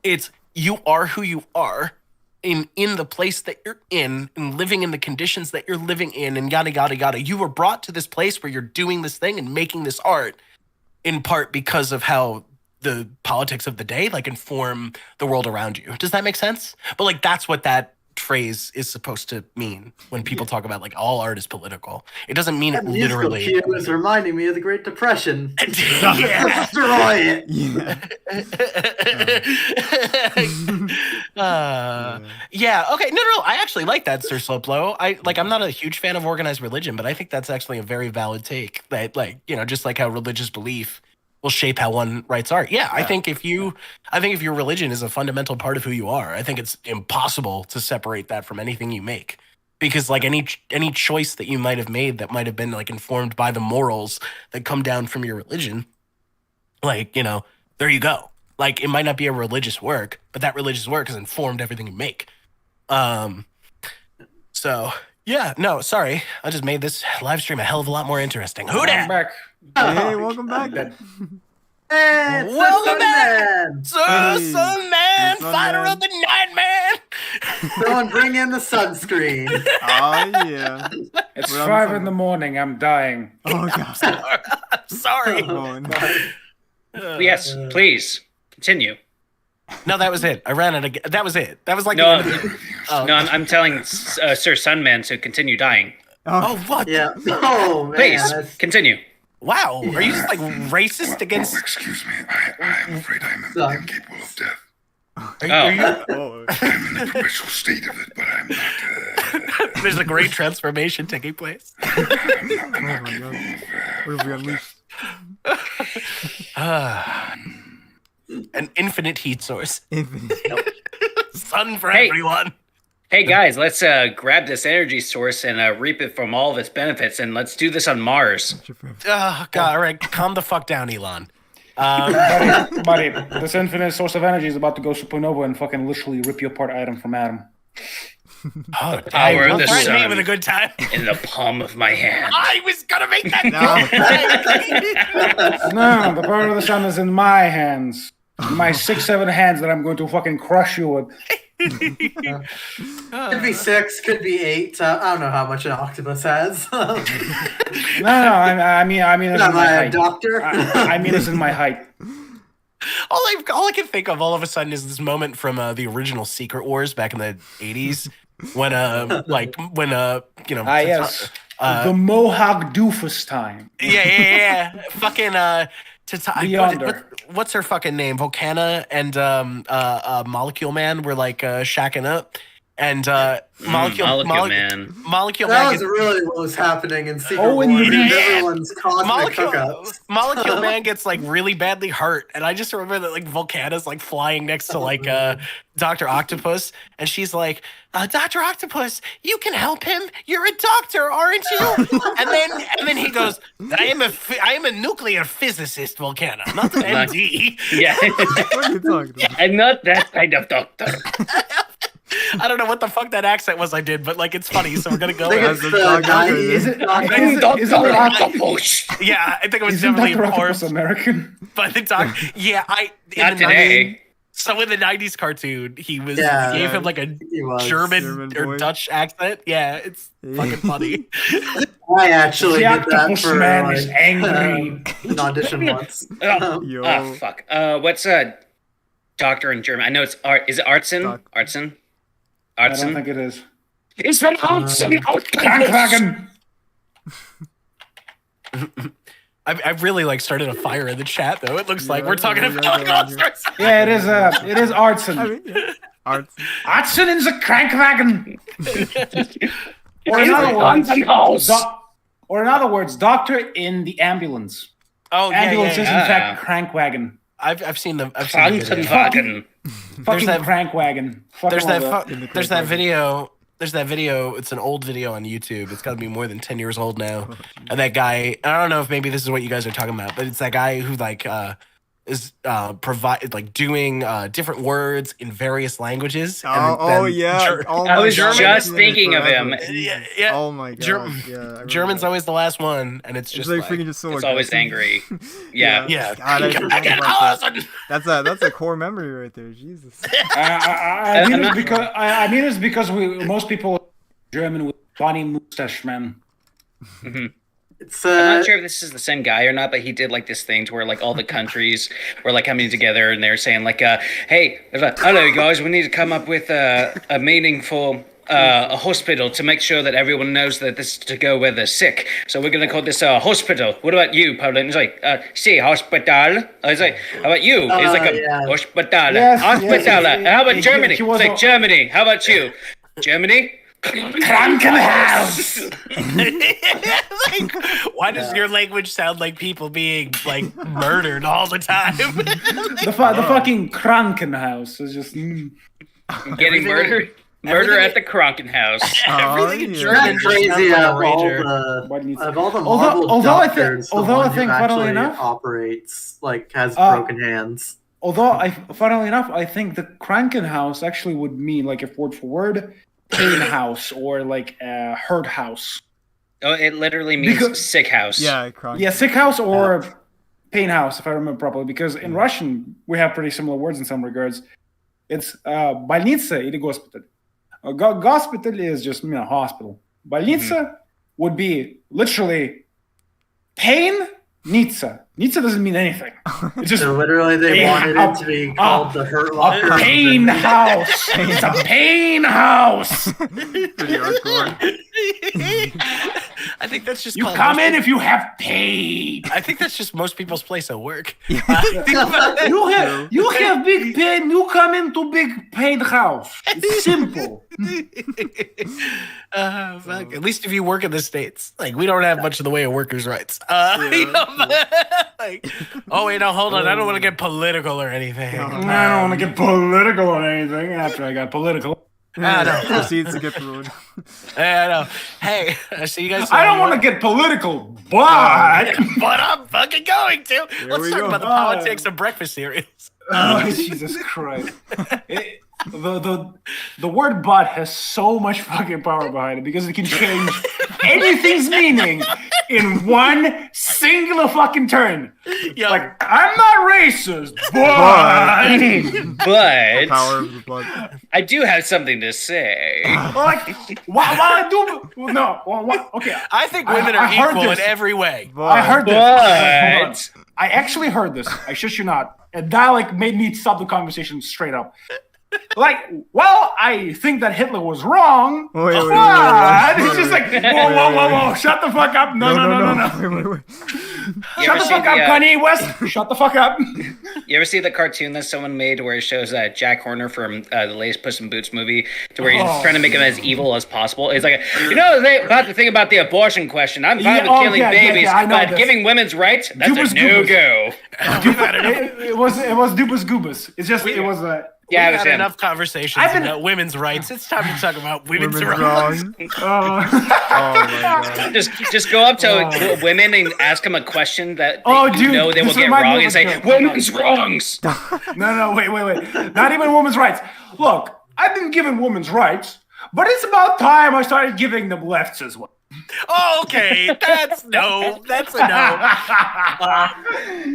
it's you are who you are in the place that you're in and living in the conditions that you're living in and yada yada yada. You were brought to this place where you're doing this thing and making this art in part because of how the politics of the day like inform the world around you. Does that make sense? But like that's what that phrase is supposed to mean when people talk about like all art is political. It doesn't mean it literally. It was reminding me of the Great Depression. Yeah. Destroy it. Yeah. Okay. No. I actually like that, Sir Sloplo. I'm not a huge fan of organized religion, but I think that's actually a very valid take. That like, you know, just like how religious belief will shape how one writes art. Yeah, I think if your religion is a fundamental part of who you are, I think it's impossible to separate that from anything you make. Because like any choice that you might have made that might have been like informed by the morals that come down from your religion, like, you know, there you go. Like it might not be a religious work, but that religious work has informed everything you make. So yeah, no, sorry. I just made this live stream a hell of a lot more interesting. Who dat? Back. Hey, welcome back. Hey, welcome back, Sunman. Sunman, fighter of the night, man. Someone bring in the sunscreen. Oh yeah. It's 5 in the morning. I'm dying. Oh god. I'm sorry. Yes, please continue. No, that was it. I ran it again. That was it. That was like no. I'm telling Sir Sunman to continue dying. Oh, what? Yeah. Oh man. Please continue. Wow. Are you just like racist against? Oh, excuse me. I'm afraid I'm incapable of death. Are you... I'm in a perpetual state of it, but I'm not. There's a great transformation taking place. Oh my god. What have we unleashed? An infinite heat source. Infinite. Sun for everyone. Hey guys, let's grab this energy source and reap it from all of its benefits, and let's do this on Mars. Oh god! All right, calm the fuck down, Elon. Buddy, this infinite source of energy is about to go supernova and fucking literally rip you apart atom from atom. Oh, power of the sun. Having a good time in the palm of my hand. I was gonna make that. No, the power of the sun is in my hands. My 6-7 hands that I'm going to fucking crush you with. Could be 6, could be 8. I don't know how much an octopus has. No, I mean, it's am I a height. doctor? I mean, it's in my height. All I can think of all of a sudden is this moment from the original Secret Wars back in the 80s when you know. Yes. The Mohawk doofus time. Yeah. Fucking Beyonder. What's her fucking name? Volcana and Molecule Man were like shacking up, And Molecule Man. Molecule That Man was really what was happening in Secret Oh, War. and Everyone's cosmic hookups. Molecule Man gets like really badly hurt, and I just remember that like Volcana's like flying next to like Dr. Octopus, and she's like, Dr. Octopus, you can help him. You're a doctor, aren't you? and then he goes, I am a nuclear physicist, Volcana, not an MD. Yeah. What are you talking about? I'm not that kind of doctor. I don't know what the fuck that accent was I did, but like it's funny, so we're gonna go. I think As it's a dog doctor. Is it? Dr. Octopus. Yeah, I think it was Isn't definitely Dr. Octopus forced. American? But the doc, yeah, Not today. So in the '90s cartoon, he gave him like a He was. German or voice. Dutch accent. Yeah, it's fucking funny. I actually The did that octopus for man like, is angry. an audition once. Yo. Fuck. What's doctor in German? I know it's Art. Is it Artsen? Artsen? I don't Artsen? think it is. It's an Artsen. Krankwagen. I've really like started a fire in the chat though. It looks like Yeah, we're talking we about gotta go All on here. Stars. Yeah, it is. It is Artsen. I mean, yeah. Arts. Artsen in the Krankwagen. Or in It's other a words, haunted house. or in other words, doctor in the ambulance. Oh yeah, Ambulance yeah, is yeah. in fact Krankwagen. I've seen the video. Krankenwagen. Fucking that- Krankwagen. Fuck There's all that. In the There's that Krankwagen. video. There's that video. It's an old video on YouTube. It's got to be more than 10 years old now. And that guy. I don't know if maybe this is what you guys are talking about, but it's that guy who like is doing different words in various languages. Oh yeah. Oh I my was God, just I've been thinking of forever. him. Yeah. Oh my god. Germ- Yeah. I remember German's that. always the last one, and it's It's just like like, freaking just so It's always aggressive. angry. Yeah. yeah. God, I forgot about that. Awesome. That's a core memory right there. Jesus. I mean, I'm it's because I mean it's because most people German with funny mustache, man. It's I'm not sure if this is the same guy or not, but he did like this thing to where like all the countries were like coming together and they're saying like, hey, hello guys, we need to come up with a meaningful a hospital to make sure that everyone knows that this is to go where they're sick. So we're gonna call this a hospital. What about you, Paulin? He's like, sí, hospital. I was like, how about you? He's like a yeah. hospital. Yes, Hospital. yes. How about He- Germany? he He's was like, a- Germany. How about you? Germany? Krankenhaus. Like, why does your language sound like people being like murdered all the time? The fucking Krankenhaus is just. Getting murdered? Murder at the Krankenhaus. Everything in yeah. German just crazy sounds like a What of needs- all the Although- Marvel although I think- doctors, the although I one who think, funnily actually enough- operates has broken hands. Although, funnily enough, I think the Krankenhaus actually would mean like if word for word, pain house or like hurt house. Oh, it literally means Because- sick house. Yeah. Kronk. Yeah, sick house or pain house, if I remember properly. Because in Russian we have pretty similar words in some regards. It's больница или госпиталь. Hospital is just hospital. Больница would be literally pain. Nitsa. Nitsa doesn't mean anything. It's just So literally, they Yeah, wanted it to be called the Hurt Locker. a pain house. It's a pain house. Pretty hardcore. I think that's just You called come most in if you have pain. I think that's just most people's place at work. You have big pain. You come into big pain house. It's simple. Fuck. At least if you work in the States, like we don't have much in the way of workers' rights. You know, like, oh wait, no, hold on. I don't want to get political or anything. I don't want to get political or anything after I got political. I know. Proceeds to get ruined. I know. Hey, so you guys. I don't want to get political, but But I'm fucking going to. Let's we talk go. about the politics of breakfast cereals. oh, Jesus Christ. The word "but" has so much fucking power behind it because it can change anything's meaning in one singular fucking turn. Yeah. Like, I'm not racist, but But Power of the blood. I do have something to say. like, while I do no, okay. I think women I are heard equal in this. every way. I heard this. Hold on. But I actually heard this. I shit you not. And that like made me stop the conversation straight up. Like, well, I think that Hitler was wrong. Wait, but wait. it's just like, whoa, shut the fuck up. No. Wait. you Shut ever the see fuck up, the, Kanye West. Shut the fuck up. You ever see the cartoon that someone made where it shows Jack Horner from the latest Puss in Boots movie, to where he's trying to make him as evil as possible? It's like, about the thing about the abortion question. I'm fine with killing babies, but giving women's rights, that's a no-go. It was Dubus Goobus. It's just it was We've had enough conversations about women's rights. It's time to talk about women's wrongs. Oh my god! Just go up to women and ask them a question that they will get wrong and say women's wrongs. No, wait. Not even women's rights. Look, I've been given women's rights, but it's about time I started giving them lefts as well. Oh, okay, that's a no.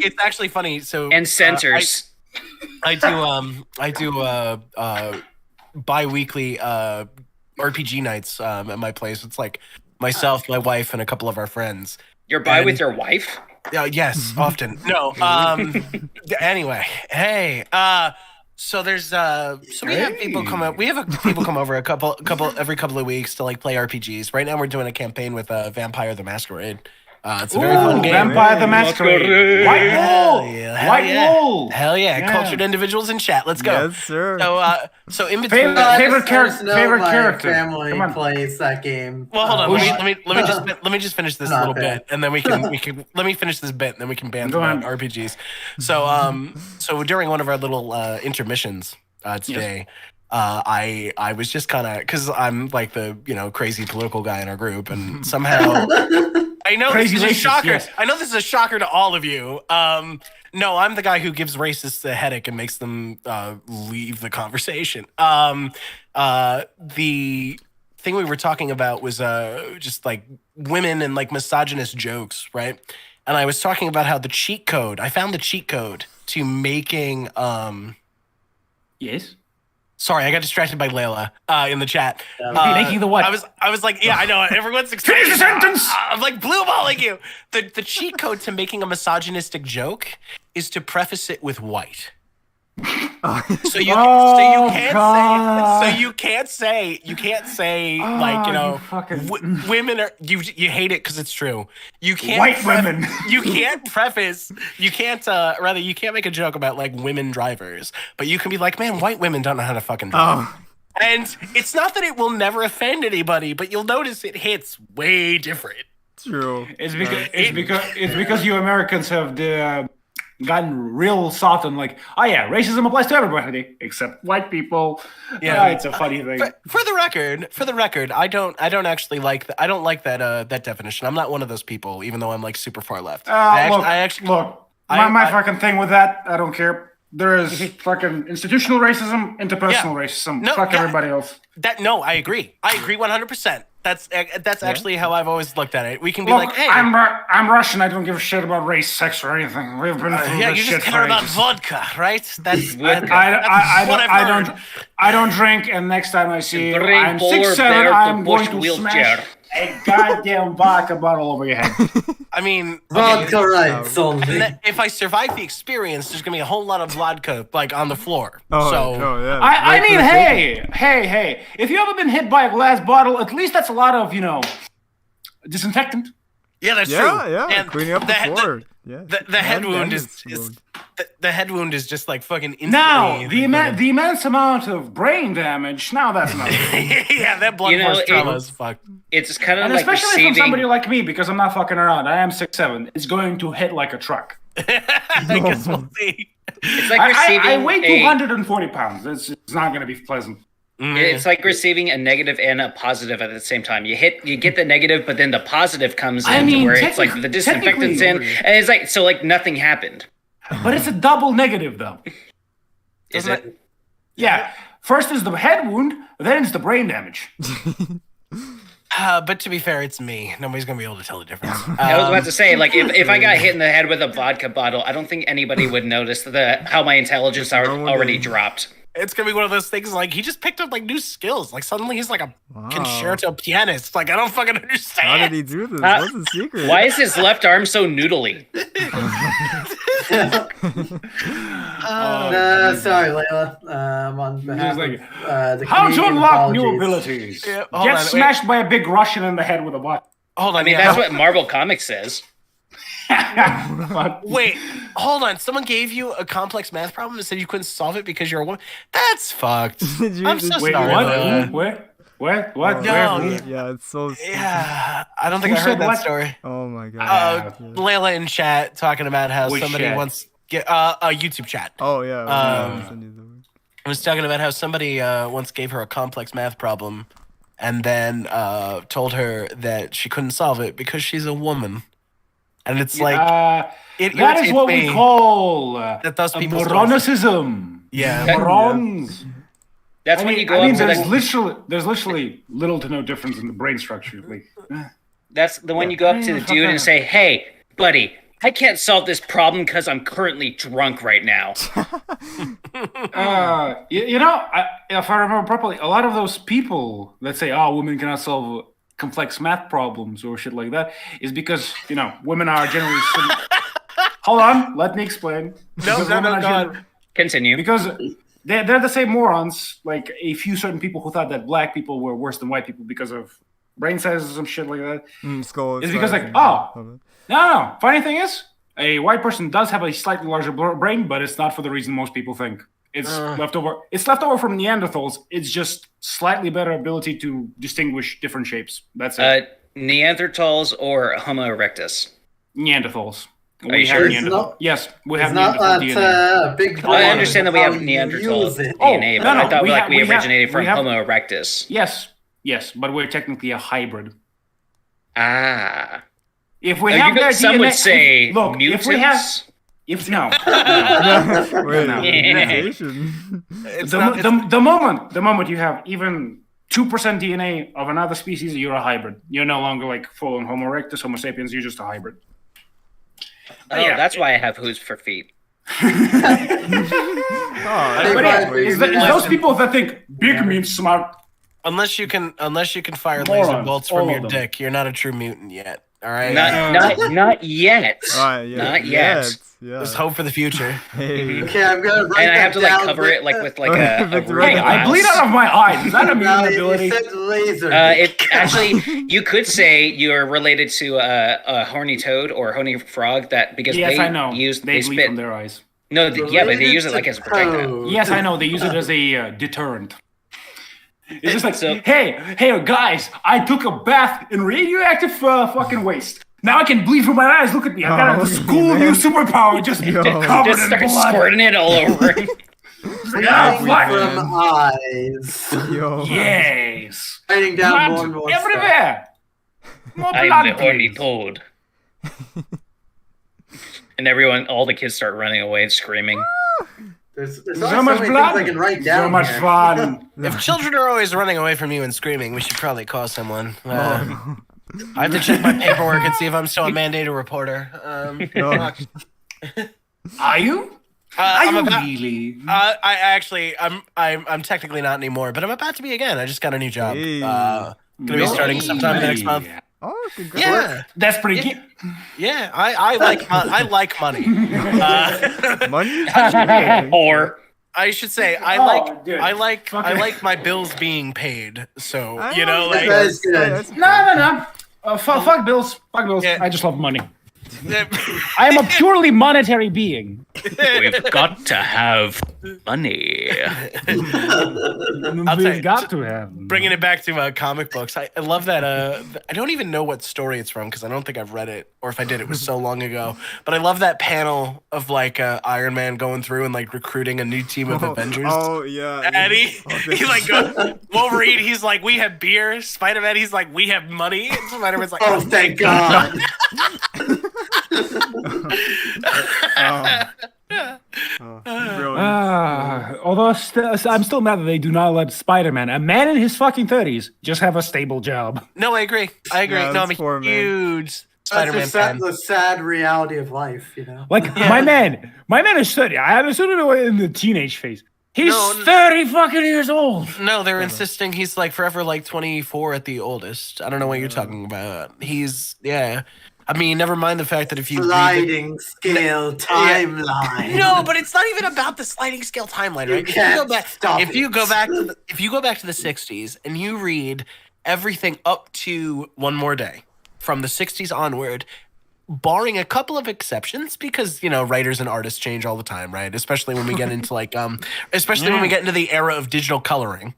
It's actually funny. So and censors. I do bi-weekly RPG nights at my place. It's like myself, my wife, and a couple of our friends. You're bi with your wife? Yes, often. No. Anyway, hey. So there's we have people come up. We have people come over every couple of weeks to like play RPGs. Right now we're doing a campaign with Vampire the Masquerade. It's a very fun game. Vampire the Masquerade. White Wool. White Wool. Hell yeah. Cultured individuals in chat. Let's go. Yes, sir. So in between favorite character. Family plays that game. Well, hold on. Let me just finish this little bit, and then we can let me finish this bit, and then we can ban about RPGs. So during one of our little intermissions today. I was just kind of, because I'm like the crazy political guy in our group, and somehow I know this is a shocker. Yes. I know this is a shocker to all of you. No, I'm the guy who gives racists a headache and makes them leave the conversation. The thing we were talking about was just like women and like misogynist jokes, right? And I was talking about how I found the cheat code to making Yes. Sorry, I got distracted by Layla in the chat. Making the what? I was like, yeah, I know. Everyone's excited. Finish the sentence! I'm like blue balling you. The cheat code to making a misogynistic joke is to preface it with white. So you can't say women are you hate it because it's true. You can't white women. You can't preface. You can't you can't make a joke about like women drivers, but you can be like, man, white women don't know how to fucking drive. And it's not that it will never offend anybody, but you'll notice it hits way different. True. It's because you Americans have gotten real soft and like, oh yeah, racism applies to everybody except white people. Yeah, it's a funny thing. For the record, I don't actually like that. I don't like that definition. I'm not one of those people, even though I'm like super far left. My fucking thing with that, I don't care. There is fucking institutional racism, interpersonal racism. Fuck everybody else. I agree. I agree 100%. That's actually how I've always looked at it. We can be like, hey, I'm Russian. I don't give a shit about race, sex, or anything. We've been through this shit. You just care about vodka, right? That's I don't drink, and next time I see you, I'm 6'7", I'm going to smash a goddamn vodka bottle over your head. I mean, vodka rights only. If I survive the experience, there's gonna be a whole lot of vodka like on the floor. Yeah. I mean, hey! If you ever been hit by a glass bottle, at least that's a lot of disinfectant. Yeah, that's true. Yeah, and cleaning up the floor. The head wound is the head wound is just like fucking instantly. Now the immense amount of brain damage. Now that's not. Yeah, that blood force trauma is fucked. It's kind of and like especially from somebody like me, because I'm not fucking around. I am 6'7". It's going to hit like a truck. I guess we'll see. It's like receiving. I weigh 240 pounds. It's not going to be pleasant. It's like receiving a negative and a positive at the same time. You get the negative, but then the positive comes in where it's like the disinfectant's in, and it's like so like nothing happened. But it's a double negative though. Is it? Yeah. First is the head wound, then it's the brain damage. But to be fair, it's me. Nobody's gonna be able to tell the difference. I was about to say, like, if I got hit in the head with a vodka bottle, I don't think anybody would notice how my intelligence already dropped. It's gonna be one of those things like he just picked up like new skills. Like suddenly he's like a concerto pianist. Like I don't fucking understand. How did he do this? What's the secret? Why is his left arm so noodly? Sorry, Layla. On behalf of the how to unlock apologies. new abilities. Get smashed by a big Russian in the head with a bottle. Hold on, I mean that's what Marvel Comics says. Wait, hold on. Someone gave you a complex math problem and said you couldn't solve it because you're a woman? That's fucked. I'm so Wait, sorry. what? What? No. Yeah, it's so stupid. Yeah, I don't think I heard that story. Oh my god. Layla in chat talking about how somebody once a YouTube chat. Oh yeah. I was talking about how somebody once gave her a complex math problem, and then told her that she couldn't solve it because she's a woman, and it's like that is what we call that those people moronicism. Yeah, morons. That's when you go. There's literally little to no difference in the brain structure. Like, that's the one you go up to the dude and say, "Hey, buddy, I can't solve this problem because I'm currently drunk right now." If I remember properly, a lot of those people that say, "Oh, women cannot solve complex math problems" or shit like that, is because women are generally. Hold on, let me explain. No, God. Continue. Because they're the same morons. Like a few certain people who thought that black people were worse than white people because of brain sizes and shit like that. It's because No. Funny thing is, a white person does have a slightly larger brain, but it's not for the reason most people think. It's leftover. It's leftover from Neanderthals. It's just slightly better ability to distinguish different shapes. That's it. Neanderthals or Homo erectus? Neanderthals. Are you sure? Yes, we have Neanderthal DNA. Big I understand that we have Neanderthal DNA, but I thought we originated from Homo erectus. Yes, but we're technically a hybrid. Ah. If we have their some DNA, would say look, mutants. The moment you have even 2% DNA of another species, you're a hybrid. You're no longer like full on Homo erectus, Homo sapiens. You're just a hybrid. That's why I have hooves for feet. Those people that think big means smart. Unless you can fire laser bolts from your dick, you're not a true mutant yet. All right. Not yet. Not yet. There's hope for the future. Okay, I'm gonna write and I have that to down, cover it with a I bleed out of my eyes. Is that a mutant ability? You said laser. It actually, you could say you're related to a horny toad or horny frog because they spit bleed from their eyes. No, but they use it like as a projectile. Yes, I know. They use it as a deterrent. It's just like, hey, guys, I took a bath in radioactive fucking waste. Now I can bleed from my eyes. Look at me. I got a cool new superpower. Just covered in start blood. squirting it all over. From eyes. Yes. Writing down more and more everywhere. More blood, I'm the horny toad. And all the kids start running away and screaming. There's so much blood. I can write down. So much fun. If children are always running away from you and screaming, we should probably call someone. I have to check my paperwork and see if I'm still a mandated reporter. Are you? Really? I'm technically not anymore, but I'm about to be again. I just got a new job. Gonna be starting sometime in the next month. Oh, congrats. Yeah, that's pretty good. Yeah, I like money. Money? Or I should say I like my bills being paid. So No. Fuck bills. Fuck bills. Yeah. I just love money. I am a purely monetary being. We've got to have money. We've got to have. Bringing it back to comic books, I love that. I don't even know what story it's from because I don't think I've read it, or if I did, it was so long ago. But I love that panel of like Iron Man going through and like recruiting a new team of Avengers. Oh yeah. And he like goes, Wolverine. He's like, we have beer. Spider-Man. He's like, we have money. And Spider-Man's like, oh thank God. Although I'm still mad that they do not let Spider-Man, a man in his fucking 30s, just have a stable job. No, I agree. No, I'm a huge Spider-Man fan. The sad reality of life, Like my man is 30. I understood it in the teenage phase. He's 30 fucking years old. No, they're insisting he's like forever like 24 at the oldest. I don't know what you're talking about. I mean, never mind the fact that if you sliding scale timeline. No, but it's not even about the sliding scale timeline, right? If you go back to the 60s and you read everything up to One More Day, from the 60s onward, barring a couple of exceptions, because writers and artists change all the time, right? Especially when we get into when we get into the era of digital coloring.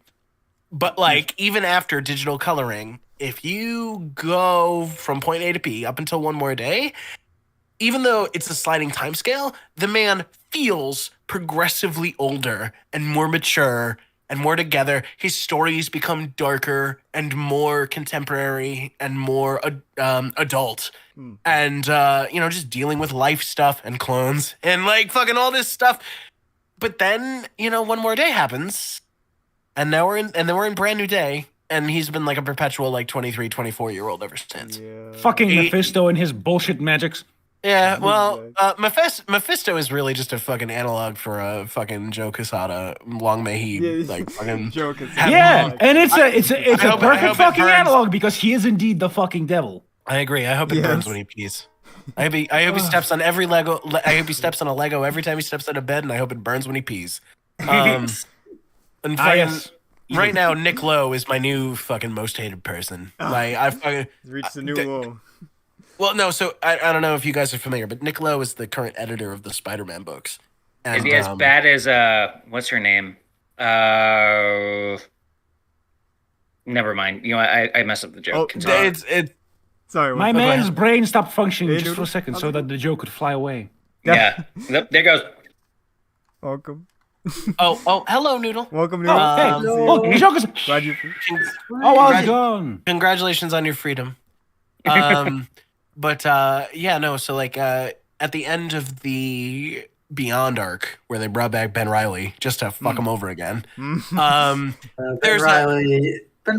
But even after digital coloring, if you go from point A to B up until One More Day, even though it's a sliding timescale, the man feels progressively older and more mature and more together. His stories become darker and more contemporary and more adult. And, just dealing with life stuff and clones and fucking all this stuff. But then, One More Day happens. And now we're in Brand New Day. And he's been a perpetual 23, 24-year-old ever since. Yeah. Fucking Mephisto and his bullshit magics. Yeah, well, Mephisto is really just a fucking analog for a fucking Joe Quesada. Long may he fucking Joe Quesada. Yeah, and it's a perfect fucking analog because he is indeed the fucking devil. I agree. I hope it burns when he pees. I hope he steps on every Lego. I hope he steps on a Lego every time he steps out of bed, and I hope it burns when he pees. And right now, Nick Lowe is my new fucking most hated person. I've reached a new low. Well, no, so I don't know if you guys are familiar, but Nick Lowe is the current editor of the Spider-Man books. And, is he as bad as what's her name? Never mind. I messed up the joke. Sorry. My man's brain stopped functioning just for a second so that the joke could fly away. Yeah. There goes. Welcome. Oh, hello, Noodle. Welcome, Noodle. The joke is. Glad you. I was gone. Congratulations on your freedom. But so at the end of the Beyond arc, where they brought back Ben Reilly just to fuck him over again. Ben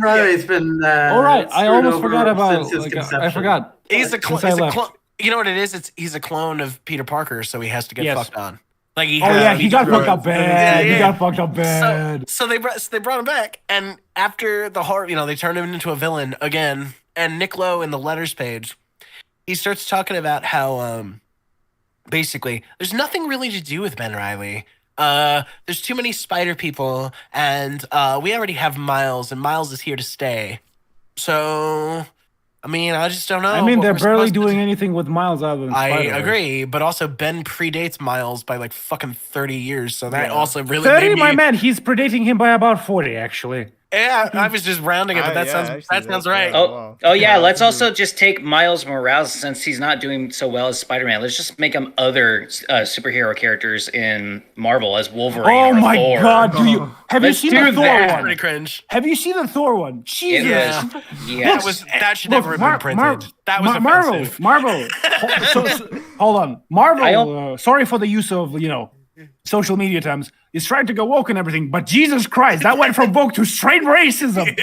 Reilly's been all right. I almost forgot about I forgot. He's a clone. You know what it is? He's a clone of Peter Parker, so he has to get fucked on. He got fucked up bad. He got fucked up bad. So they brought him back, and after the horror, they turned him into a villain again. And Nick Lowe in the letters page, he starts talking about how basically there's nothing really to do with Ben Reilly. There's too many spider people, and we already have Miles, and Miles is here to stay. So, I just don't know. They're barely doing anything with Miles other than Spider-Man. I agree, but also Ben predates Miles by fucking 30 years, so that also really 30, made me... my man, he's predating him by about 40, actually. Yeah, I was just rounding it, but that sounds right. Yeah. Let's also just take Miles Morales, since he's not doing so well as Spider-Man. Let's just make him other superhero characters in Marvel as Wolverine. Oh my Thor. God! Have you seen the Thor one? Pretty cringe. Have you seen the Thor one? Jesus. Yeah. That should never have been printed. That was offensive. Marvel. Hold on, Marvel. Sorry for the use of social media terms. Is trying to go woke and everything, but Jesus Christ, that went from woke to straight racism.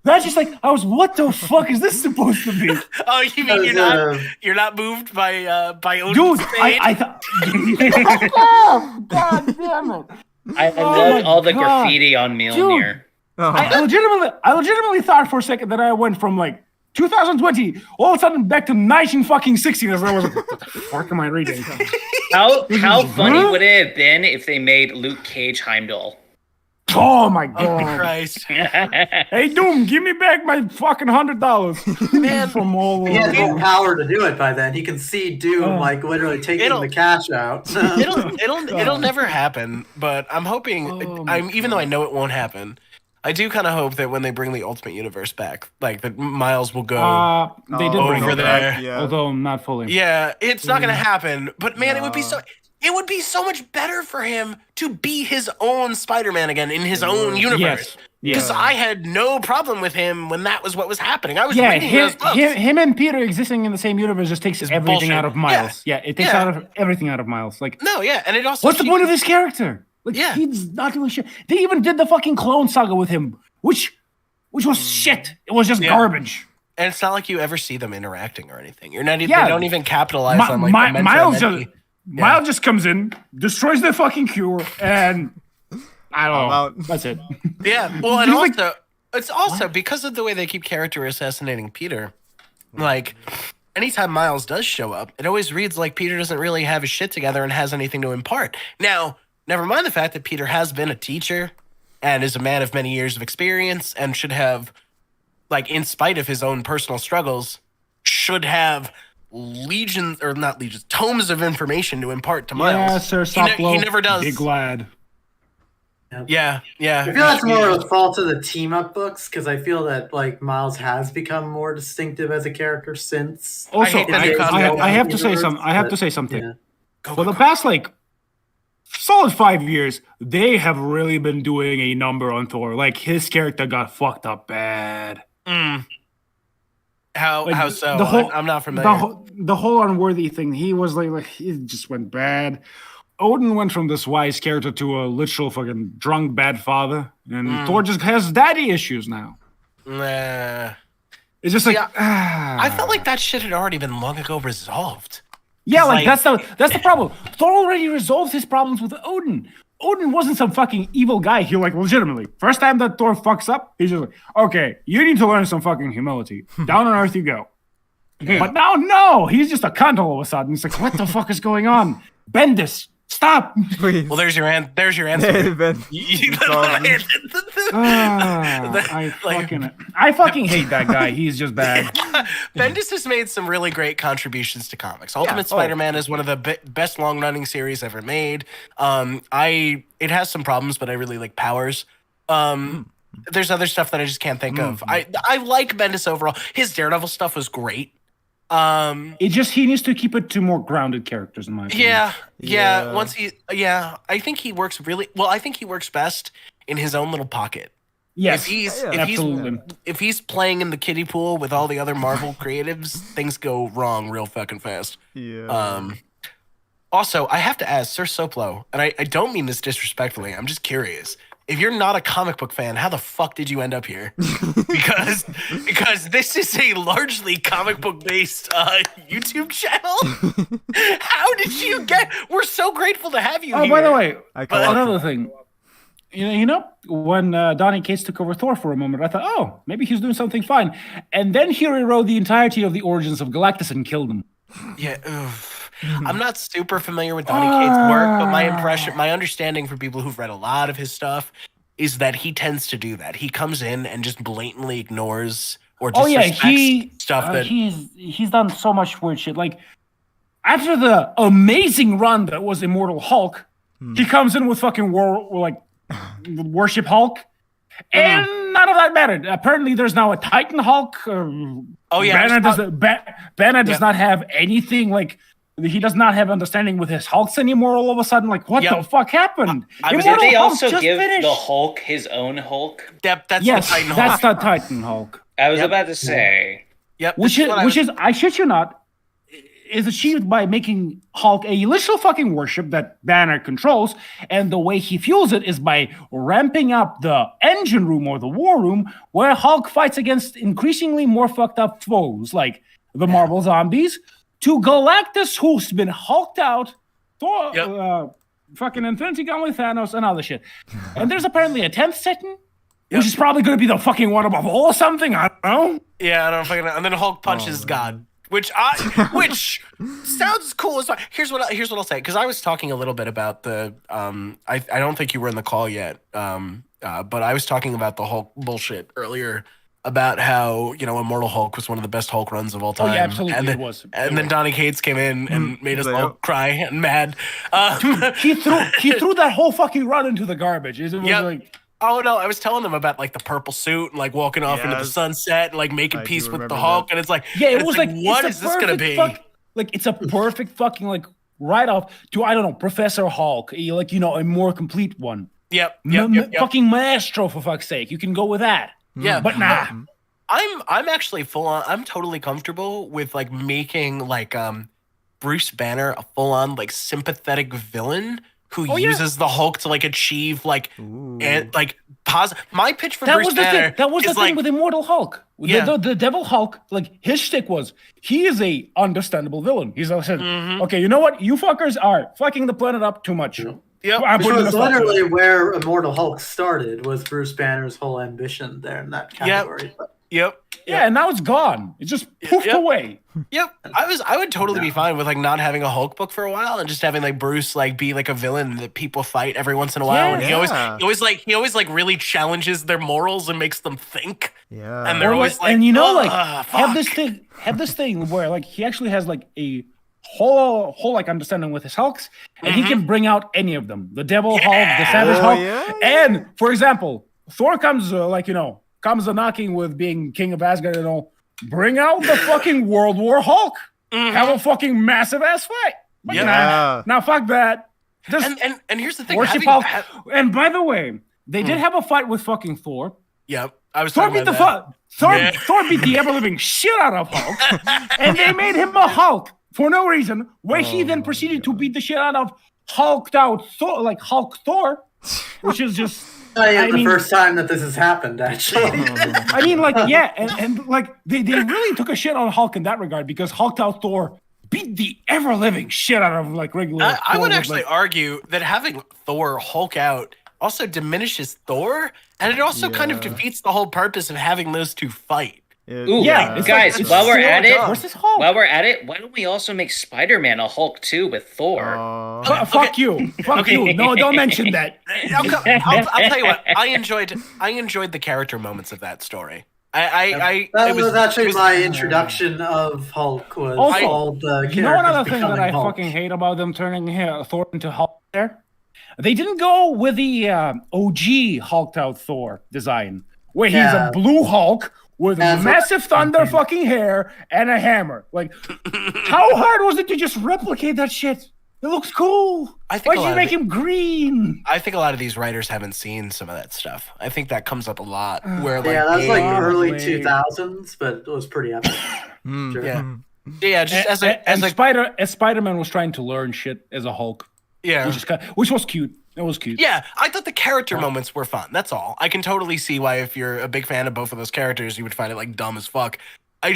That's just what the fuck is this supposed to be? Oh, you mean you're not moved by Odin's dude? fate? I thought. Oh, God damn it! I love all the graffiti on Mjolnir. I legitimately thought for a second that I went from 2020 all of a sudden back to 1960. And I was like, what the fuck am I reading? How funny would it have been if they made Luke Cage Heimdall? Oh my God! Oh Christ! Hey Doom, give me back my fucking $100. Man, from all. He has no power to do it by then. He can see Doom literally taking the cash out. It'll never happen. But I'm hoping. Even though I know it won't happen, I do kind of hope that when they bring the Ultimate Universe back, that Miles will go. They did bring over it there, back, although not fully. Yeah, it's not going to happen. But man, it would be so. It would be so much better for him to be his own Spider-Man again in his own universe. Because I had no problem with him when that was what was happening. I was reading those books. Him and Peter existing in the same universe just takes everything bullshit. out of Miles. Yeah, it takes everything out of Miles. And it also. What's the point of this character? He's not doing shit. They even did the fucking Clone Saga with him, which was shit. It was just garbage. And it's not like you ever see them interacting or anything. You're not. They don't even capitalize on the Miles just comes in, destroys the fucking cure, and I don't know. That's it. Yeah. Well, and it's also because of the way they keep character assassinating Peter. Anytime Miles does show up, it always reads like Peter doesn't really have his shit together and has anything to impart. Now, never mind the fact that Peter has been a teacher and is a man of many years of experience and should have, in spite of his own personal struggles, should have legions, or not legions, tomes of information to impart to Miles. Yeah, Sir Soplo. He never does. Big lad. Yeah. I feel that's more of a fault of the team-up books, because I feel that like Miles has become more distinctive as a character since. Also, I have to say something. I have to say something. Yeah. For the past solid 5 years, they have really been doing a number on Thor. Like, his character got fucked up bad. How so? I'm not familiar. The whole unworthy thing. He was like he just went bad. Odin went from this wise character to a literal fucking drunk bad father, and Thor just has daddy issues now. Nah. It's just like I felt like that shit had already been long ago resolved. Yeah, that's the problem. Thor already resolved his problems with Odin. Odin wasn't some fucking evil guy. He legitimately, first time that Thor fucks up, he's just like, okay, you need to learn some fucking humility. Down on Earth you go. But now, no, he's just a cunt all of a sudden. It's like, what the fuck is going on? Bendis, stop. Please. Well, there's your answer. I fucking hate that guy. He's just bad. Bendis has made some really great contributions to comics. Ultimate Spider-Man is one of the best long-running series ever made. It has some problems, but I really like Powers. There's other stuff that I just can't think of. I like Bendis overall. His Daredevil stuff was great. He needs to keep it to more grounded characters in my opinion. I think he works really well. I think he works best in his own little pocket. Yes, if he's playing in the kiddie pool with all the other Marvel creatives, things go wrong real fucking fast. Yeah. Also, I have to ask Sir Soplo, and I don't mean this disrespectfully. I'm just curious. If you're not a comic book fan, how the fuck did you end up here? because this is a largely comic book based YouTube channel. How did you get? We're so grateful to have you here. Oh, by the way, another thing. You know, when Donny Cates took over Thor for a moment, I thought, oh, maybe he's doing something fine. And then he rewrote the entirety of the origins of Galactus and killed him. Yeah. I'm not super familiar with Donny Cates' work, but my understanding from people who've read a lot of his stuff is that he tends to do that. He comes in and just blatantly ignores or disrespects stuff that he's done so much weird shit. Like after the amazing run that was Immortal Hulk, he comes in with fucking Worship Hulk. And none of that mattered. Apparently, there's now a Titan Hulk. Banner does not have anything he does not have understanding with his Hulks anymore. All of a sudden, what the fuck happened? Did they also give the Hulk his own Hulk? That's the Titan Hulk. That's the Titan Hulk. I was about to say. Yep. Which is, I shit you not, is achieved by making Hulk a literal fucking worship that Banner controls, and the way he fuels it is by ramping up the engine room or the war room where Hulk fights against increasingly more fucked up foes like the Marvel zombies, to Galactus, who's been hulked out, Thor, fucking Infinity Gauntlet, Thanos, and other shit. And there's apparently a 10th Titan, which is probably going to be the fucking one above all or something. I don't know. Yeah, I don't fucking know. And then Hulk punches God. Which sounds cool as well. Here's what I'll say, because I was talking a little bit about the I don't think you were in the call yet, but I was talking about the Hulk bullshit earlier about how Immortal Hulk was one of the best Hulk runs of all time. Oh yeah, absolutely, and then, it was. And then Donny Cates came in and made us all cry and mad. Dude, he threw that whole fucking run into the garbage. It was like. Oh no! I was telling them about the purple suit and walking off into the sunset, and making peace with the Hulk, and it's it was what is this gonna be? It's a perfect fucking write off to, I don't know, Professor Hulk, a more complete one. Yep. Fucking Maestro, for fuck's sake, you can go with that. Yeah, but nah. I'm actually full on. I'm totally comfortable with making Bruce Banner a full on sympathetic villain who uses the Hulk to achieve positive. My pitch for Bruce Banner that was the thing with Immortal Hulk. Yeah. The Devil Hulk, his shtick was he is a understandable villain. He's said, okay, you know what? You fuckers are fucking the planet up too much. Yep. Which was literally where Immortal Hulk started, was Bruce Banner's whole ambition there in that category. Yep. Yeah, and now it's gone. It just poofed away. Yep. I would totally be fine with not having a Hulk book for a while and just having Bruce be a villain that people fight every once in a while. Yeah. And he always really challenges their morals and makes them think. Yeah. And they're always have this thing. had this thing where like he actually has like a whole like understanding with his Hulks, and he can bring out any of them. The Devil Hulk, the Savage Hulk, and for example, Thor comes comes knocking with being king of Asgard and all. Bring out the fucking World War Hulk. Have a fucking massive ass fight. Now fuck that. And here's the thing. Worship Hulk. And by the way, they did have a fight with fucking Thor. Yep. I was Thor beat Thor beat the ever living shit out of Hulk, and they made him a Hulk for no reason. Where he then proceeded to beat the shit out of Hulked out Thor, like Hulk Thor, which is just. The first time that this has happened, actually. I mean, like, yeah, and like they really took a shit on Hulk in that regard because Hulked out Thor beat the ever living shit out of like regular. I would actually argue that having Thor Hulk out also diminishes Thor, and it also kind of defeats the whole purpose of having those two fight. Guys, while we're at it, why don't we also make Spider-Man a Hulk too with Thor? Fuck you. No, don't mention that. I'll tell you what. I enjoyed the character moments of that story. That was actually my introduction of Hulk. Was also, all the you know another thing that I Hulk. fucking hate about them turning Thor into Hulk there? They didn't go with the OG Hulked out Thor design, where he's a blue Hulk with massive thunder fucking hair and a hammer. Like, how hard was it to just replicate that shit? It looks cool. Why did you make him green? I think a lot of these writers haven't seen some of that stuff. I think that comes up a lot. Where that's like early 2000s, but it was pretty epic. Sure. Yeah. Just as Spider-Man was trying to learn shit as a Hulk. Yeah, which was cute. It was cute. Yeah, I thought the character moments were fun. That's all. I can totally see why, if you're a big fan of both of those characters, you would find it like dumb as fuck. I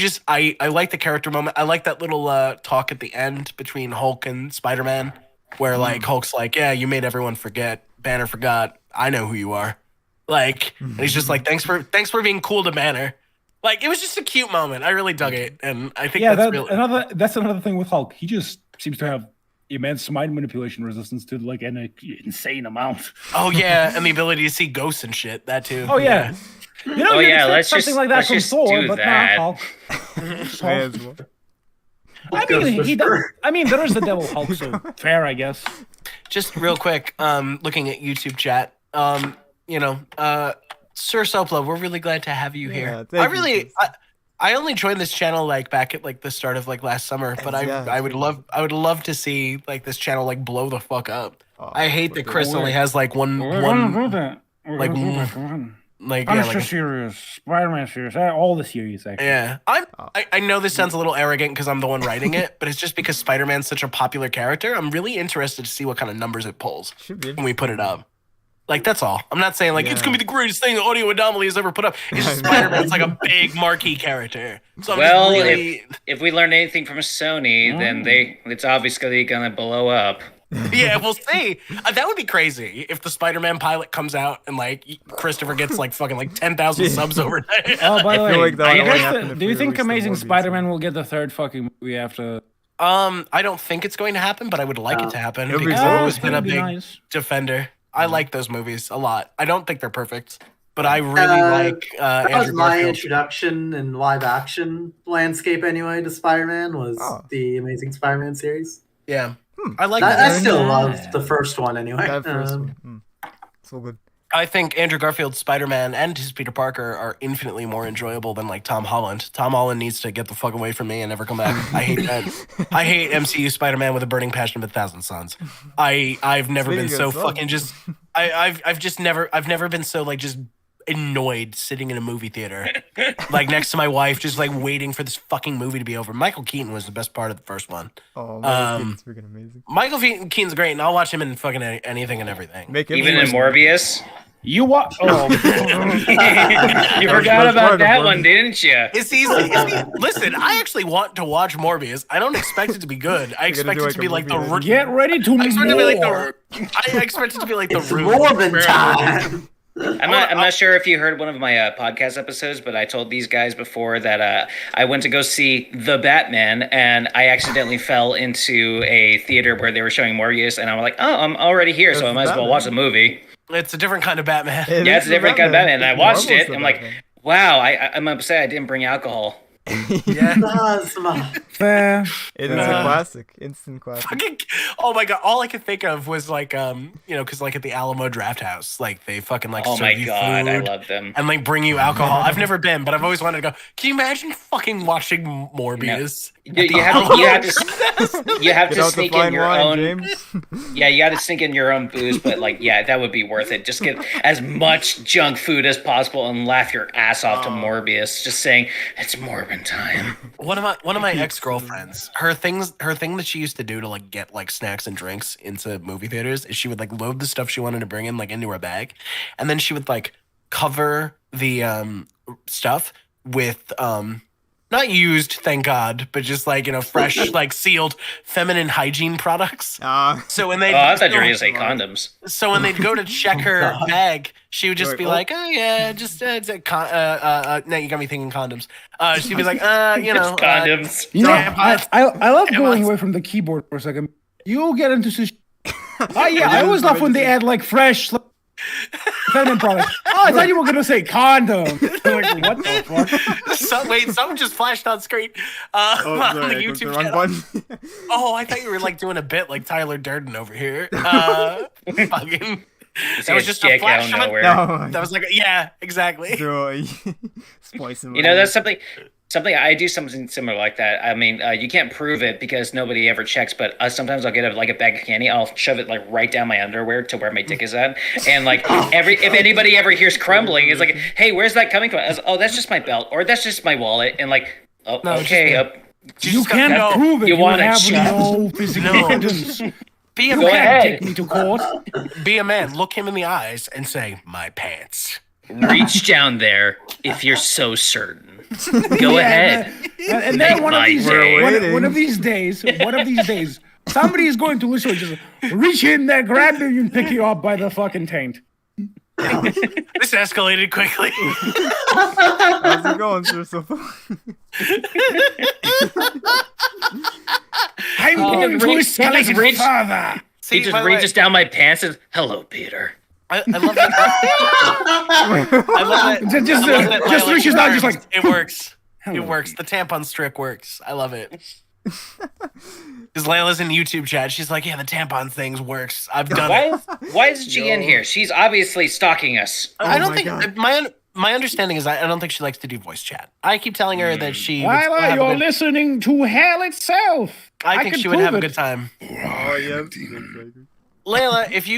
like the character moment. I like that little talk at the end between Hulk and Spider-Man, where like Hulk's like, "Yeah, you made everyone forget. Banner forgot. I know who you are." Like, and he's just like, "Thanks for being cool to Banner." Like, it was just a cute moment. I really dug it, and I think that's another thing with Hulk. He just seems to have immense mind manipulation resistance to like an insane amount. Oh yeah, and the ability to see ghosts and shit. That too. Oh yeah. Let's something like that from Thor, but not Hulk. I mean, there is the Devil Hulk, so fair, I guess. Just real quick, looking at YouTube chat, Sir Sopla, we're really glad to have you here. I only joined this channel like back at like the start of like last summer, but I would love to see like this channel like blow the fuck up. I hate that Chris only has like one Punisher series, Spider-Man series, all the series actually. Yeah, I know this sounds a little arrogant because I'm the one writing it, but it's just because Spider-Man's such a popular character. I'm really interested to see what kind of numbers it pulls when we put it up. Like, that's all. I'm not saying, like, it's going to be the greatest thing Audio Anomaly has ever put up. It's just Spider-Man's like a big marquee character. So if we learned anything from Sony, then it's obviously going to blow up. Yeah, we'll see. That would be crazy if the Spider-Man pilot comes out and, like, Christopher gets, like, fucking, like, 10,000 subs overnight. Oh, by the way, do you think Amazing Spider-Man will get the third fucking movie after... I don't think it's going to happen, but I would like it to happen because I've always been a big defender. I like those movies a lot. I don't think they're perfect, but I really like that Andrew was my Garfield. introduction in live action landscape anyway to Spider-Man was the Amazing Spider-Man series. Yeah. I like that. I still love the first one anyway. That first one. So good. I think Andrew Garfield's Spider-Man and his Peter Parker are infinitely more enjoyable than like Tom Holland. Tom Holland needs to get the fuck away from me and never come back. I hate that. I hate MCU Spider-Man with a burning passion of 1,000 suns. I've never been so fucking just. I've never been so like just annoyed sitting in a movie theater, like next to my wife, just like waiting for this fucking movie to be over. Michael Keaton was the best part of the first one. Oh, Michael Keaton's freaking amazing. Michael Keaton's great, and I'll watch him in fucking anything and everything. Even in Morbius. You what? Oh, you forgot about that one, didn't you? Listen, I actually want to watch Morbius. I don't expect it to be good. I expect it to be like the. Get ready to I expect it to be like the. It's Morbin time. I'm not sure if you heard one of my podcast episodes, but I told these guys before that I went to go see The Batman, and I accidentally fell into a theater where they were showing Morbius, and I'm like, oh, I'm already here, so I might as well watch the movie. It's a different kind of Batman. It's a different kind of Batman. And I watched it, and I'm like, wow, I'm upset I didn't bring alcohol. Yeah. Plasma. Fair. It is a classic, instant classic. Fucking, oh my god! All I could think of was like, because like at the Alamo Draft House, like they fucking like Oh serve my you god, food I love them. and like bring you alcohol. I've never been, but I've always wanted to go. Can you imagine fucking watching Morbius? You have Get to out the sneak fine in your wine, own. James. Yeah, you got to sneak in your own booze, but like, yeah, that would be worth it. Just get as much junk food as possible and laugh your ass off to Morbius, just saying it's Morbin time. One of my ex girlfriends, her thing that she used to do to like get like snacks and drinks into movie theaters is she would like load the stuff she wanted to bring in like into her bag, and then she would like cover the stuff with not used, thank God, but just like fresh like sealed feminine hygiene products. So when they I thought you were gonna say condoms. So when they'd go to check her bag, she would just be like, "Oh yeah, just no, you got me thinking condoms." She'd be like, condoms. I love going away from the keyboard for a second. You'll get into I always love when they add like fresh feminine products. Oh, I thought you were gonna say condom. Like, what the fuck? Wait, something just flashed on screen on the YouTube channel. Oh, I thought you were like doing a bit like Tyler Durden over here. Fucking. That was just a flash of it. That was like, yeah, exactly. That's something I do something similar like that. I mean, you can't prove it because nobody ever checks, but sometimes I'll get a bag of candy. I'll shove it like right down my underwear to where my dick is at, and like if anybody ever hears crumbling, it's like, hey, where's that coming from? Oh, that's just my belt, or that's just my wallet, and like, oh, no, okay, you can't prove it. You want to have no physical evidence. Be a man. Take me to court. Be a man. Look him in the eyes and say, "My pants." Reach down there if you're so certain. Go ahead. And then one of these days, somebody is going to literally just reach in there, grab you, and pick you up by the fucking taint. This escalated quickly. How's it going, sir, so far? I'm going to escalate further. He just reaches down my pants and, hello, Peter. I love that. I love that. Just reaches out, just like it works. Hello. It works. The tampon strip works. I love it. Because Layla's in YouTube chat. She's like, "Yeah, the tampon things works. I've done it." Why is she in here? She's obviously stalking us. I don't think my understanding is I don't think she likes to do voice chat. I keep telling her that she. While you're listening to hell itself, I think she would have a good time. Oh yeah, Layla, if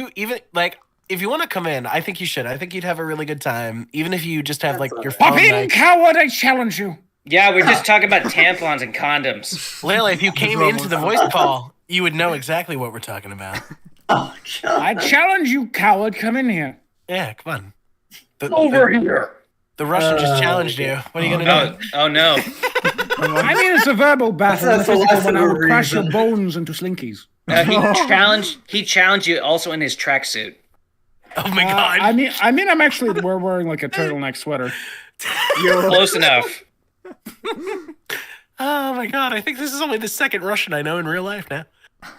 you want to come in, I think you should. I think you'd have a really good time, even if you just have like your phone. Pop in, coward! I challenge you. Yeah, we're just talking about tampons and condoms. Layla, if you came into the voice call, you would know exactly what we're talking about. Oh, God. I challenge you, coward. Come in here. Yeah, come on. Over here. The Russian just challenged you. What are you gonna do? Oh no. I mean, it's a verbal battle. That's when I will crush your bones into slinkies. He challenged you also in his tracksuit. Oh my god. We're wearing like a turtleneck sweater. Close enough. Oh my god, I think this is only the second Russian I know in real life now.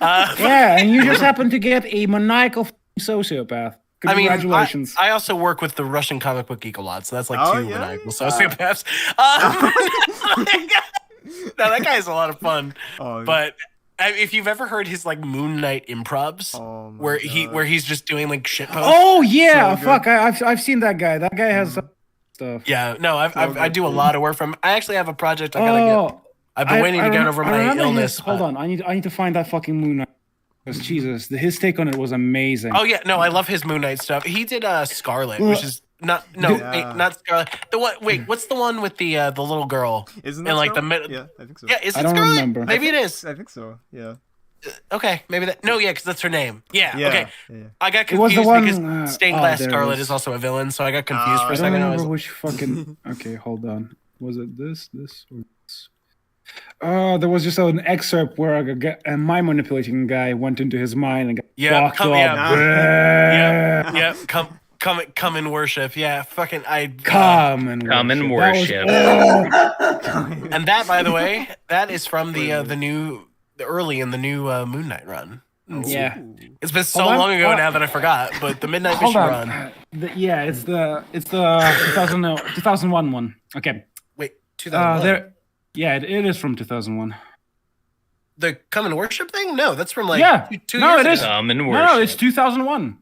Yeah, and you just happen to get a maniacal sociopath. Congratulations. I also work with the Russian comic book geek a lot, so that's like two maniacal sociopaths. No, that guy is a lot of fun. But if you've ever heard his like Moon Knight improvs, where he's just doing like shit posts. Oh yeah, so fuck! I've seen that guy. That guy has stuff. Yeah, no, I do a lot of work from. I actually have a project I gotta get. I've been waiting to get over my illness. Hold on, I need to find that fucking Moon Knight. Because Jesus, his take on it was amazing. Oh yeah, no, I love his Moon Knight stuff. He did Scarlet, which is not Scarlet. What's the one with the little girl? Isn't that like Scarlet? Yeah, I think so. Yeah, is it I don't Scarlet? remember. Maybe it is. I think so. Yeah. Okay, maybe that. No, yeah, because that's her name. Yeah. Okay. Yeah. I got confused because Stained Glass Scarlet is also a villain, so I got confused for a second. I don't remember which fucking. Okay, hold on. Was it this, or this? There was just an excerpt where a mind manipulating guy went into his mind and got fucked up. Yeah. Come and worship. Yeah, fucking come and worship. And that, by the way, that is from the early in the new Moon Knight run. Yeah, it's been so long ago now that I forgot. But the Midnight Mission run. It's the 2001 one. Okay, wait, 2001. Yeah, it is from 2001. The Come and Worship thing? No, that's from like Yeah. 2 No, years it is. ago. Come and No, worship. it's 2001.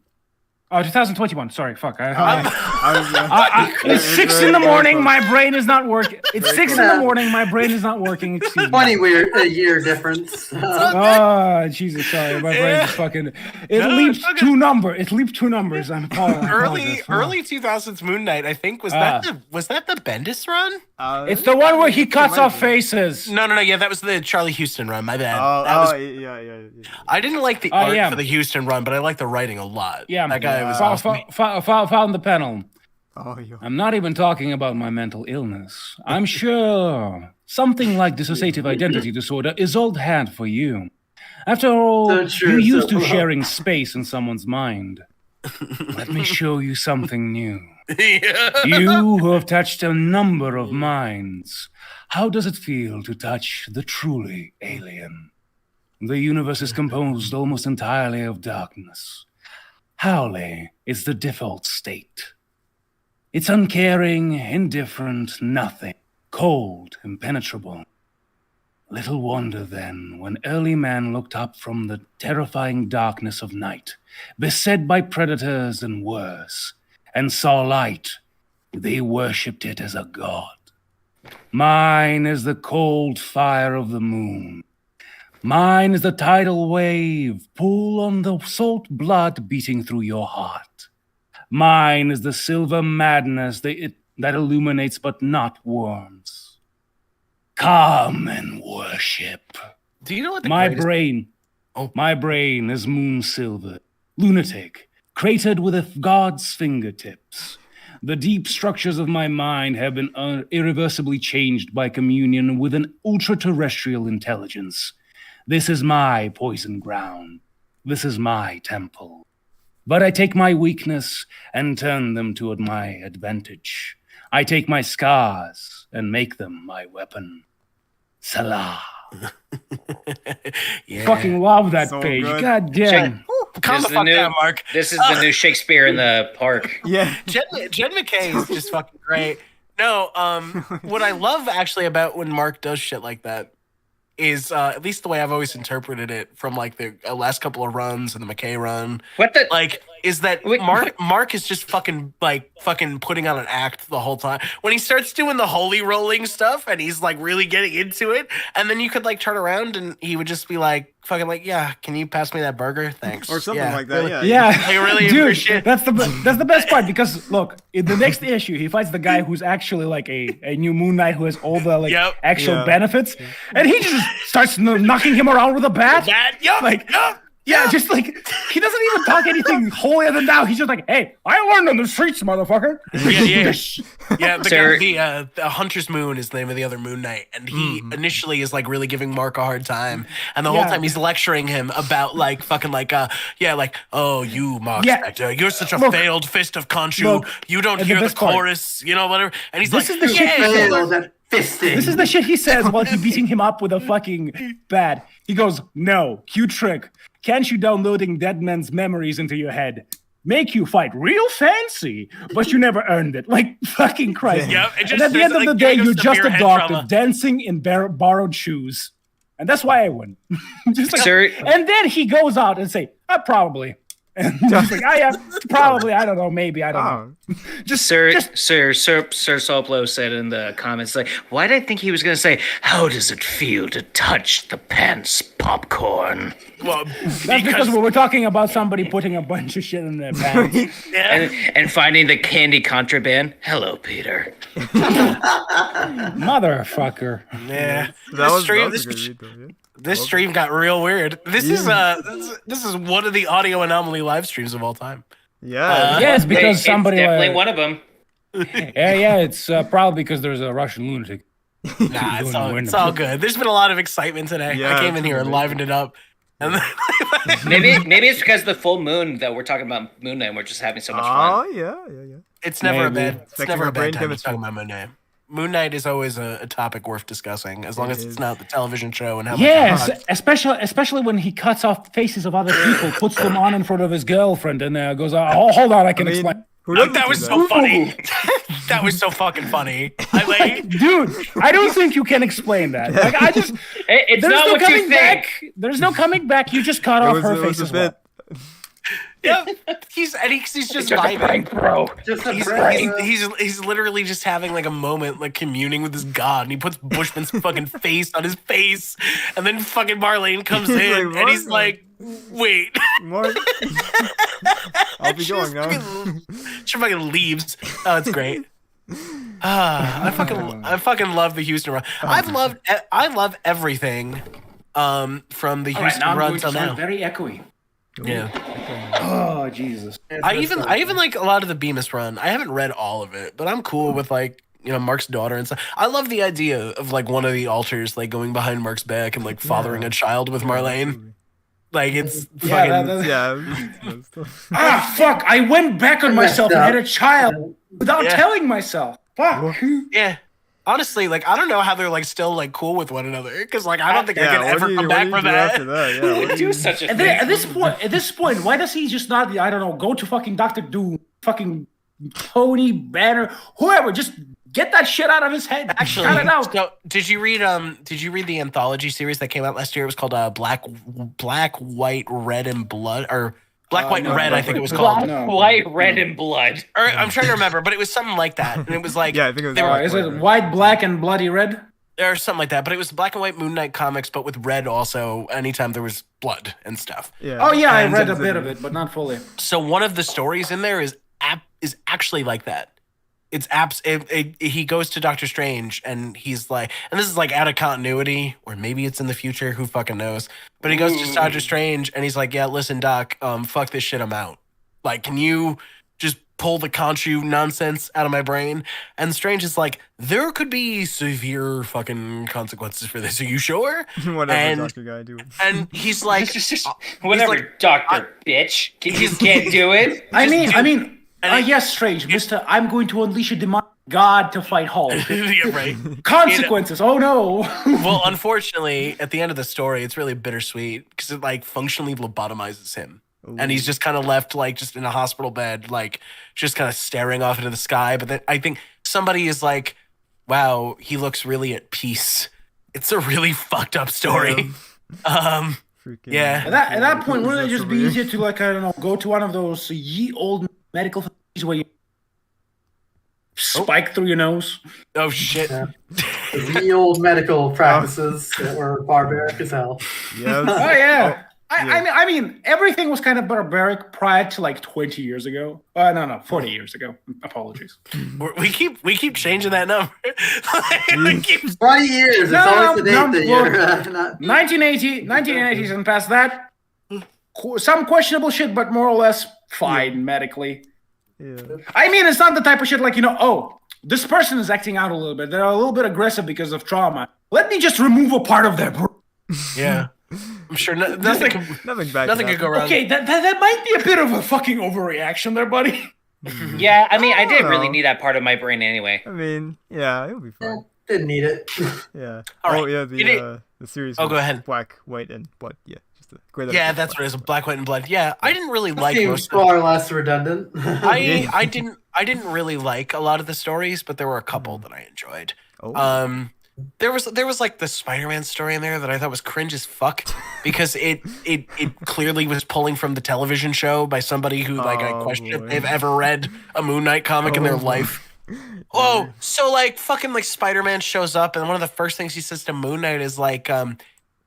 Oh, 2021. Sorry, fuck. It's 6 very, in the very morning. close. My brain is not working. It's Very 6 in close. the morning. My brain is not working. Excuse me. Funny weird year difference. Oh, Jesus, sorry. My brain just fucking... It leaps okay. 2 numbers. It leaped 2 numbers. I'm calling. Early 2000s Moon Knight, I think. Was that the Bendis run? It's the one where he cuts off faces. No. Yeah, that was the Charlie Houston run. My bad. Yeah. I didn't like the art for the Houston run, but I liked the writing a lot. Yeah, that guy was awesome. Found the panel. Oh, yeah. I'm not even talking about my mental illness. I'm sure something like dissociative identity disorder is old hat for you. After all, you're used to sharing space in someone's mind. Let me show you something new. You who have touched a number of minds, how does it feel to touch the truly alien? The universe is composed almost entirely of darkness. Howley is the default state. It's uncaring, indifferent, nothing, cold, impenetrable. Little wonder then, when early man looked up from the terrifying darkness of night, beset by predators and worse, and saw light, they worshipped it as a god. Mine is the cold fire of the moon. Mine is the tidal wave, pull on the salt blood beating through your heart. Mine is the silver madness that illuminates but not warms. Come and worship. Do you know what My brain is moon silver, lunatic, cratered with a god's fingertips. The deep structures of my mind have been irreversibly changed by communion with an ultra-terrestrial intelligence. This is my poison ground. This is my temple. But I take my weakness and turn them to my advantage. I take my scars and make them my weapon. Salah. Yeah. Fucking love that So page. good. God damn. Calm the fuck down, Mark. This is the new Shakespeare in the park. Yeah. Jen McKay is just fucking great. No, what I love actually about when Mark does shit like that is at least the way I've always interpreted it from like the last couple of runs and the McKay run. What the? Like, is that Mark is just fucking putting on an act the whole time. When he starts doing the holy rolling stuff and he's like really getting into it, and then you could like turn around and he would just be like fucking like, yeah, can you pass me that burger? Thanks. Or something like that, really. yeah. Yeah, I really dude, appreciate. that's the best part because look, in the next issue, he fights the guy who's actually like a new Moon Knight who has all the like actual benefits, and he just starts knocking him around with a bat. Yeah, just like he doesn't even talk anything holier than thou. He's just like, "Hey, I learned on the streets, motherfucker." Yeah. The Hunter's Moon is the name of the other Moon Knight, and he initially is like really giving Mark a hard time, and the whole time he's lecturing him about like fucking like oh you Mark Spector, you're such a failed fist of Khonshu, you don't hear the chorus, you know whatever, and he's this like, is the shit. This is the shit he says while he's beating him up with a fucking bat. He goes, "No, cute trick. Can't you downloading dead men's memories into your head? Make you fight real fancy, but you never earned it." Like, fucking Christ. Yeah, and at the end of the day, you're just a doctor dancing in borrowed shoes. And that's why I win. Just like, and then he goes out and say, probably. And just like, probably, I don't know, maybe, I don't know. Sir Soplo said in the comments, like, why did I think he was going to say, how does it feel to touch the pants popcorn? Well, that's because we're talking about somebody putting a bunch of shit in their pants. and finding the candy contraband. Hello, Peter. Motherfucker. Yeah. This stream got real weird. This is one of the audio anomaly live streams of all time. Yeah. It's because somebody it's definitely one of them. It's probably because there's a Russian lunatic. Nah, it's all good. There's been a lot of excitement today. Yeah, I came in here and livened it up. And then maybe it's because the full moon that we're talking about Moon Knight and we're just having so much fun. Oh yeah. It's never a bad time to chemistry. talk about Moon Knight. Moon Knight is always a topic worth discussing, as long as it's not the television show and how much especially when he cuts off faces of other people, puts them on in front of his girlfriend, and goes, "Oh, hold on, I can explain." That was so funny. That was so fucking funny. Dude, I don't think you can explain that. Like, it's not what you think. There's no coming back. You just cut off her face as well. Yeah, he's just vibing, prank, bro. He's literally just having like a moment, like communing with his god, and he puts Bushman's fucking face on his face, and then fucking Marlene comes in, and he's like, "Wait, Mark, I'll be going now." She fucking leaves. Oh, it's great. I fucking love the Houston run. I love everything from the Houston run till now. Very echoey. Yeah. Oh Jesus. I even like a lot of the Bemis run. I haven't read all of it, but I'm cool with like, you know, Mark's daughter and stuff. I love the idea of like one of the alters like going behind Mark's back and like fathering a child with Marlene. Like it's fucking fuck! I went back on myself and had a child without telling myself. Fuck. Yeah. Honestly, like I don't know how they're like still like cool with one another because like I don't think I can ever come back from that. Who would do such a thing? At this point, why does he just not? I don't know. Go to fucking Dr. Doom, fucking Tony Banner, whoever. Just get that shit out of his head. Actually, cut it out. So did you read the anthology series that came out last year? It was called Black, White, Red, and Blood, or Black, White, and Red. I think it was called White, Red, and Blood. Or I'm trying to remember, but it was something like that, and it was like I think it was. Is it White, Black, and Bloody Red? Or something like that, but it was Black and White Moon Knight comics, but with red also. Anytime there was blood and stuff. Yeah. Oh yeah, I read a bit of it, but not fully. So one of the stories in there is actually like that. It's he goes to Doctor Strange and he's like, and this is like out of continuity, or maybe it's in the future, who fucking knows. But he goes to Doctor Strange and he's like, yeah, listen, Doc, fuck this shit, I'm out. Like, can you just pull the Khonshu nonsense out of my brain? And Strange is like, there could be severe fucking consequences for this. Are you sure? Whatever, Dr. Guy, do it. And he's like, whatever, like, Doctor bitch. You can't do it. I mean. Yes, Strange, Mister. I'm going to unleash a demonic god to fight Hulk. Yeah, right. Consequences. Oh no. Well, unfortunately, at the end of the story, it's really bittersweet because it like functionally lobotomizes him, and he's just kind of left like just in a hospital bed, like just kind of staring off into the sky. But then I think somebody is like, "Wow, he looks really at peace." It's a really fucked up story. Yeah. At that point, wouldn't it just be easier to like, I don't know, go to one of those ye old medical facilities where you spike through your nose? Oh shit! The old medical practices that were barbaric as hell. Yes. Oh yeah. I mean, everything was kind of barbaric prior to like 20 years ago. No, 40 years ago. Apologies. We keep changing that number. 20 years. It's always the date that you're not. 1980s and past that. Some questionable shit, but more or less fine medically. Yeah. I mean, it's not the type of shit like, you know, oh, this person is acting out a little bit. They're a little bit aggressive because of trauma. Let me just remove a part of their brain. Yeah. I'm sure nothing could go wrong. Okay, that might be a bit of a fucking overreaction there, buddy. Yeah, I mean, I didn't really need that part of my brain anyway. I mean, yeah, it'll be fine. Didn't need it. Yeah. All right. Oh yeah, the series. Oh, go ahead. Black, White, and Blood. Yeah. Yeah, that's what it is. Black, White, and Blood. Yeah, I didn't really like most. Seems far less redundant. I didn't really like a lot of the stories, but there were a couple that I enjoyed. Oh. There was like the Spider-Man story in there that I thought was cringe as fuck because it clearly was pulling from the television show by somebody who like I question if they've ever read a Moon Knight comic in their life. Oh, so like fucking like Spider-Man shows up and one of the first things he says to Moon Knight is like,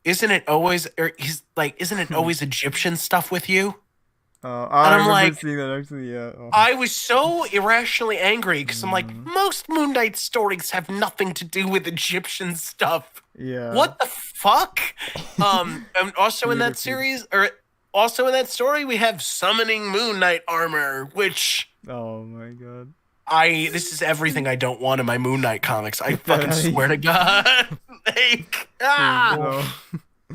isn't it always Egyptian stuff with you? I I'm like, seeing that actually, yeah. I was so irrationally angry because I'm like, most Moon Knight stories have nothing to do with Egyptian stuff. Yeah. What the fuck? And also in that series, or also in that story, we have summoning Moon Knight armor, which oh my god. This is everything I don't want in my Moon Knight comics. I fucking swear to God. Like,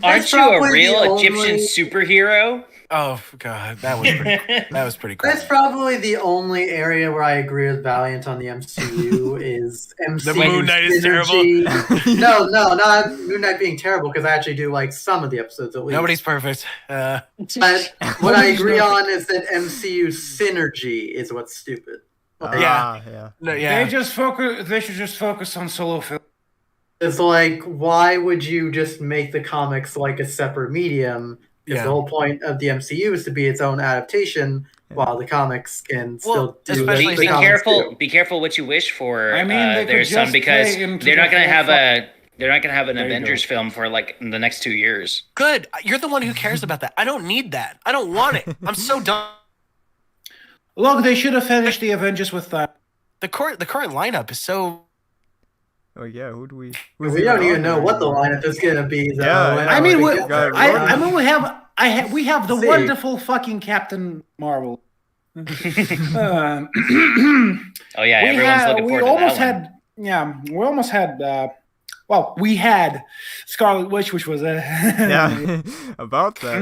Aren't you a real Egyptian superhero? Oh god, that was pretty cool. That's probably the only area where I agree with Valiant on the MCU is MCU. The Moon Knight is terrible. No, not Moon Knight being terrible because I actually do like some of the episodes at least. Nobody's perfect. But what I agree on is that MCU synergy is what's stupid. Yeah. No, yeah. They should just focus on solo film. It's like, why would you just make the comics like a separate medium? Because the whole point of the MCU is to be its own adaptation, while the comics can still do especially the be comics careful. too. Be careful what you wish for. I mean, they there's could some just because play into they're not the going to whole have a. They're not going to have an There you Avengers go. film for like in the next 2 years. Good. You're the one who cares about that. I don't need that. I don't want it. I'm so done. Look, they should have finished the Avengers with that. The current lineup is so. Oh yeah, who do we? We don't even know what the lineup is going to be. Though. Yeah, I mean, we have the See. wonderful fucking Captain Marvel. Oh yeah, everyone's looking forward to that one. We almost had. We had Scarlet Witch, which was Yeah, about that.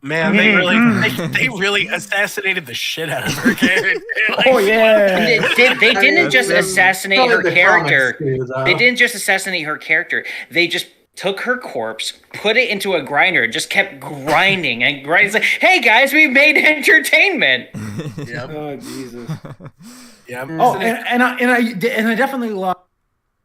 Man, they really assassinated the shit out of her character. Oh yeah. And they didn't just assassinate probably her the character. comics too, though. They didn't just assassinate her character. They just took her corpse, put it into a grinder, just kept grinding and grinding. It's like, hey guys, we made entertainment. Oh Jesus. Yeah. Oh, and I definitely love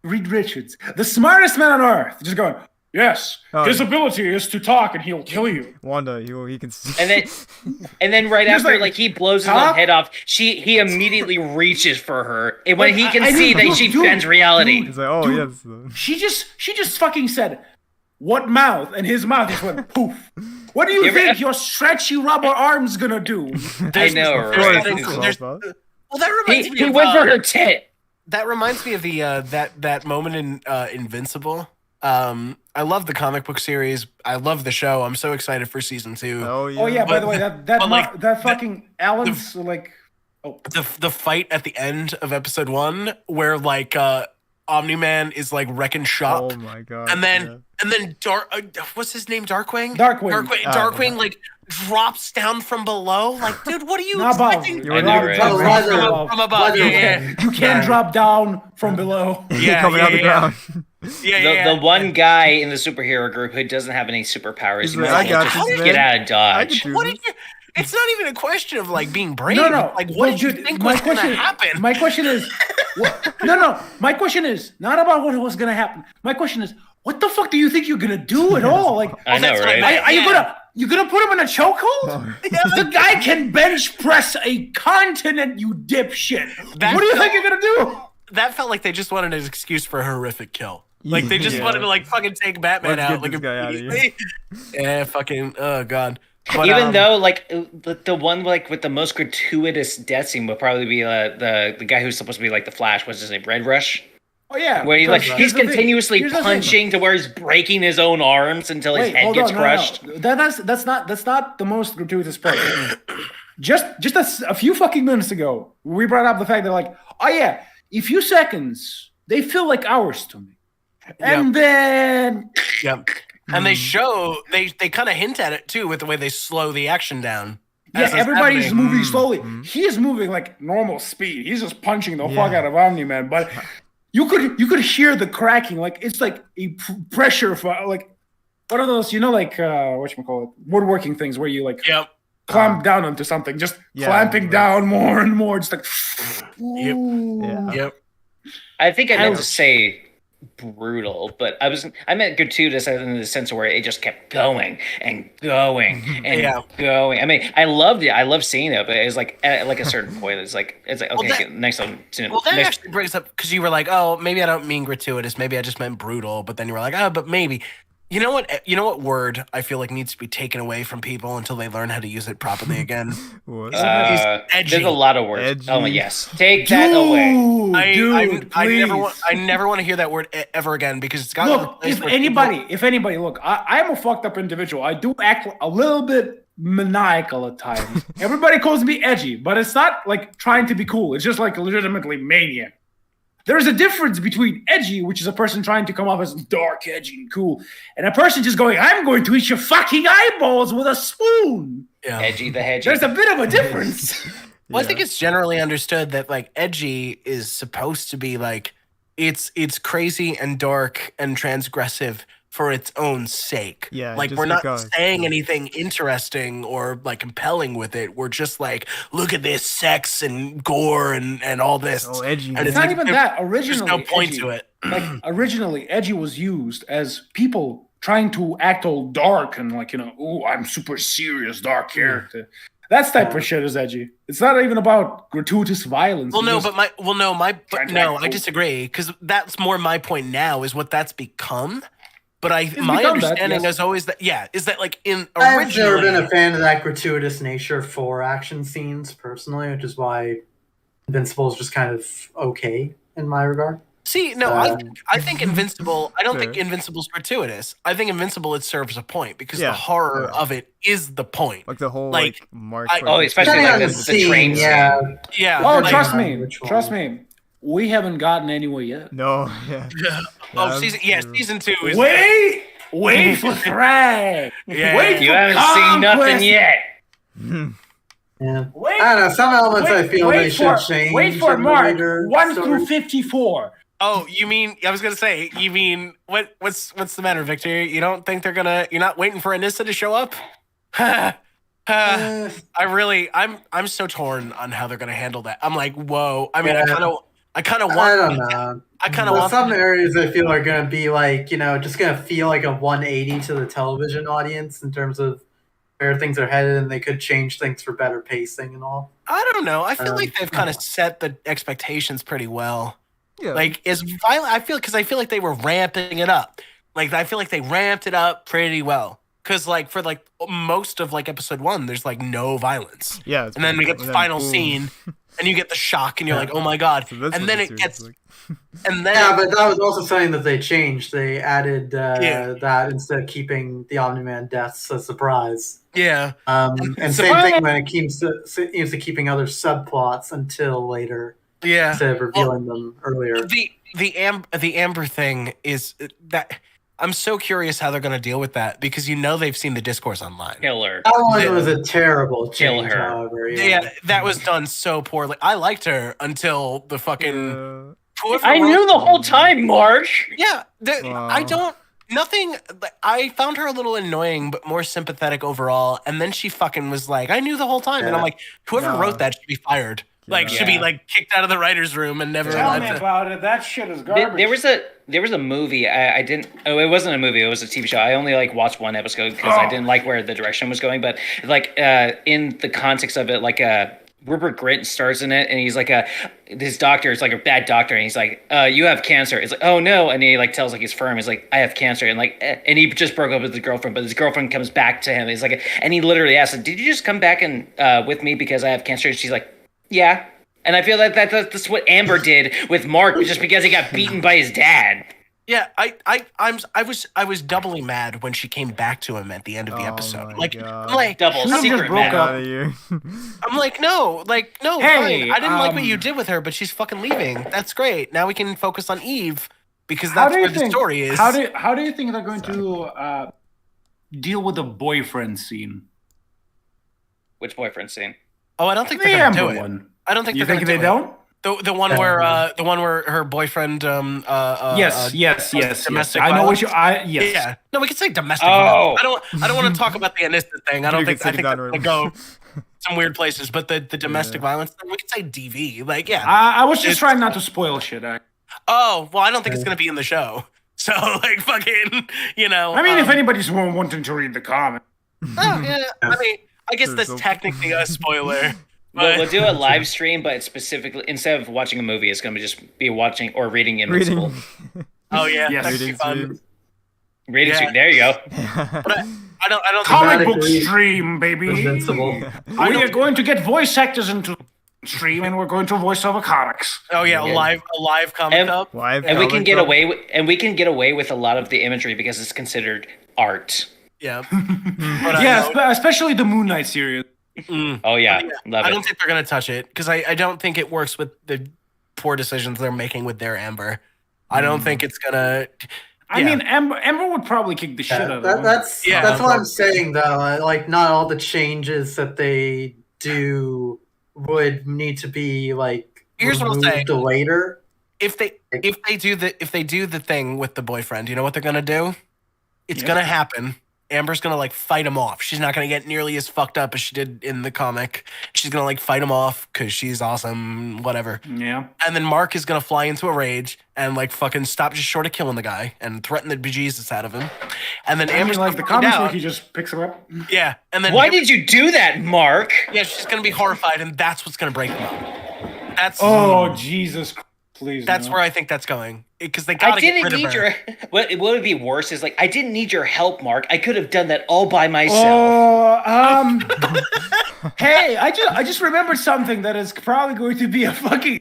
Reed Richards, the smartest man on earth, just going, yes, his ability is to talk and he'll kill you. Wanda, he can. And then right Just after, like, he blows his huh? own head off, he immediately reaches for her, and when Like, he can I see mean, that she dude, bends reality. He's like, oh Dude, yes. She just fucking said, what mouth? And his mouth just went poof. What do you think your stretchy rubber arm's gonna do? I know, right? Well, that reminds me He of, went for her tit. That reminds me of the that moment in Invincible. I love the comic book series. I love the show. I'm so excited for season 2. Oh yeah. Oh yeah, by the way, that fucking Alan's the fight at the end of episode 1 where Omni-Man is wrecking shop. Oh my god. And then what's his name? Darkwing? Darkwing. Drops down from below. Dude, what are you Not above. expecting? I know, right? From above. Yeah. You can't drop down from below. Yeah, coming out the ground. The one guy in the superhero group who doesn't have any superpowers. He's He like, might I got just this, get man. out of dodge. What did you? It's not even a question of being brave. No. What did you think was going to happen? My question is, no. My question is not about what was going to happen. My question is, what the fuck do you think you're going to do at all? I know, right? Are you gonna put him in a chokehold? The guy can bench press a continent, you dipshit. What do you think you're gonna do? That felt like they just wanted an excuse for a horrific kill. They just wanted to fucking take Batman Let's out. get this guy out of here. Yeah, fucking. Oh god. But, Even though the one with the most gratuitous death scene would probably be the guy who's supposed to be the Flash. What's his name? Red Rush. Oh yeah, where he's continuously punching to where he's breaking his own arms until his head gets crushed. No. That's not the most gratuitous part. just a few fucking minutes ago, we brought up the fact that a few seconds they feel like hours to me, and then and they kind of hint at it too with the way they slow the action down. Yeah, everybody's moving slowly. He is moving normal speed. He's just punching the fuck out of Omni-Man, but. You could hear the cracking, it's a pressure for what are those, whatchamacallit, woodworking things where you clamp down onto something, just clamping down more and more, just Yep. I think I meant to say brutal, but I meant gratuitous in the sense where it just kept going and going and going. I mean, I loved it. I loved seeing it, but it was at a certain point, it's okay, next one. Well, that actually brings up because you were like, oh, maybe I don't mean gratuitous, maybe I just meant brutal, but then you were like, oh, but maybe. You know what word I feel needs to be taken away from people until they learn how to use it properly again? There's a lot of words. Edgy. Oh my yes, take that away. I never want to hear that word ever again because it's got. Look, if anybody, look, I'm a fucked up individual. I do act a little bit maniacal at times. Everybody calls me edgy, but it's not trying to be cool. It's just legitimately maniac. There's a difference between edgy, which is a person trying to come off as dark, edgy, and cool, and a person just going, I'm going to eat your fucking eyeballs with a spoon. Yeah. Edgy the hedgy. There's a bit of a difference. Well, I think it's generally understood that edgy is supposed to be it's crazy and dark and transgressive for its own sake. Yeah, like just we're not because, saying yeah. anything interesting or like compelling with it. We're just like, look at this sex and gore and all this. So edgy. And It's not like, even that. Originally, there's no point edgy, to it. like originally, edgy was used as people trying to act all dark and like, oh, I'm super serious, dark character. That type of shit is edgy. It's not even about gratuitous violence. Well, no, I disagree because that's more my point now is what that's become. But my understanding is always that is that like I've never been a fan of that gratuitous nature for action scenes personally, which is why Invincible is just kind of okay in my regard. See, no, I think Invincible. I don't think Invincible's gratuitous. I think Invincible it serves a point because the horror of it is the point. Like the whole Mark. Especially like the train scene. Yeah. Oh, trust me. We haven't gotten anywhere yet. No. Yeah. Season 2 is. Wait for Frank. Wait, you haven't seen nothing yet. Yeah. I don't know. Some elements I feel they should change. Wait for Mark. 1 through 54. Oh, you mean? I was gonna say. You mean what's the matter, Victor? You don't think they're gonna? You're not waiting for Anissa to show up? I'm so torn on how they're gonna handle that. I'm like, whoa. I mean, I kind of want. I don't know. I kind of want. Some areas I feel are gonna be like just gonna feel like a 180 to the television audience in terms of where things are headed, and they could change things for better pacing and all. I don't know. I feel like they've kind of set the expectations pretty well. Yeah. Like as violent, I feel like they were ramping it up. Like I feel like they ramped it up pretty well. Because like for like most of like episode 1, there's like no violence. Yeah. And then we get the final scene, and you get the shock, and you're like, oh my god. So and then it gets. Like. And then but that was also something that they changed. They added that instead of keeping the Omni-Man deaths a surprise. Yeah. And same thing when it comes to keeping other subplots until later. Yeah. Instead of revealing them earlier. The Amber thing is that I'm so curious how they're going to deal with that because they've seen the discourse online. Kill her. That one was a terrible change, Kill her. however. Yeah, that was done so poorly. I liked her until the fucking. I knew the whole time, Marge. Yeah, I don't. Nothing. I found her a little annoying, but more sympathetic overall. And then she fucking was like, "I knew the whole time," and I'm like, "Whoever wrote that should be fired. Like, should be like kicked out of the writers' room and never." Tell me about it. That shit is garbage. There was a movie. I didn't. Oh, it wasn't a movie. It was a TV show. I only watched one episode because I didn't like where the direction was going. But in the context of it, Rupert Grint stars in it, and he's like his doctor is like a bad doctor, and he's like, you have cancer. It's like, oh no, and he tells his firm, he's like, I have cancer, and and he just broke up with his girlfriend, but his girlfriend comes back to him. He's like, and he literally asks, did you just come back and with me because I have cancer? And she's like, yeah. And I feel like that's what Amber did with Mark, just because he got beaten by his dad. Yeah, I was doubly mad when she came back to him at the end of the episode. I'm like double secret mad. I'm like, no, hey, fine. I didn't like what you did with her, but she's fucking leaving. That's great. Now we can focus on Eve because that's where the story is. How do you think they're going to deal with the boyfriend scene? Which boyfriend scene? Oh, I don't think they're gonna do it. One. I don't think you they're think gonna they don't. The one where her boyfriend yes. domestic I know violence. what you yes. Yeah. No, we could say domestic violence. I don't want to talk about the Anissa thing. I think that's gonna go some weird places, but the domestic violence thing, we could say DV. Like, yeah. I was just trying not to spoil shit. Oh, well, I don't think it's gonna be in the show. So like fucking, I mean, if anybody's wanting to read the comic. Oh yeah. I mean, I guess that's technically a spoiler. We'll do a live stream, but specifically instead of watching a movie, it's going to just be watching or reading Invincible. Oh yeah, yes. That'd be fun. Reading stream. There you go. But I don't comic book stream, baby. Invincible. We are going to get voice actors into stream, and we're going to voice over comics. Oh yeah, a live comic up. And we can get away with a lot of the imagery because it's considered art. Yeah. Especially the Moon Knight series. Oh yeah, love I don't think they're gonna touch it because I don't think it works with the poor decisions they're making with their Amber. I don't think it's gonna. I mean, Amber would probably kick the shit out of them. That's what I'm saying though. Like, not all the changes that they do would need to be Here's what I'll say. Later. If they do the thing with the boyfriend, you know what they're gonna do? It's gonna happen. Amber's gonna like fight him off. She's not gonna get nearly as fucked up as she did in the comic. She's gonna like fight him off because she's awesome, whatever. Yeah. And then Mark is gonna fly into a rage and like fucking stop just short of killing the guy and threaten the bejesus out of him. And then Amber's like the comics where he just picks him up. Yeah. And then why did you do that, Mark? Yeah, she's gonna be horrified, and that's what's gonna break him up. That's Jesus. Please. That's where I think that's going because they gotta get rid of her. What would be worse is like I didn't need your help, Mark. I could have done that all by myself. Hey, I just remembered something that is probably going to be a fucking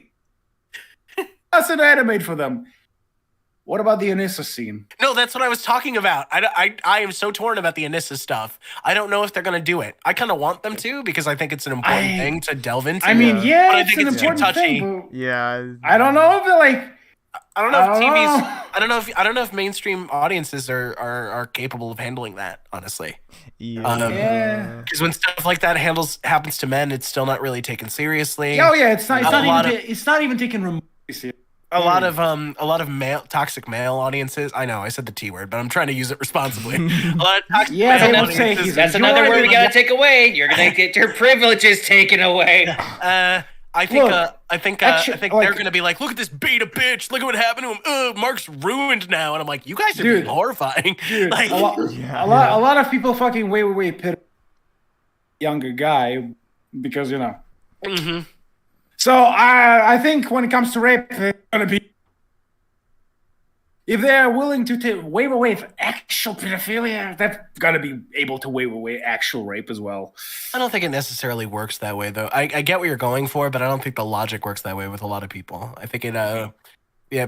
that's an anime for them. What about the Anissa scene? No, that's what I was talking about. I am so torn about the Anissa stuff. I don't know if they're going to do it. I kind of want them to because I think it's an important thing to delve into. I mean, but I think it's it's an important too touchy. thing. Yeah. I don't know if they're like. I don't know if TV's. I don't know if mainstream audiences are capable of handling that. Honestly. Yeah. Because when stuff like that happens to men, it's still not really taken seriously. Oh yeah, it's not even taken remotely seriously. A lot of male toxic male audiences. I know I said the T word, but I'm trying to use it responsibly. A lot of toxic male audiences. That's another word we gotta take away. You're gonna get your privileges taken away. I think they're gonna be like, look at this beta bitch. Look at what happened to him. Mark's ruined now, and I'm like, you guys are being horrifying. Dude, like, a lot of people fucking way pit younger guy because you know. Mm-hmm. So I think when it comes to rape, it's gonna be if they're willing to waive away actual pedophilia, they're gonna be able to waive away actual rape as well. I don't think it necessarily works that way, though. I get what you're going for, but I don't think the logic works that way with a lot of people. I think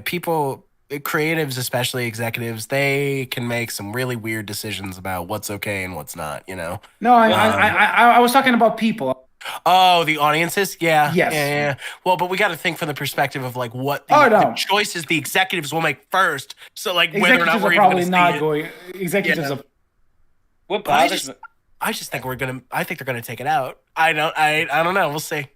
people, creatives, especially executives, they can make some really weird decisions about what's okay and what's not. You know? No, I was talking about people. Oh, the audiences? Yeah. Yes. Yeah. Well, but we got to think from the perspective of like what the choices the executives will make first. So like whether or not we're even going to see it. Executives are. What bothers I just think I think they're gonna take it out. I don't know. We'll see.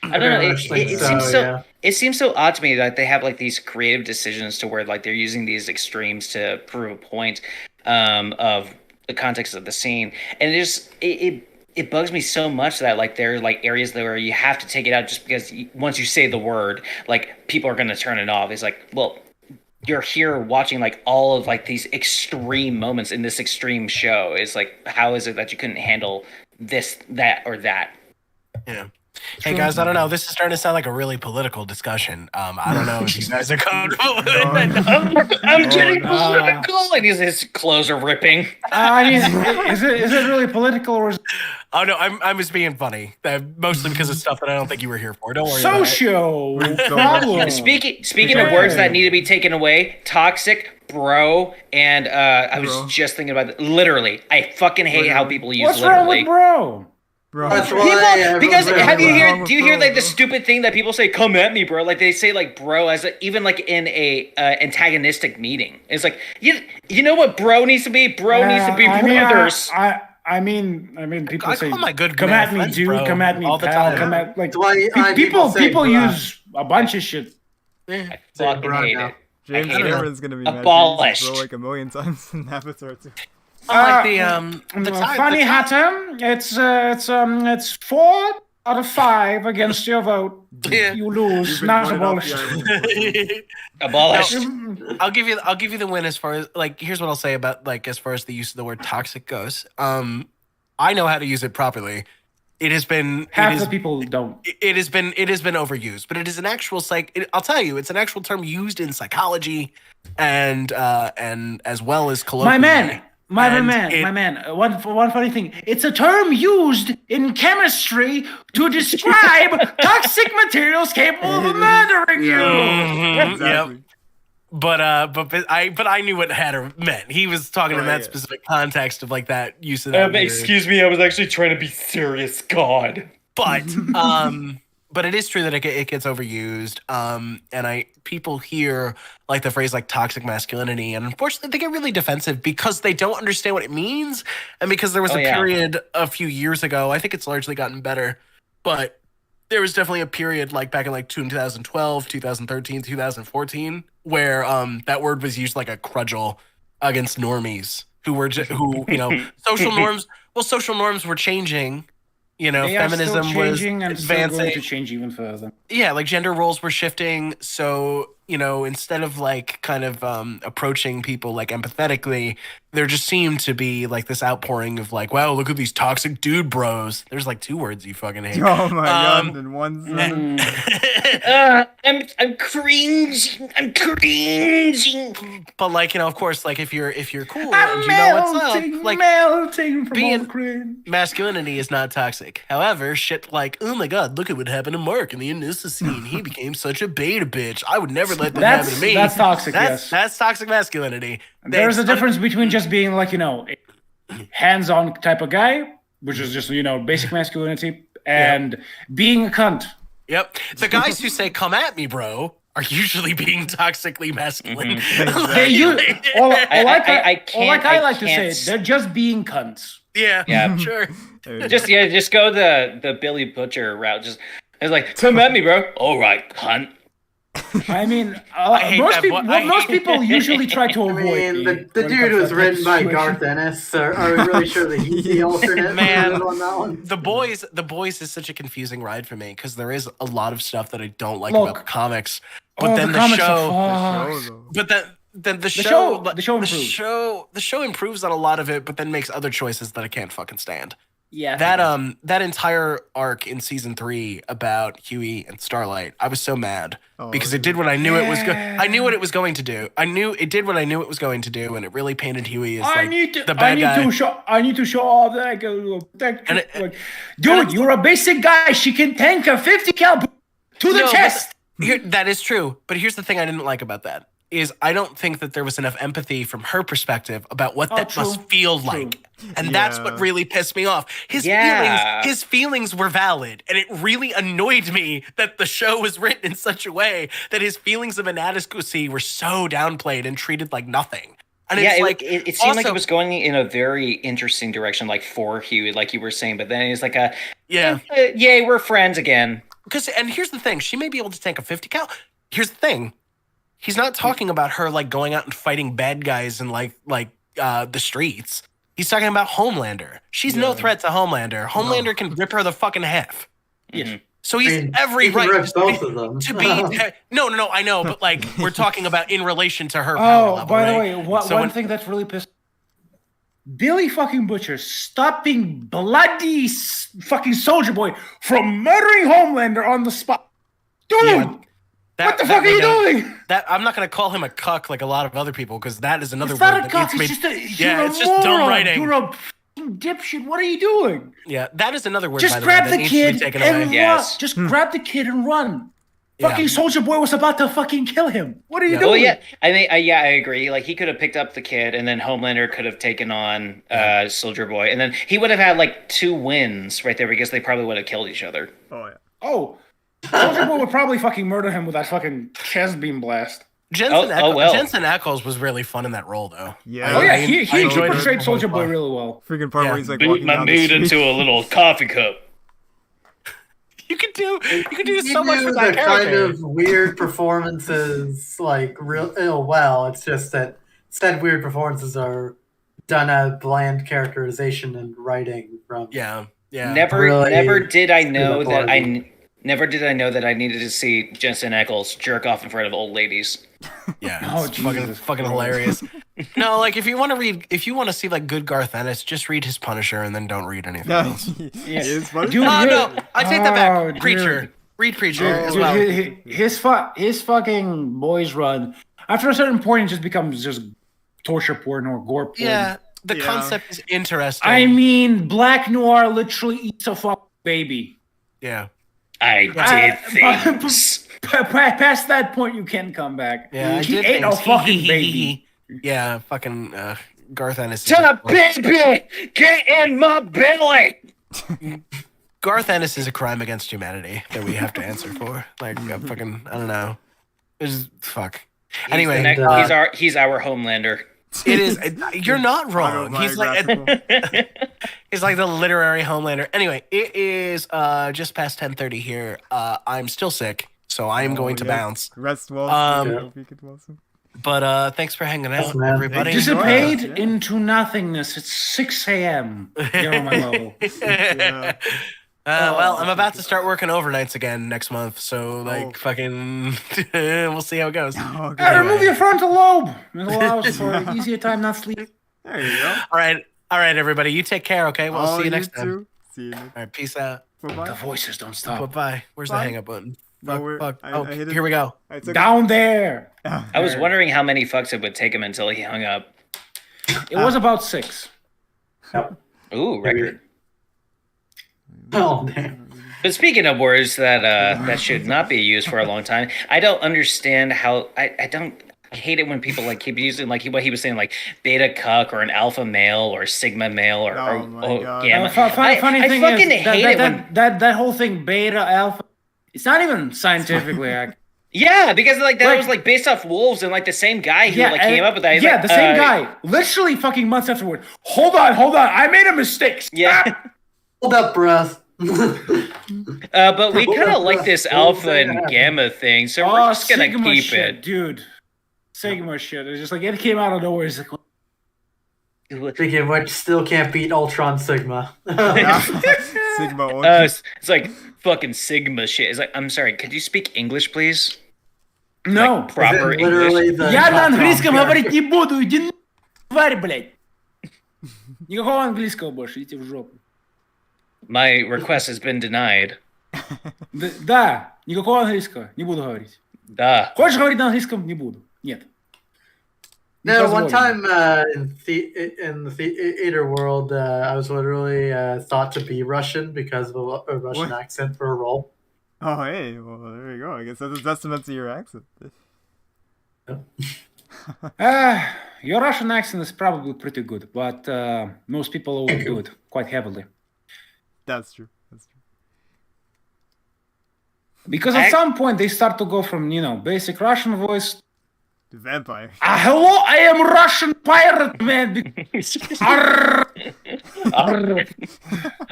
I don't know. It seems so odd to me that they have like these creative decisions to where like they're using these extremes to prove a point of the context of the scene, and it bugs me so much that like there are like areas where you have to take it out just because once you say the word, like people are gonna turn it off. It's like, well, you're here watching like all of like these extreme moments in this extreme show. It's like, how is it that you couldn't handle this, that, or that? Yeah. Hey guys, I don't know. This is starting to sound like a really political discussion. I don't know if you guys are comfortable with it. I'm getting political, and his clothes are ripping. I mean, is it really political or? Oh no, I'm just being funny. Mostly because of stuff that I don't think you were here for. Don't worry. Socio problem. Speaking of words that need to be taken away, toxic, bro, and I was just thinking about literally. I fucking hate how people use literally. What's wrong with bro? Because do you hear like the stupid thing that people say, come at me, bro? Like they say like bro as even like in a antagonistic meeting. It's like you know what bro needs to be? Bro needs to be brothers. I mean people say my good come at me, dude, bro, come at me, all the time. Come at like people use a bunch of shit. I fucking hate it. James Cameron's gonna be abolished mad like a million times in Avatar 2. The funny Hatter, it's 4 out of 5 against your vote. Yeah. You lose, not abolished. Abolished. I'll give you the win as far as like. Here's what I'll say about like as far as the use of the word toxic goes. I know how to use it properly. It has been half the people don't. It has been overused, but it is an actual I'll tell you, it's an actual term used in psychology and as well as colloquially. My man. One funny thing. It's a term used in chemistry to describe toxic materials capable of murdering you. Mm-hmm. Exactly. Yep. But I knew what Hatter meant. He was talking in that specific context of like that use of that. Excuse me, I was actually trying to be serious. God. But it is true that it gets overused. And people hear like the phrase like toxic masculinity, and unfortunately they get really defensive because they don't understand what it means, and because there was a period a few years ago. I think it's largely gotten better, but there was definitely a period like back in like 2012, 2013, 2014 where that word was used like a crudgel against normies. who social norms. Well, social norms were changing. They Feminism are still changing was and advancing. still going to change even further. Yeah, like gender roles were shifting. So, instead of like kind of approaching people like empathetically, there just seemed to be like this outpouring of like, wow, look at these toxic dude bros. There's like 2 words you fucking hate. Oh my god, in one sentence. I'm cringing. I'm cringing. But like, of course, like if you're cool and you know what's up, like melting from being all cringe. masculinity is not toxic. However, shit like, oh my god, look at what happened to Merc in the Inissa scene. He became such a beta bitch. I would never let that happen to me. That's toxic, yes. That's toxic masculinity. There's a difference between just being like, a hands-on type of guy, which is just, basic masculinity, and being a cunt. Yep. The guys who say, come at me, bro, are usually being toxically masculine. I like to say it, they're just being cunts. Yeah, sure. Just go the Billy Butcher route. It's like, come at me, bro. All right, cunt. I mean, most people usually try to avoid. The dude was written by Garth Ennis. So are we really sure that he's the alternate Man, on that one? The boys is such a confusing ride for me because there is a lot of stuff that I don't like about the comics. But then the show improves on a lot of it, but then makes other choices that I can't fucking stand. Yeah. That entire arc in season 3 about Huey and Starlight, I was so mad because it did what I knew it was I knew what it was going to do. I knew it did what I knew it was going to do, and it really painted Huey as the bad guy. I need to show off that dude, you're a basic guy. She can tank a 50 cal to the chest. That is true, but here's the thing I didn't like about that is I don't think that there was enough empathy from her perspective about what that must feel like. And that's what really pissed me off. His feelings were valid, and it really annoyed me that the show was written in such a way that his feelings of inadequacy were so downplayed and treated like nothing. And it seemed like it was going in a very interesting direction, like for Huey, like you were saying, but then he's like yay, we're friends again. And here's the thing, she may be able to tank a 50 cal. Here's the thing. He's not talking about her like going out and fighting bad guys in like the streets. He's talking about Homelander. She's no threat to Homelander. Homelander can rip her the fucking half. Yeah. So he's every right to be No, I know, but like we're talking about in relation to her power level, by the way, one thing that's really pissed Billy fucking Butcher stopping bloody fucking Soldier Boy from murdering Homelander on the spot. Dude! Yeah. What the fuck are you doing? I'm not going to call him a cuck like a lot of other people because that is another word. It's not a cuck. It's just dumb writing. You're a dipshit. What are you doing? Yeah, that is another word. Just grab the kid and run. Just grab the kid and run. Fucking Soldier Boy was about to fucking kill him. What are you doing? Well, I agree. Like he could have picked up the kid, and then Homelander could have taken on Soldier Boy, and then he would have had like 2 wins right there because they probably would have killed each other. Oh yeah. Oh. Soldier Boy would probably fucking murder him with that fucking chest beam blast. Jensen Ackles was really fun in that role, though. Yeah. He portrayed Soldier Boy really well. Freaking part where he's like boot my meat into a little coffee cup. You could do so much with that character. Kind of weird performances, like real well. It's just that said weird performances are done a bland characterization and writing from. Yeah. Never did I know that I needed to see Jensen Ackles jerk off in front of old ladies. Yeah, it's fucking hilarious. No, like if you want to see like good Garth Ennis, just read his Punisher and then don't read anything else. No, I take that back. Preacher. Read Preacher as well. His fucking boys run. After a certain point, it just becomes just torture porn or gore porn. Yeah, the concept is interesting. I mean, Black Noir literally eats a fucking baby. Yeah. I did things. Past that point, you can come back. Yeah, he ate a fucking baby. Yeah, fucking Garth Ennis. Baby, get in my belly. Garth Ennis is a crime against humanity that we have to answer for. Like, fucking, I don't know. Fuck. Anyway, he's our Homelander. It is. You're not wrong. He's like the literary Homelander. Anyway, it is just past 10:30 here. I'm still sick, so I am going to bounce. Rest well. But thanks for hanging out, man. everybody. Dissipate into nothingness. It's 6 a.m. You're on my level. Yeah. Well, I'm about to start working overnights again next month, so fucking, we'll see how it goes. Remove your frontal lobe. It allows for an easier time not sleep. There you go. All right, everybody. You take care, okay? We'll see you next time. Too. See you next. All right, peace out. Bye-bye. The voices don't stop. Bye-bye. Where's the hang up button? Fuck. I hit it. Here we go. Down there. I was wondering how many fucks it would take him until he hung up. It was about 6. Ooh, record. Oh, damn. But speaking of words that should not be used for a long time, I don't understand how I hate it when people like keep using like what he was saying, like beta cuck or an alpha male or sigma male or gamma. Funny thing fucking is hate it when that whole thing beta alpha. It's not even scientifically accurate. Yeah, because like that was like based off wolves and like the same guy who came up with that. He's yeah, like, the same guy. Literally fucking months afterward. Hold on. I made a mistake. Yeah. Hold up, breath. But we kind of like this alpha and gamma thing, so we're just gonna keep shit, it, dude. Sigma shit. It's just like it came out of nowhere. It's like, Speaking of which, still can't beat Ultron Sigma. Sigma Ultron. It's like fucking Sigma shit. It's like, I'm sorry, could you speak English, please? No. Like, proper English. Я на английском говорить не буду. Иди тварь, блядь. Никакого английского больше. Идите в жопу. My request has been denied. Да, никакого английского. Не буду говорить. Да. Хочешь говорить на английском? Не буду. Нет. No, one time in the theater world, I was literally thought to be Russian because of a Russian accent for a role. Oh, hey, well, there you go. I guess that's a testament to your accent. Your Russian accent is probably pretty good, but most people overdo it quite heavily. That's true. Because at some point they start to go from, basic Russian voice to vampire. Hello, I am Russian pirate man.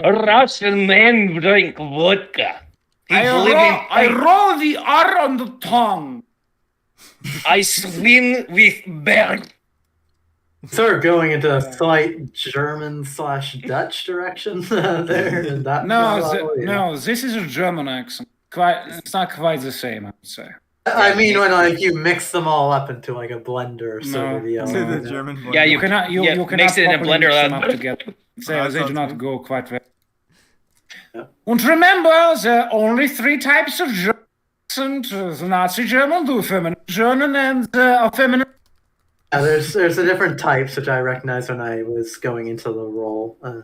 Russian men drink vodka. I roll the R on the tongue. I swim with bear. Sort of going into a slight German/Dutch direction there. No, this is a German accent. It's not quite the same, I would say. I mean, when you mix them all up into like a blender, sort of deal. The German blender. Yeah, you cannot mix it in a blender. Together. They do not go quite well. Yeah. And remember, there are only 3 types of German accent: the Nazi German, the feminine German, and the feminine. Yeah, there's the different types which I recognized when I was going into the role at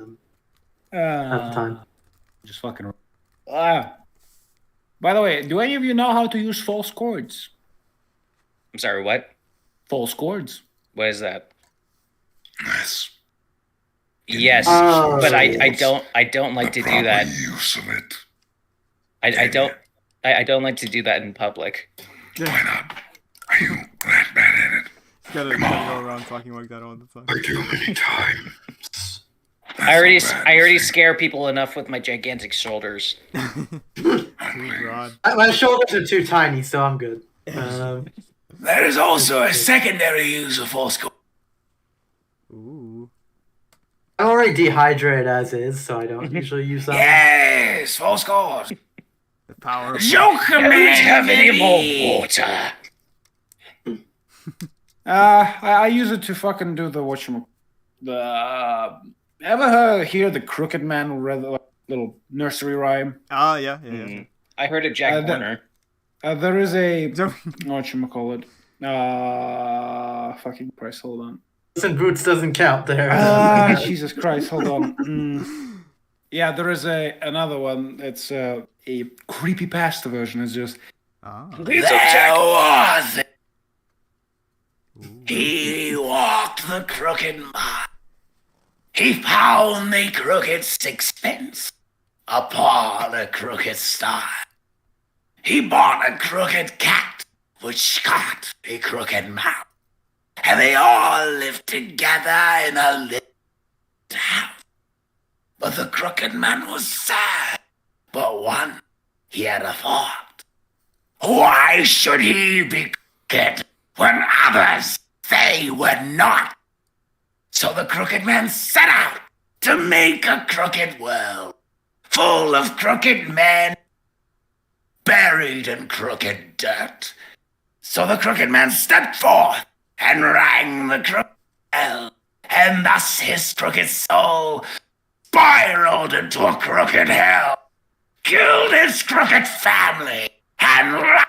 the time. Just fucking. By the way, do any of you know how to use false chords? I'm sorry, what? False chords. What is that? Yes. Yes, but I don't like to do that. Use of it. I don't like to do that in public. Why not? Are you that bad at it? Gotta go around talking like that all the time. I do many times. I already scare people enough with my gigantic shoulders. My shoulders are too tiny, so I'm good. There is also a secondary use of false chords. Ooh. I'm already dehydrated as is, so I don't usually use that. Yes, false chords. The power of Joker man, have any more water? I use it to fucking do the hear the Crooked Man read the little nursery rhyme? Yeah. I heard of Jack Warner. There is a whatchamacallit. Fucking Christ, hold on. Listen, Boots doesn't count there. Jesus Christ, hold on. Yeah, there is another one. It's a creepypasta version. It's just there was it. He walked the crooked mile. He found the crooked sixpence upon a crooked star. He bought a crooked cat, which got a crooked mouse. And they all lived together in a little house. But the crooked man was sad. But one, he had a thought. Why should he be crooked? when others they were not. So the crooked men set out to make a crooked world, full of crooked men, buried in crooked dirt. So the crooked man stepped forth and rang the crooked bell, and thus his crooked soul spiraled into a crooked hell, killed his crooked family, and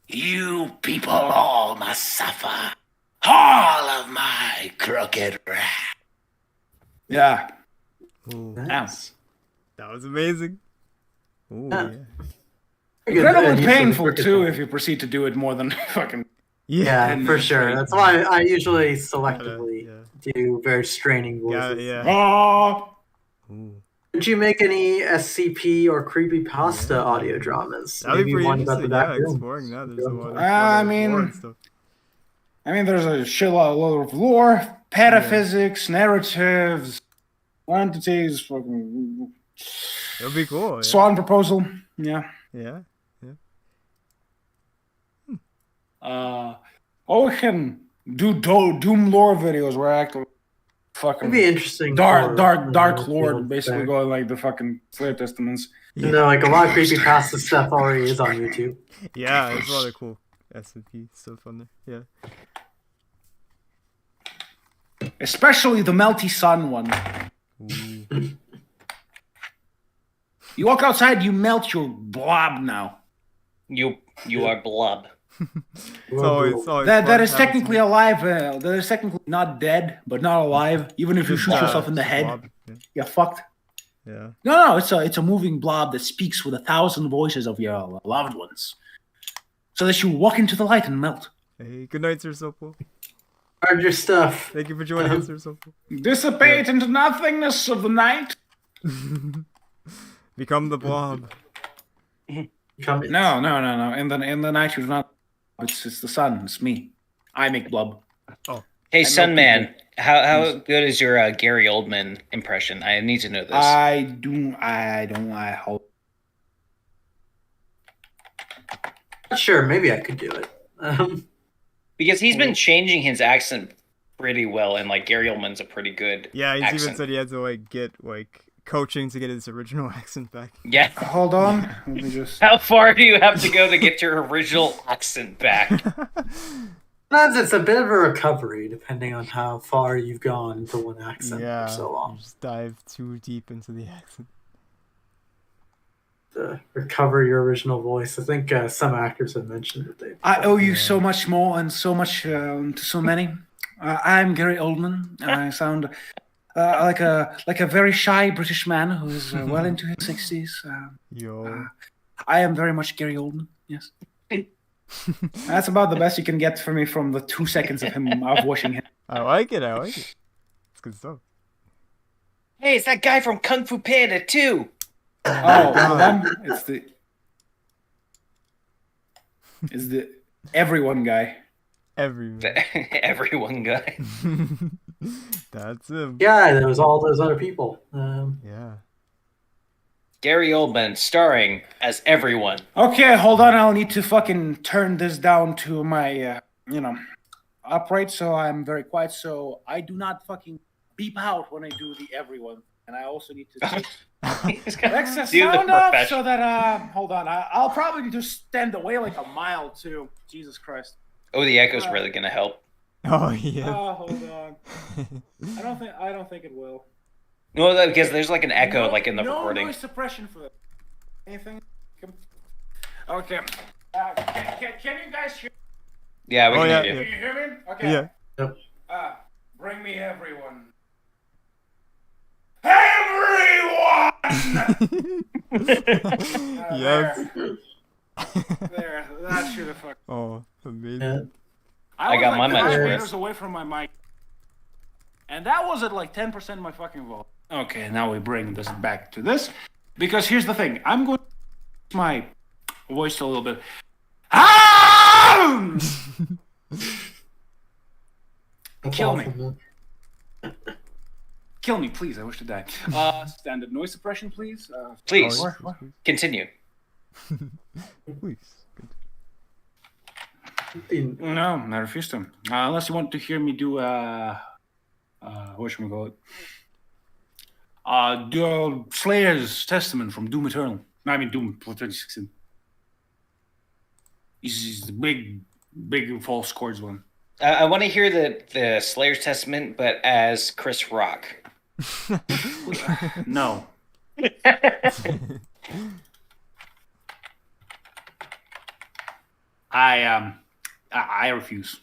you people all must suffer all of my crooked wrath. Yeah. Ooh, Nice. that was amazing. Ooh, Yeah. yeah. Incredibly painful too if you proceed to do it more than fucking. Yeah, for sure. That's why I usually selectively Yeah. do very straining Yeah, voices. yeah. Oh. Ooh. Did you make any SCP or creepypasta Yeah. audio dramas? That'd be Maybe pretty one about the interesting. back Yeah, room. exploring that. There's a lot of, I lore and mean, stuff. there's a shitload of lore, pataphysics, narratives, entities, fucking. It would be cool. Yeah. Swan proposal. Yeah. Yeah. Or we can do Doom lore videos where I actually fucking It'd be interesting. dark for, lore, field basically there. going like the fucking Slayer Testaments. No, like a lot of creepypasta stuff already is on YouTube. Yeah, there's a lot of cool SMP stuff on there. Yeah. Especially the Melty Sun one. Ooh. You walk outside, you melt your blob now. You are blob. It's always That fun is having technically some- alive. That is technically not dead, but not alive. Even if you shoot yourself in the head, blob. Yeah. you're fucked. Yeah. No, it's a moving blob that speaks with 1,000 voices of your loved ones, so that you walk into the light and melt. Hey, good night, Sir Sopo. Guard your stuff. Thank you for joining us, Sir Sopo. Dissipate into nothingness of the night. Become the blob. No. In the night you do not. It's the sun. It's me. I make blob. Oh. Hey, I know Sunman, how good is your Gary Oldman impression? I need to know this. I hope. Not sure. Maybe I could do it. Because he's been changing his accent pretty well, and like Gary Oldman's a pretty good Yeah, he's accent. even said he had to get coaching to get his original accent back. Yeah. Hold on. Let me just. How far do you have to go to get your original accent back? Sometimes it's a bit of a recovery, depending on how far you've gone into one accent Yeah, for so long. you just dive too deep into the accent. To recover your original voice. I think some actors have mentioned that they. I owe you so much more and so much to so many. I'm Gary Oldman. I sound like a very shy British man who is well into his 60s. Yo. I am very much Gary Oldman. Yes. That's about the best you can get from me from the 2 seconds of watching him. I like it. It's good stuff. Hey, it's that guy from Kung Fu Panda 2. Oh, it's the everyone guy. Everyone. Everyone guy. That's him. Yeah, there was all those other people. Yeah. Gary Oldman starring as everyone. Okay, hold on. I'll need to fucking turn this down to my, upright so I'm very quiet so I do not fucking beep out when I do the everyone. And I also need to Alexa, do the sound up profession- so that, hold on. I'll probably just stand away like a mile too. Jesus Christ. Oh, the echo's really gonna help. Oh, yeah. Oh, hold on. I don't think it will. No, because there's like an echo like in the recording. No noise suppression for that. Anything? Okay. Can you guys hear? Yeah, we can hear Can you. you hear me? Okay. Yeah. Yep. Bring me everyone. Everyone! Yes. There, that should have fucked. Oh, amazing. Yeah. I got my mic five pressed. meters away from my mic. And that was at like 10% of my fucking volume. Okay, now we bring this back to this. Because here's the thing. I'm going to my voice a little bit. Kill me. Kill me, please. I wish to die. Standard noise suppression, please. Please Oh, continue. Please. Good. No, I refuse to. Unless you want to hear me do whatchamacallit? Do Slayer's Testament from Doom Eternal. I mean Doom 2016. He's the big false chords one. I want to hear the Slayer's Testament, but as Chris Rock. No. I refuse.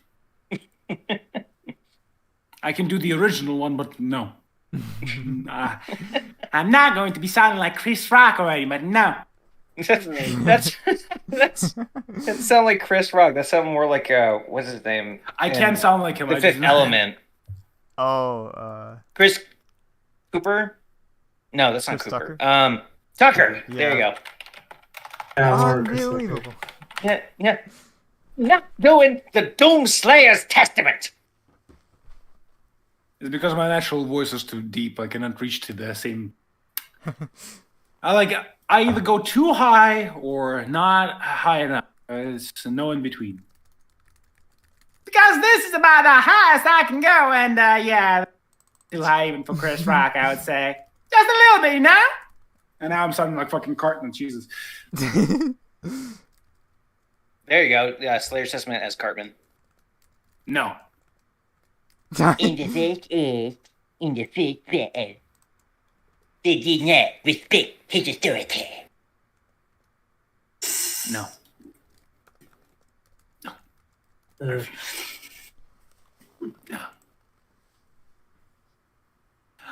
I can do the original one, but no. I'm not going to be sounding like Chris Rock already, but no. That sound like Chris Rock. That sound more like what's his name? I can't sound like him. The Fifth Element. Chris Cooper? No, that's not Chris Cooper. Tucker? Tucker. Yeah. There you go. Unbelievable. Yeah. Not doing the Doom Slayer's Testament. It's because my natural voice is too deep. I cannot reach to the same. I either go too high or not high enough. It's no in between. Because this is about the highest I can go, and yeah, too high even for Chris Rock, I would say. Just a little bit, you know? And now I'm sounding like fucking Cartman, Jesus. There you go. Yeah, Slayer's Testament as Cartman. No. In the first earth, in the first world, they did not respect his authority. No.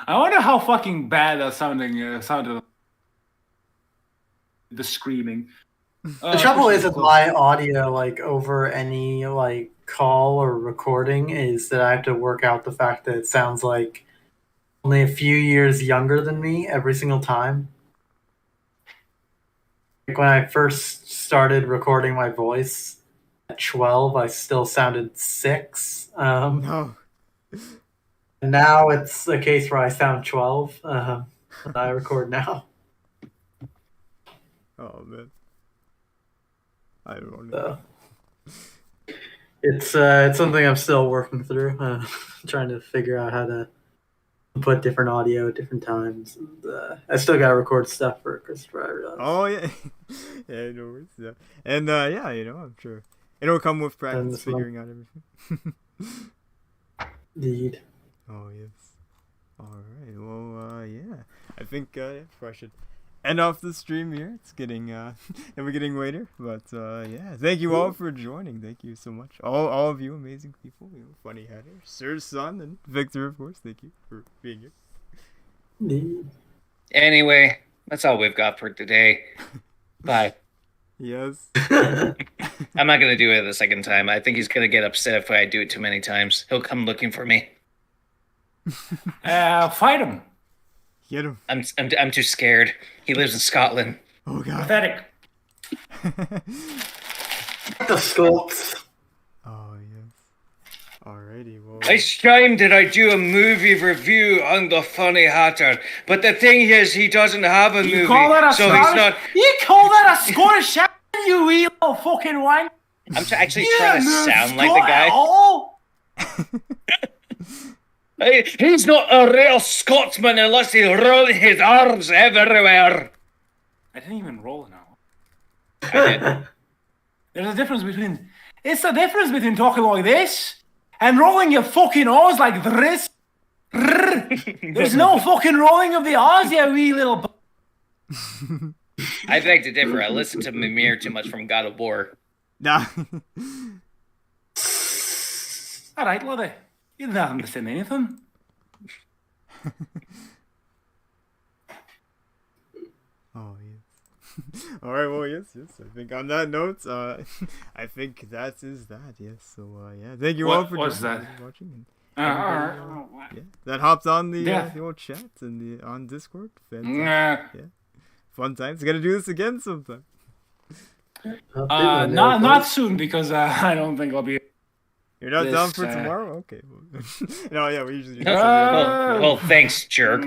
I wonder how fucking bad that sounded. The screaming. The trouble is with my audio, like over any like call or recording, is that I have to work out the fact that it sounds like only a few years younger than me every single time. Like when I first started recording my voice at 12, I still sounded 6. No. And now it's a case where I sound 12 when I record now. Oh man. I don't know. It's something I'm still working through. Trying to figure out how to put different audio at different times. And, I still gotta record stuff for Christopher. I realize. Oh yeah, yeah, no worries. Yeah, and yeah, you know, I'm sure it'll come with practice figuring out everything. Indeed. Oh yes. All right. Well, yeah. I think I should end off the stream here. It's getting and we're getting later, but yeah. Thank you all for joining. Thank you so much, all of you amazing people. You know, Funny Hatter, Sir's son, and Victor, of course. Thank you for being here. Indeed. Anyway, that's all we've got for today. Bye. Yes. I'm not gonna do it the second time. I think he's gonna get upset if I do it too many times. He'll come looking for me. Fight him. Get him. I'm too scared. He lives in Scotland. Oh god. Pathetic. The Scots. Oh yes. Alrighty. Well. It's time that I do a movie review on the Funny Hatter, but the thing is, he doesn't have a movie, You call that a so Scottish? he's not. You call that a Scottish accent, you wee little fucking wank? I'm actually trying to sound like the guy. Hey, he's not a real Scotsman unless he rolls his arms everywhere. I didn't even roll an hour. I did. There's a difference between. It's the difference between talking like this and rolling your fucking R's like this. There's no fucking rolling of the R's, you wee little. I beg to differ. I listened to Mimir too much from God of War. Nah. All right, Lottie. You didn't understand anything. Oh yes. All right. Well, yes. I think on that note, I think that is that. Yes. So yeah. Thank you all for watching. And yeah, that hopped on the old chat and on Discord. Yeah. Fun times. Gotta do this again sometime. Not soon because I don't think I'll be. You're not down for tomorrow? Okay. No, yeah, we usually do this. Well, thanks, jerk.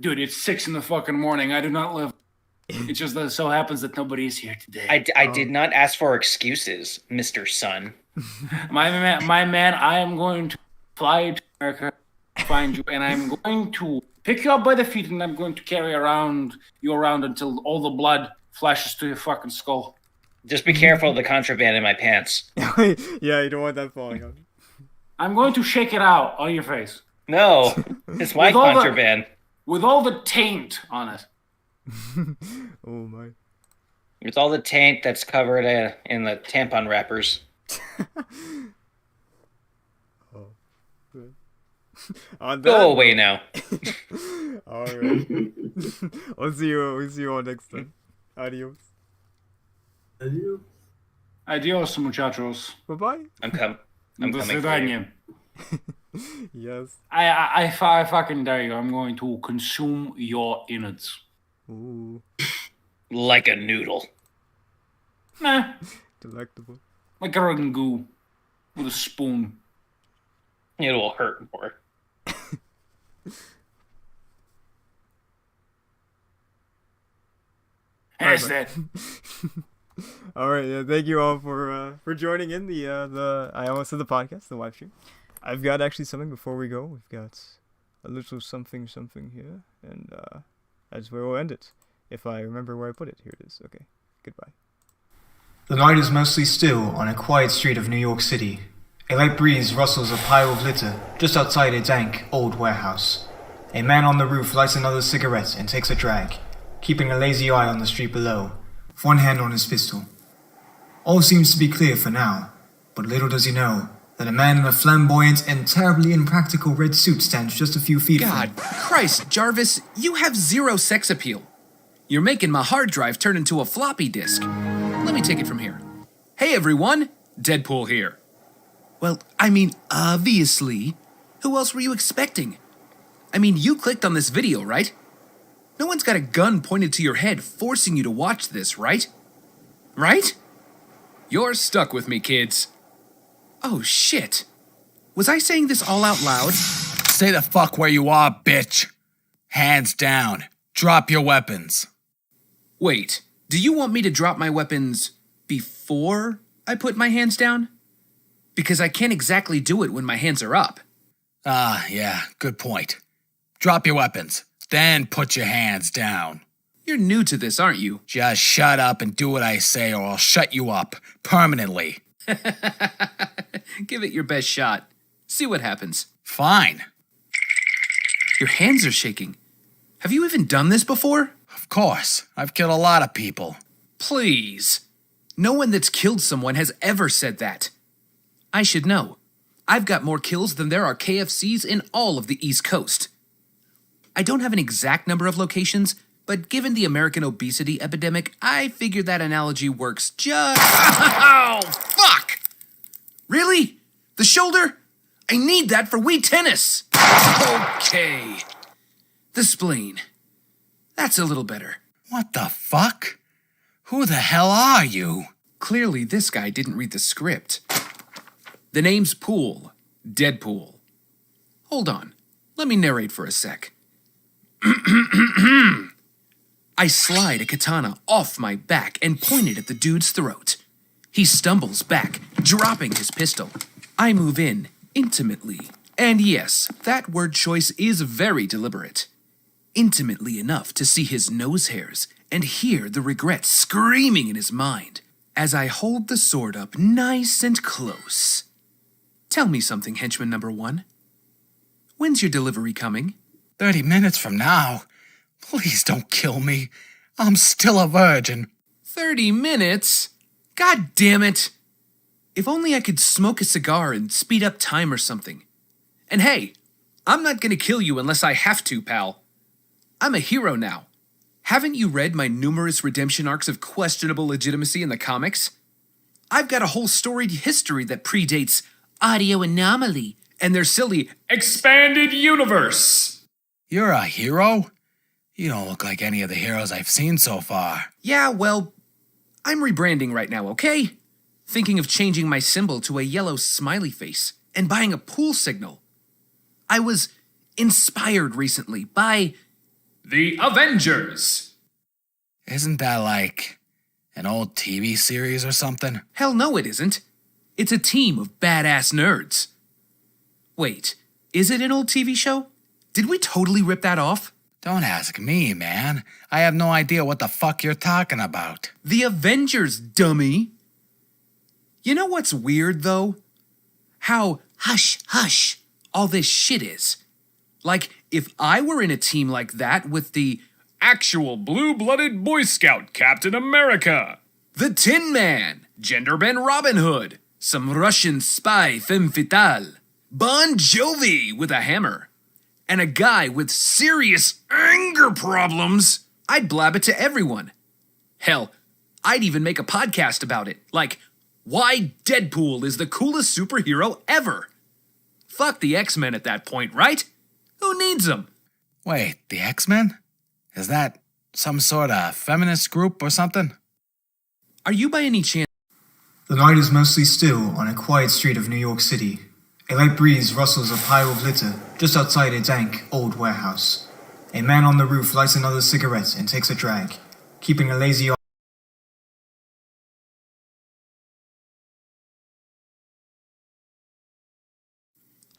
Dude, it's 6 in the fucking morning. I do not live. It just so happens that nobody is here today. I did not ask for excuses, Mr. Sun. My man, I am going to fly to America, find you, and I'm going to pick you up by the feet, and I'm going to carry you around until all the blood flashes to your fucking skull. Just be careful of the contraband in my pants. Yeah, you don't want that falling out. I'm going to shake it out on your face. No, it's my contraband. With all the taint on it. Oh my. With all the taint that's covered in the tampon wrappers. Oh, good. Go away now. All right. We'll see you all next time. Adios. Adios. Adios, muchachos. Bye-bye. I'm coming for you. Yes. I fucking dare you. I'm going to consume your innards. Ooh. Like a noodle. Nah. Delectable. Like a ragu with a spoon. It'll hurt more. That's that. All right, yeah, thank you all for joining in the I almost said the podcast, the live stream. I've got actually something before we go. We've got a little something here, and that's where we'll end it. If I remember where I put it, here it is. Okay, goodbye. The night is mostly still on a quiet street of New York City. A light breeze rustles a pile of litter just outside a dank, old warehouse. A man on the roof lights another cigarette and takes a drag, keeping a lazy eye on the street below, with one hand on his pistol. All seems to be clear for now, but little does he know that a man in a flamboyant and terribly impractical red suit stands just a few feet from him. God Christ, Jarvis, you have zero sex appeal. You're making my hard drive turn into a floppy disk. Let me take it from here. Hey everyone, Deadpool here. Well, I mean, obviously. Who else were you expecting? I mean, you clicked on this video, right? No one's got a gun pointed to your head forcing you to watch this, right? Right? You're stuck with me, kids. Oh, shit. Was I saying this all out loud? Stay the fuck where you are, bitch. Hands down. Drop your weapons. Wait, do you want me to drop my weapons before I put my hands down? Because I can't exactly do it when my hands are up. Ah, yeah, good point. Drop your weapons, then put your hands down. You're new to this, aren't you? Just shut up and do what I say or I'll shut you up, permanently. Give it your best shot. See what happens. Fine. Your hands are shaking. Have you even done this before? Of course. I've killed a lot of people. Please. No one that's killed someone has ever said that. I should know. I've got more kills than there are KFCs in all of the East Coast. I don't have an exact number of locations, but given the American obesity epidemic, I figure that analogy works just... Oh, fuck! Really? The shoulder? I need that for Wii Tennis! Okay. The spleen. That's a little better. What the fuck? Who the hell are you? Clearly, this guy didn't read the script. The name's Pool. Deadpool. Hold on. Let me narrate for a sec. I slide a katana off my back and point it at the dude's throat. He stumbles back, dropping his pistol. I move in, intimately. And yes, that word choice is very deliberate. Intimately enough to see his nose hairs and hear the regret screaming in his mind as I hold the sword up nice and close. Tell me something, henchman number one. When's your delivery coming? 30 minutes from now. Please don't kill me. I'm still a virgin. 30 minutes? God damn it. If only I could smoke a cigar and speed up time or something. And hey, I'm not gonna kill you unless I have to, pal. I'm a hero now. Haven't you read my numerous redemption arcs of questionable legitimacy in the comics? I've got a whole storied history that predates Audio Anomaly and their silly expanded universe. You're a hero? You don't look like any of the heroes I've seen so far. Yeah, well, I'm rebranding right now, okay? Thinking of changing my symbol to a yellow smiley face and buying a pool signal. I was inspired recently by the Avengers. Isn't that like an old TV series or something? Hell no, it isn't. It's a team of badass nerds. Wait, is it an old TV show? Did we totally rip that off? Don't ask me, man. I have no idea what the fuck you're talking about. The Avengers, dummy. You know what's weird, though? How hush all this shit is. Like, if I were in a team like that with the actual blue-blooded Boy Scout Captain America, the Tin Man, gender-bent Robin Hood, some Russian spy femme fatale, Bon Jovi with a hammer, and a guy with serious anger problems, I'd blab it to everyone. Hell, I'd even make a podcast about it, like, why Deadpool is the coolest superhero ever. Fuck the X-Men at that point, right? Who needs them? Wait, the X-Men? Is that some sort of feminist group or something? Are you by any chance... The night is mostly still on a quiet street of New York City. A light breeze rustles a pile of litter just outside a dank, old warehouse. A man on the roof lights another cigarette and takes a drag, keeping a lazy eye.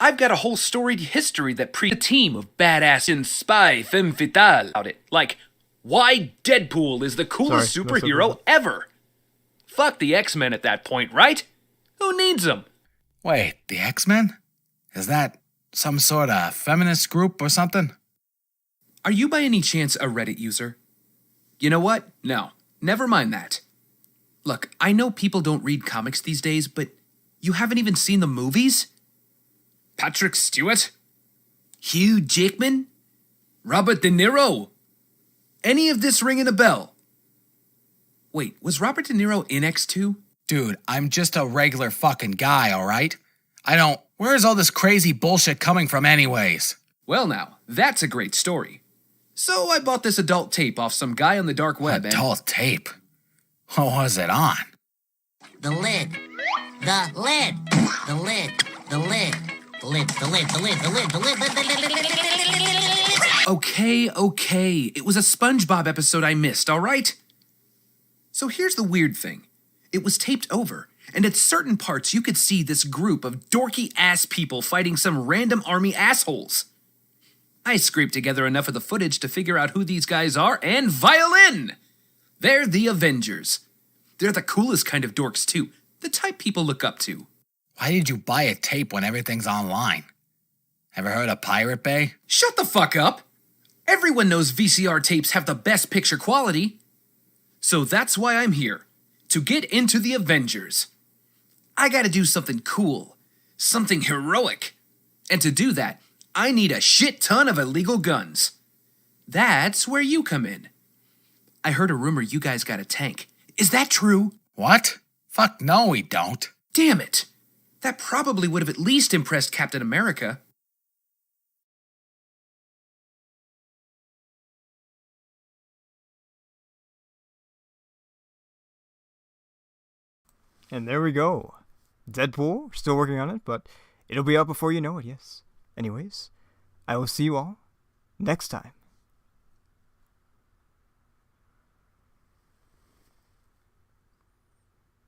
I've got a whole storied history that a team of badass and spy femme fatale about it. Like, why Deadpool is the coolest superhero ever. Fuck the X-Men at that point, right? Who needs them? Wait, the X-Men? Is that some sort of feminist group or something? Are you by any chance a Reddit user? You know what? No, never mind that. Look, I know people don't read comics these days, but you haven't even seen the movies? Patrick Stewart? Hugh Jackman? Robert De Niro? Any of this ringing a bell? Wait, was Robert De Niro in X2? Dude, I'm just a regular fucking guy, alright? Where's all this crazy bullshit coming from anyways? Well now, that's a great story. So I bought this adult tape off some guy on the dark web Adult tape? What was it on? The lid. The lid. The lid. The lid. The lid, the lid, the lid, the lid, the lid, Okay. It was a SpongeBob episode I missed, alright? So here's the weird thing. It was taped over, and at certain parts you could see this group of dorky-ass people fighting some random army assholes. I scraped together enough of the footage to figure out who these guys are, and violin! They're the Avengers. They're the coolest kind of dorks, too. The type people look up to. Why did you buy a tape when everything's online? Ever heard of Pirate Bay? Shut the fuck up! Everyone knows VCR tapes have the best picture quality. So that's why I'm here, to get into the Avengers. I gotta do something cool, something heroic. And to do that, I need a shit ton of illegal guns. That's where you come in. I heard a rumor you guys got a tank. Is that true? What? Fuck no, we don't. Damn it. That probably would have at least impressed Captain America. And there we go. Deadpool, still working on it, but it'll be out before you know it, yes. Anyways, I will see you all next time.